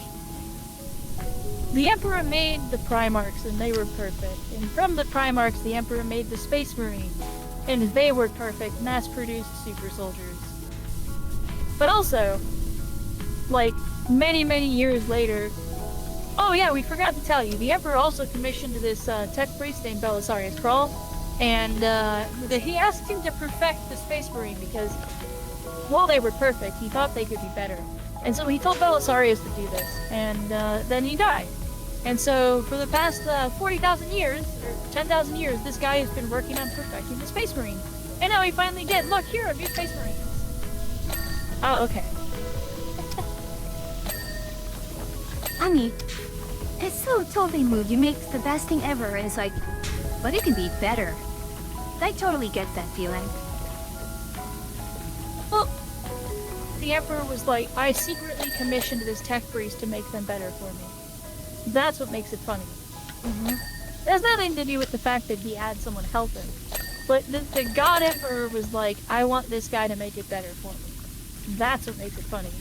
the Emperor made the Primarchs and they were perfect. And from the Primarchs, the Emperor made the Space Marines. And they were perfect, mass-produced super soldiers. But also, like, many, many years later... Oh yeah, we forgot to tell you, the Emperor also commissioned this tech priest named Belisarius Krull. And he asked him to perfect the Space Marine because, while they were perfect, he thought they could be better. And so he told Belisarius to do this, and then he died. And so for the past 40,000 years, or 10,000 years, this guy has been working on perfecting the Space Marine. And now he finally did. Look, here are new Space Marines. Oh, okay. I mean, it's so totally moved. You make the best thing ever, and it's like, but it can be better. I totally get that feeling. Well, the Emperor was like, I secretly commissioned this tech priest to make them better for me. That's what makes it funny. It has nothing to do with the fact that he had someone help him. But the God Emperor was like, I want this guy to make it better for me. That's what makes it funny.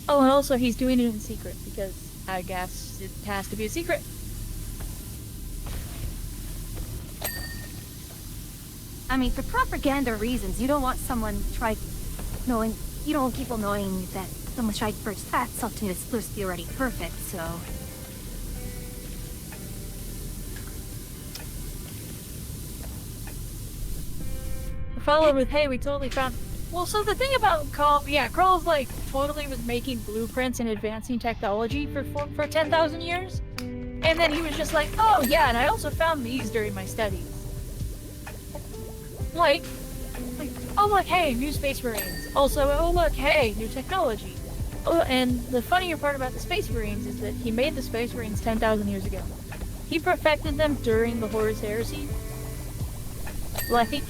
Oh, and also he's doing it in secret, because I guess it has to be a secret. I mean, for propaganda reasons, you don't want someone try knowing, you don't want people knowing that someone tried first at something that's supposed to be already perfect, so... Follow with, hey, we totally found... Well, so the thing about Krull, yeah, Krull's like, totally was making blueprints and advancing technology for 10,000 years. And then he was just like, oh yeah, and I also found these during my studies. Like, oh look, hey, new Space Marines. Also, oh look, hey, new technology. Oh, and the funnier part about the Space Marines is that he made the Space Marines 10,000 years ago. He perfected them during the Horus Heresy. Like,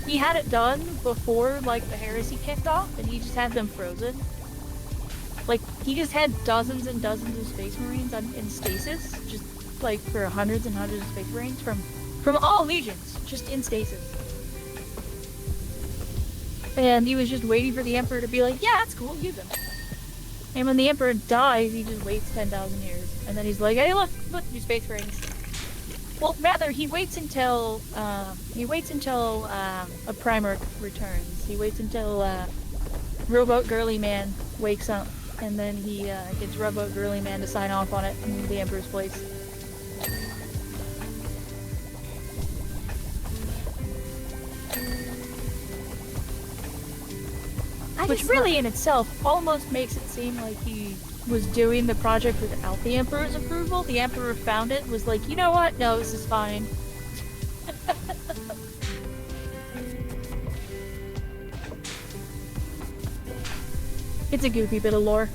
he had it done before, like, the Heresy kicked off, and he just had them frozen. Like, he just had dozens and dozens of Space Marines in stasis, just, like, for hundreds and hundreds of Space Marines from all legions, just in stasis. And he was just waiting for the Emperor to be like, yeah, that's cool, use them. And when the Emperor dies, he just waits 10,000 years. And then he's like, hey, look, new Space Marines. Well, rather, he waits until a Primarch returns. He waits until, Rowboat Girly Man wakes up. And then he, gets Rowboat Girly Man to sign off on it in the Emperor's place. Which really in itself almost makes it seem like he was doing the project without the Emperor's approval. The Emperor found it, was like, you know what? No, this is fine. It's a goofy bit of lore.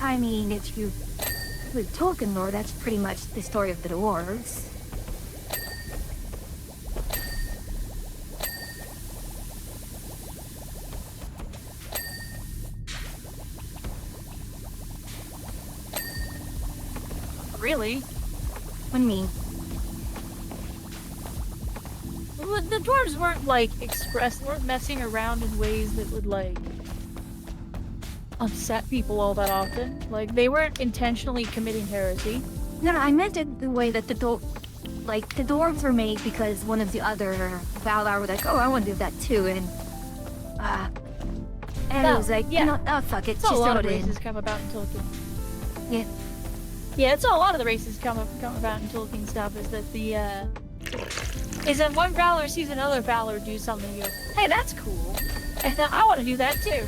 I mean, if you... with Tolkien lore, that's pretty much the story of the dwarves. Really? What do you mean? The dwarves weren't, like, weren't messing around in ways that would, like, upset people all that often. Like, they weren't intentionally committing heresy. No, I meant it the way that the dwarves were made because one of the other Valar were like, oh, I want to do that too, and it was like, yeah. you know, oh, fuck it, It's just a lot throw of it in. races come about in Tolkien. Yeah. Yeah, it's a lot of the races come about in Tolkien stuff is that is that one Valor sees another Valor do something and goes, hey, that's cool. And I want to do that too.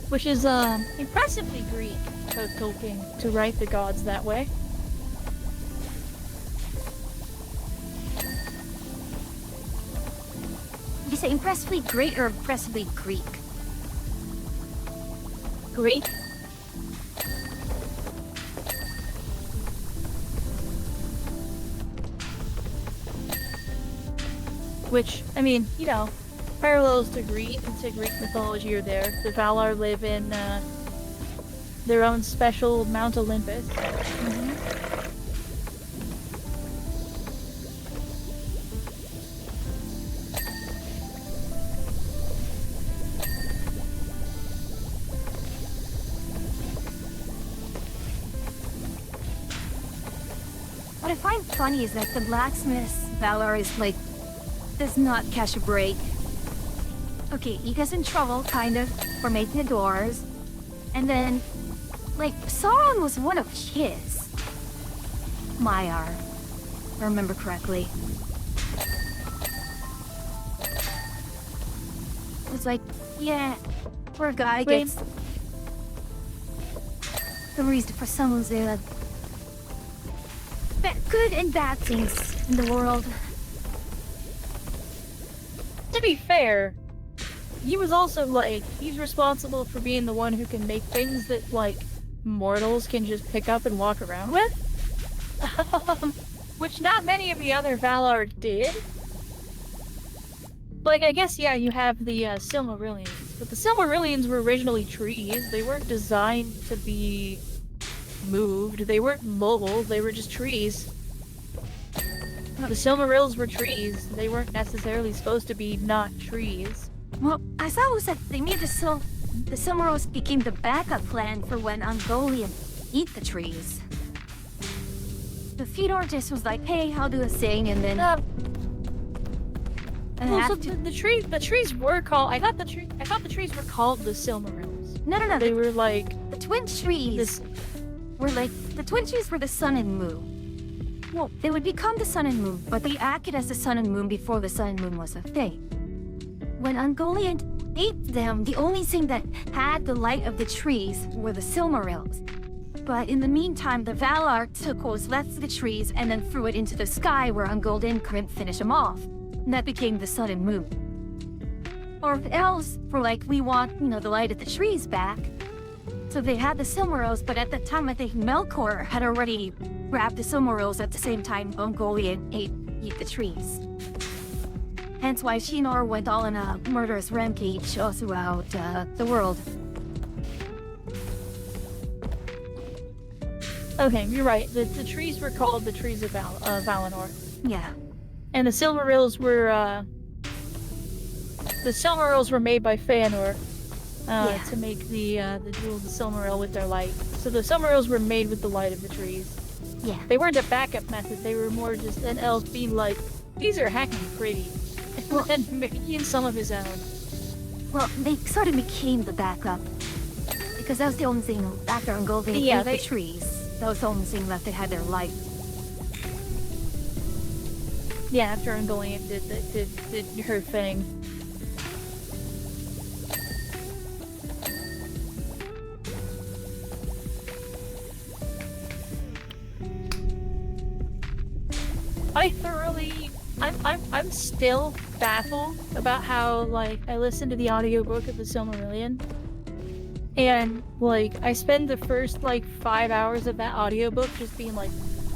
Which is impressively Greek of Tolkien to write the gods that way. Did you say impressively great or impressively Greek? Greek. Which, I mean, you know, parallels to Greek mythology are there. The Valar live in their own special Mount Olympus. What I find funny is that the blacksmith's Valar is like, does not catch a break. Okay, he gets in trouble, kind of, for making the doors. And then, like, Sauron was one of his. Maiar, if I remember correctly. It's like, yeah, poor guy gets the reason for some of the good and bad things in the world. To be fair, he was also, like, he's responsible for being the one who can make things that, like, mortals can just pick up and walk around with. Which not many of the other Valar did. Like, I guess, yeah, you have the Silmarillions. But the Silmarillions were originally trees. They weren't designed to be moved. They weren't mobile. They were just trees. The Silmarils were trees. They weren't necessarily supposed to be not trees. Well, I thought it was that they made the Silmarils became the backup plan for when Ungoliant eat the trees. The Fëanor just was like, hey, I'll do a thing, and then... well, so the trees were called... I thought the trees were called the Silmarils. No. They were like... The twin trees were like... The twin trees were the sun and moon. Well, they would become the sun and moon, but they acted as the sun and moon before the sun and moon was a thing. When Ungoliant ate them, the only thing that had the light of the trees were the Silmarils. But in the meantime, the Valar took what was left of the trees and then threw it into the sky where Ungoliant couldn't finish them off. And that became the sun and moon. Or else, for like, we want, you know, the light of the trees back. So they had the Silmarils, but at that time, I think Melkor had already grabbed the Silmarils at the same time Ungoliant ate the trees. Hence why Fëanor went all in a murderous rampage all throughout the world. Okay, you're right. The trees were called the trees of Valinor. Yeah. And the Silmarils were, made by Fëanor, to make the jewel of the Silmaril with their light. So the Silmarils were made with the light of the trees. Yeah. They weren't a backup method, they were more just an elf being like, these are hacking pretty. Well, and making some of his own. Well, they sort of became the backup. Because that was the only thing after Ungoliant ate the trees. That was the only thing left that had their light. Yeah, after Ungoliant did her thing. I'm still baffled about how, like, I listened to the audiobook of the Silmarillion, and, like, I spend the first, like, 5 hours of that audiobook just being like,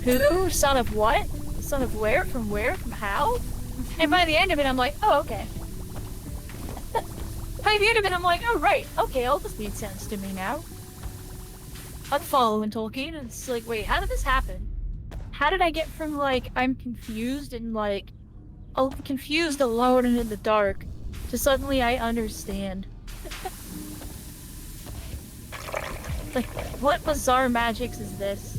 who? Son of what? Son of where? From how? And by the end of it, I'm like, oh, okay. By the end of it, I'm like, oh, right, okay, all this makes sense to me now. I'm following Tolkien, and it's like, wait, how did this happen? How did I get from, like, I'm confused and, like, confused, alone, and in the dark, to suddenly I understand? Like, what bizarre magics is this?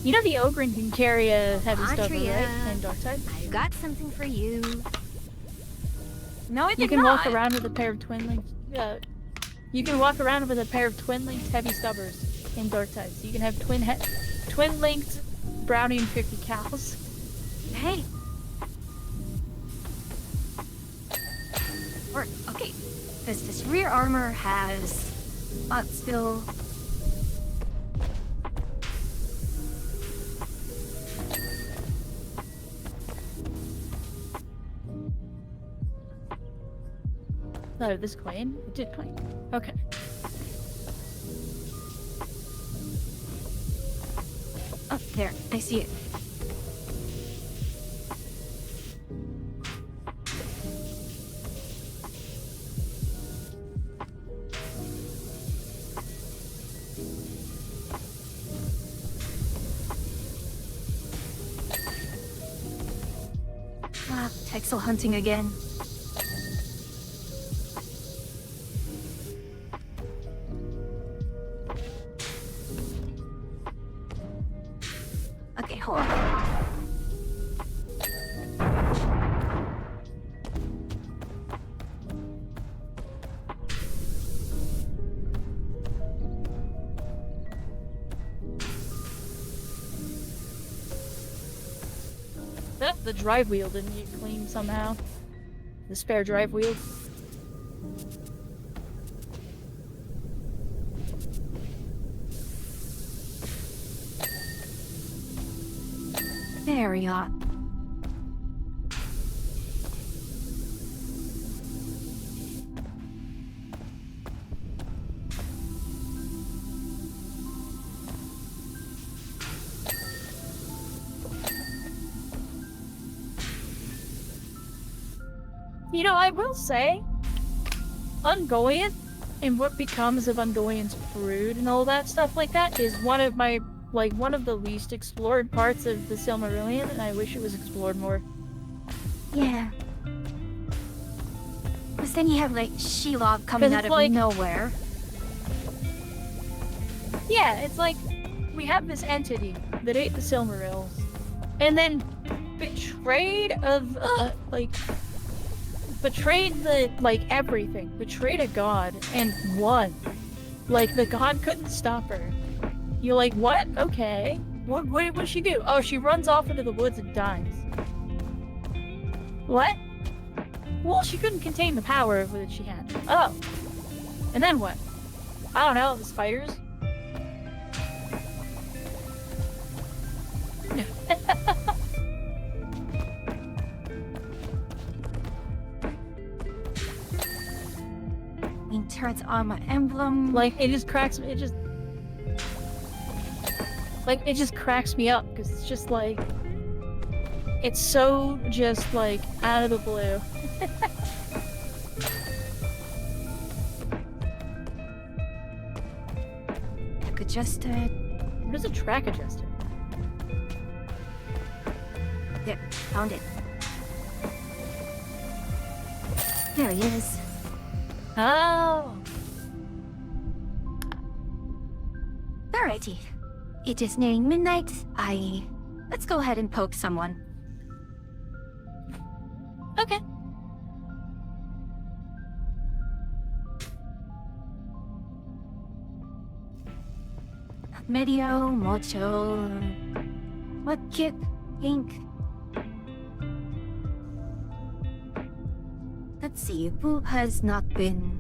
You know the Ogryn can carry a heavy stubber, right? And Darkside? I've got something for you. No, I You did can not. walk around with a pair of twin links. You can walk around with a pair of twin linked heavy stubbers in dark types. You can have twin linked brownie and 50 cows. Hey. Or okay, because this rear armor has, but still. No, this coin? It did coin. Okay. Oh, there, I see it. Ah, Texel hunting again. Okay, hold on. The drive wheel didn't get clean somehow. The spare drive wheel. There we are. You know, I will say, Ungoliant and what becomes of Ungoliant's brood and all that stuff like that is one of my, one of the least explored parts of the Silmarillion, and I wish it was explored more. Yeah. Because then you have, like, Shelob coming out of nowhere. Yeah, it's like, we have this entity that ate the Silmarils, and then betrayed everything. Betrayed a god, and won. Like, the god couldn't stop her. You're like, what? Okay. What did she do? Oh, she runs off into the woods and dies. What? Well, she couldn't contain the power that she had. Oh. And then what? I don't know, the spiders? Turns on my emblem. Like, it just cracks me. It just cracks me up because it's just like, it's so just like out of the blue. Track adjuster. What is a track adjuster? There, found it. There he is. Oh. Alrighty. It is nearing midnight. Let's go ahead and poke someone. Okay. Medio, Mocho, Mudkip, Pink. Let's see, who has not been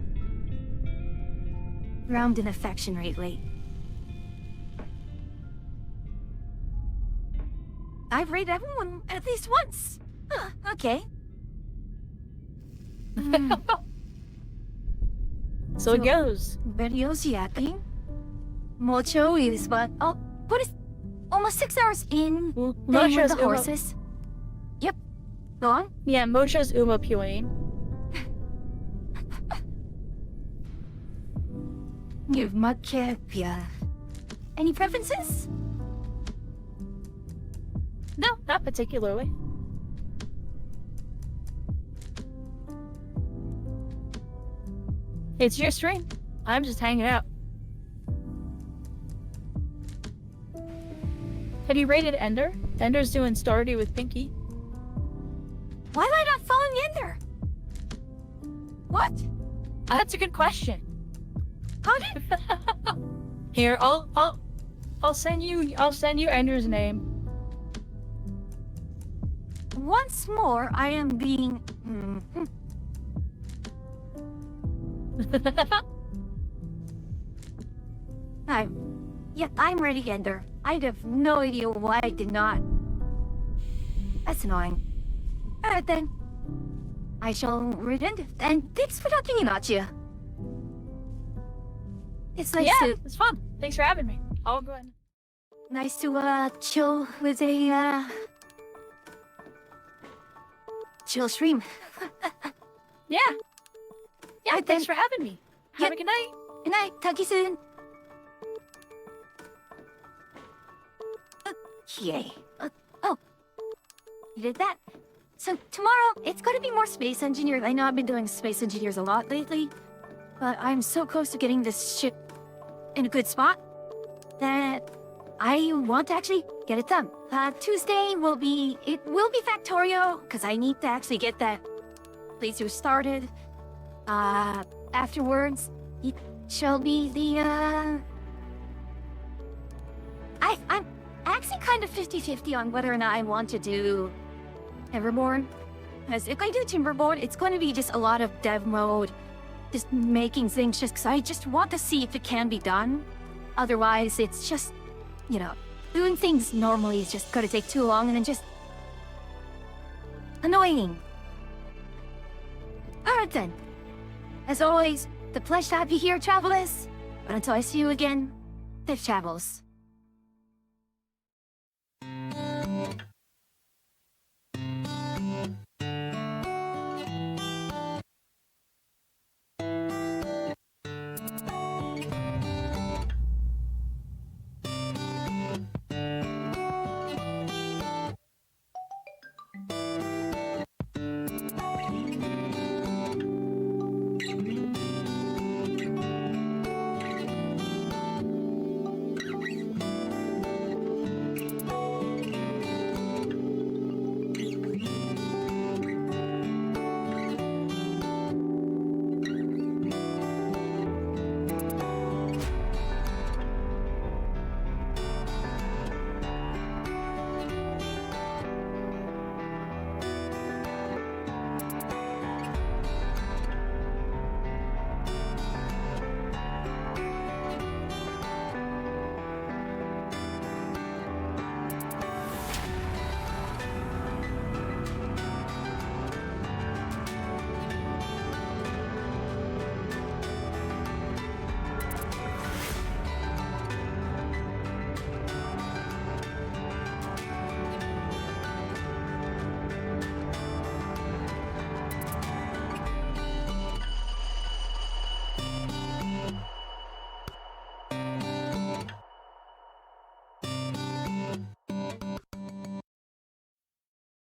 round in affection lately? I've rated everyone at least once. Huh, okay. So it goes. Medio's yapping. Mocho is what? Oh, what is almost 6 hours in? Well, Playing with Mocho's the horses. Yep. Go on. Yeah, Mocho's Uma Puane. You've Mudkip, yeah. Any preferences? No, not particularly. It's your stream. I'm just hanging out. Have you rated Ender? Ender's doing Stardew with Pinky. Why am I not following Ender? What? That's a good question. How did... Here, I'll send you Ender's name. Once more, I am being... I'm ready, Ender. I have no idea why I did not. That's annoying. Alright then. I shall read it, and thanks for talking about you. It's nice Yeah, to... it's fun. Thanks for having me. I'll go ahead. Nice to, chill with a, chill stream. Yeah. Yeah, Alright thanks then. for having me. Have Yeah. a good night. Good night, talk to you soon. Yay. Oh. You did that. So tomorrow, it's gonna be more space engineers. I know I've been doing space engineers a lot lately, but I'm so close to getting this ship in a good spot that I want to actually get it done. Tuesday will be Factorio, because I need to actually get that playthrough started. Afterwards, it shall be the, I'm actually kind of 50-50 on whether or not I want to do Timberborn. Because if I do Timberborn, it's going to be just a lot of dev mode, just making things just because I just want to see if it can be done. Otherwise, it's just, you know, doing things normally is just going to take too long and then just annoying. Alright then. As always, the pleasure to have you here, travelers. But until I see you again, safe travels.